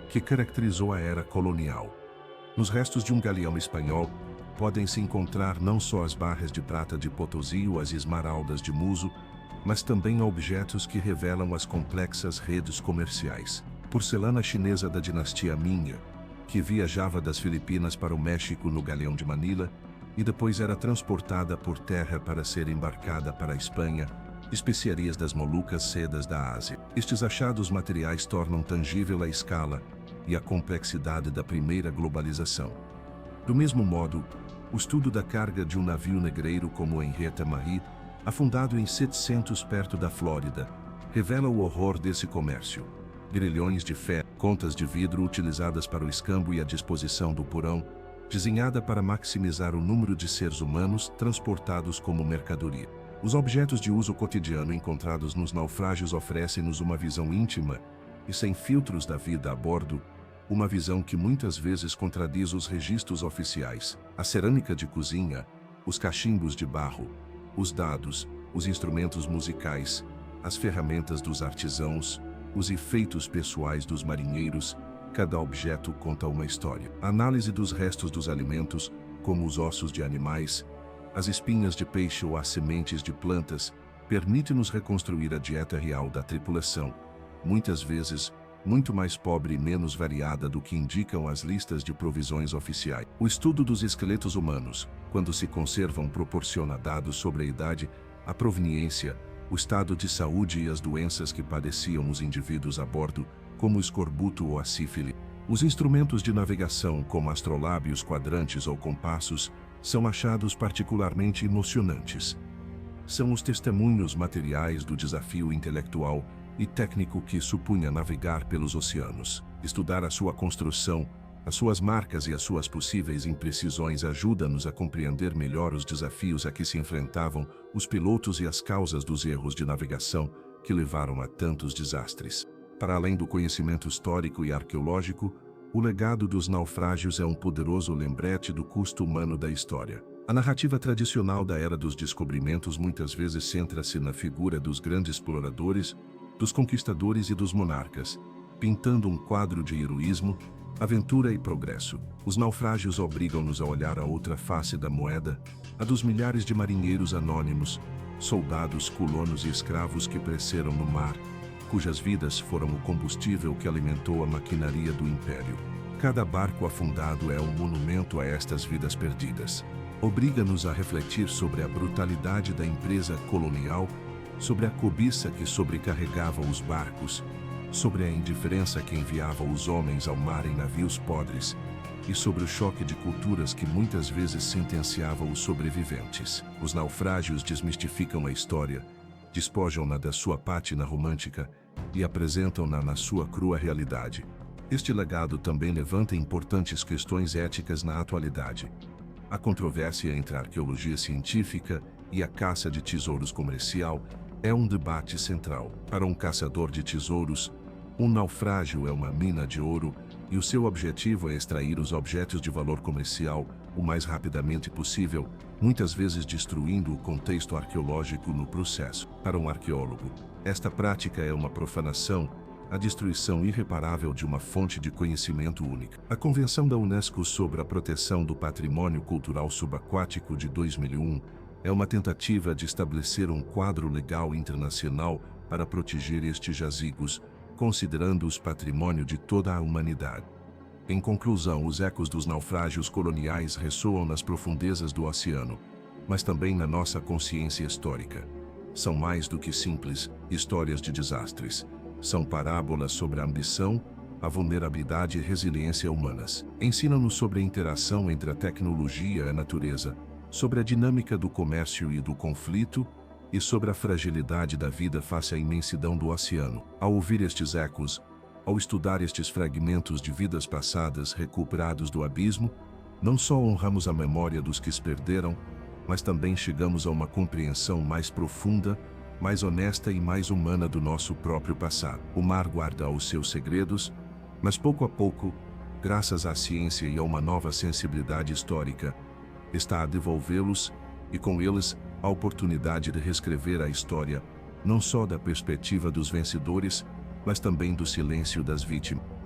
que caracterizou a era colonial. Nos restos de um galeão espanhol, podem-se encontrar não só as barras de prata de Potosí ou as esmeraldas de Muso, mas também objetos que revelam as complexas redes comerciais. Porcelana chinesa da dinastia Ming, que viajava das Filipinas para o México no galeão de Manila e depois era transportada por terra para ser embarcada para a Espanha, especiarias das Molucas, sedas da Ásia. Estes achados materiais tornam tangível a escala e a complexidade da primeira globalização. Do mesmo modo, o estudo da carga de um navio negreiro como o Henrietta Marie, afundado em 700 perto da Flórida, revela o horror desse comércio. Grilhões de ferro, contas de vidro utilizadas para o escambo e a disposição do porão, desenhada para maximizar o número de seres humanos transportados como mercadoria. Os objetos de uso cotidiano encontrados nos naufrágios oferecem-nos uma visão íntima e sem filtros da vida a bordo, uma visão que muitas vezes contradiz os registros oficiais. A cerâmica de cozinha, os cachimbos de barro, os dados, os instrumentos musicais, as ferramentas dos artesãos, os efeitos pessoais dos marinheiros, cada objeto conta uma história. A análise dos restos dos alimentos, como os ossos de animais, as espinhas de peixe ou as sementes de plantas, permite-nos reconstruir a dieta real da tripulação, muitas vezes muito mais pobre e menos variada do que indicam as listas de provisões oficiais. O estudo dos esqueletos humanos, quando se conservam, proporciona dados sobre a idade, a proveniência, o estado de saúde e as doenças que padeciam os indivíduos a bordo, como o escorbuto ou a sífilis. Os instrumentos de navegação, como astrolábios, quadrantes ou compassos, são achados particularmente emocionantes. São os testemunhos materiais do desafio intelectual e técnico que supunha navegar pelos oceanos. Estudar a sua construção, as suas marcas e as suas possíveis imprecisões ajuda-nos a compreender melhor os desafios a que se enfrentavam os pilotos e as causas dos erros de navegação que levaram a tantos desastres. Para além do conhecimento histórico e arqueológico, o legado dos naufrágios é um poderoso lembrete do custo humano da história. A narrativa tradicional da Era dos Descobrimentos muitas vezes centra-se na figura dos grandes exploradores, dos conquistadores e dos monarcas, pintando um quadro de heroísmo, aventura e progresso. Os naufrágios obrigam-nos a olhar a outra face da moeda, a dos milhares de marinheiros anônimos, soldados, colonos e escravos que pereceram no mar, cujas vidas foram o combustível que alimentou a maquinaria do império. Cada barco afundado é um monumento a estas vidas perdidas. Obriga-nos a refletir sobre a brutalidade da empresa colonial, sobre a cobiça que sobrecarregava os barcos, sobre a indiferença que enviava os homens ao mar em navios podres, e sobre o choque de culturas que muitas vezes sentenciava os sobreviventes. Os naufrágios desmistificam a história, despojam-na da sua pátina romântica e apresentam-na na sua crua realidade. Este legado também levanta importantes questões éticas na atualidade. A controvérsia entre a arqueologia científica e a caça de tesouros comercial é um debate central. Para um caçador de tesouros, um naufrágio é uma mina de ouro e o seu objetivo é extrair os objetos de valor comercial o mais rapidamente possível, muitas vezes destruindo o contexto arqueológico no processo. Para um arqueólogo, esta prática é uma profanação, a destruição irreparável de uma fonte de conhecimento única. A Convenção da Unesco sobre a Proteção do Patrimônio Cultural Subaquático de 2001 é uma tentativa de estabelecer um quadro legal internacional para proteger estes jazigos, considerando-os patrimônio de toda a humanidade. Em conclusão, os ecos dos naufrágios coloniais ressoam nas profundezas do oceano, mas também na nossa consciência histórica. São mais do que simples histórias de desastres. São parábolas sobre a ambição, a vulnerabilidade e resiliência humanas. Ensinam-nos sobre a interação entre a tecnologia e a natureza, sobre a dinâmica do comércio e do conflito, e sobre a fragilidade da vida face à imensidão do oceano. Ao ouvir estes ecos, Ao estudar estes fragmentos de vidas passadas recuperados do abismo, não só honramos a memória dos que se perderam, mas também chegamos a uma compreensão mais profunda, mais honesta e mais humana do nosso próprio passado. O mar guarda os seus segredos, mas pouco a pouco, graças à ciência e a uma nova sensibilidade histórica, está a devolvê-los e com eles a oportunidade de reescrever a história, não só da perspectiva dos vencedores, mas também do silêncio das vítimas.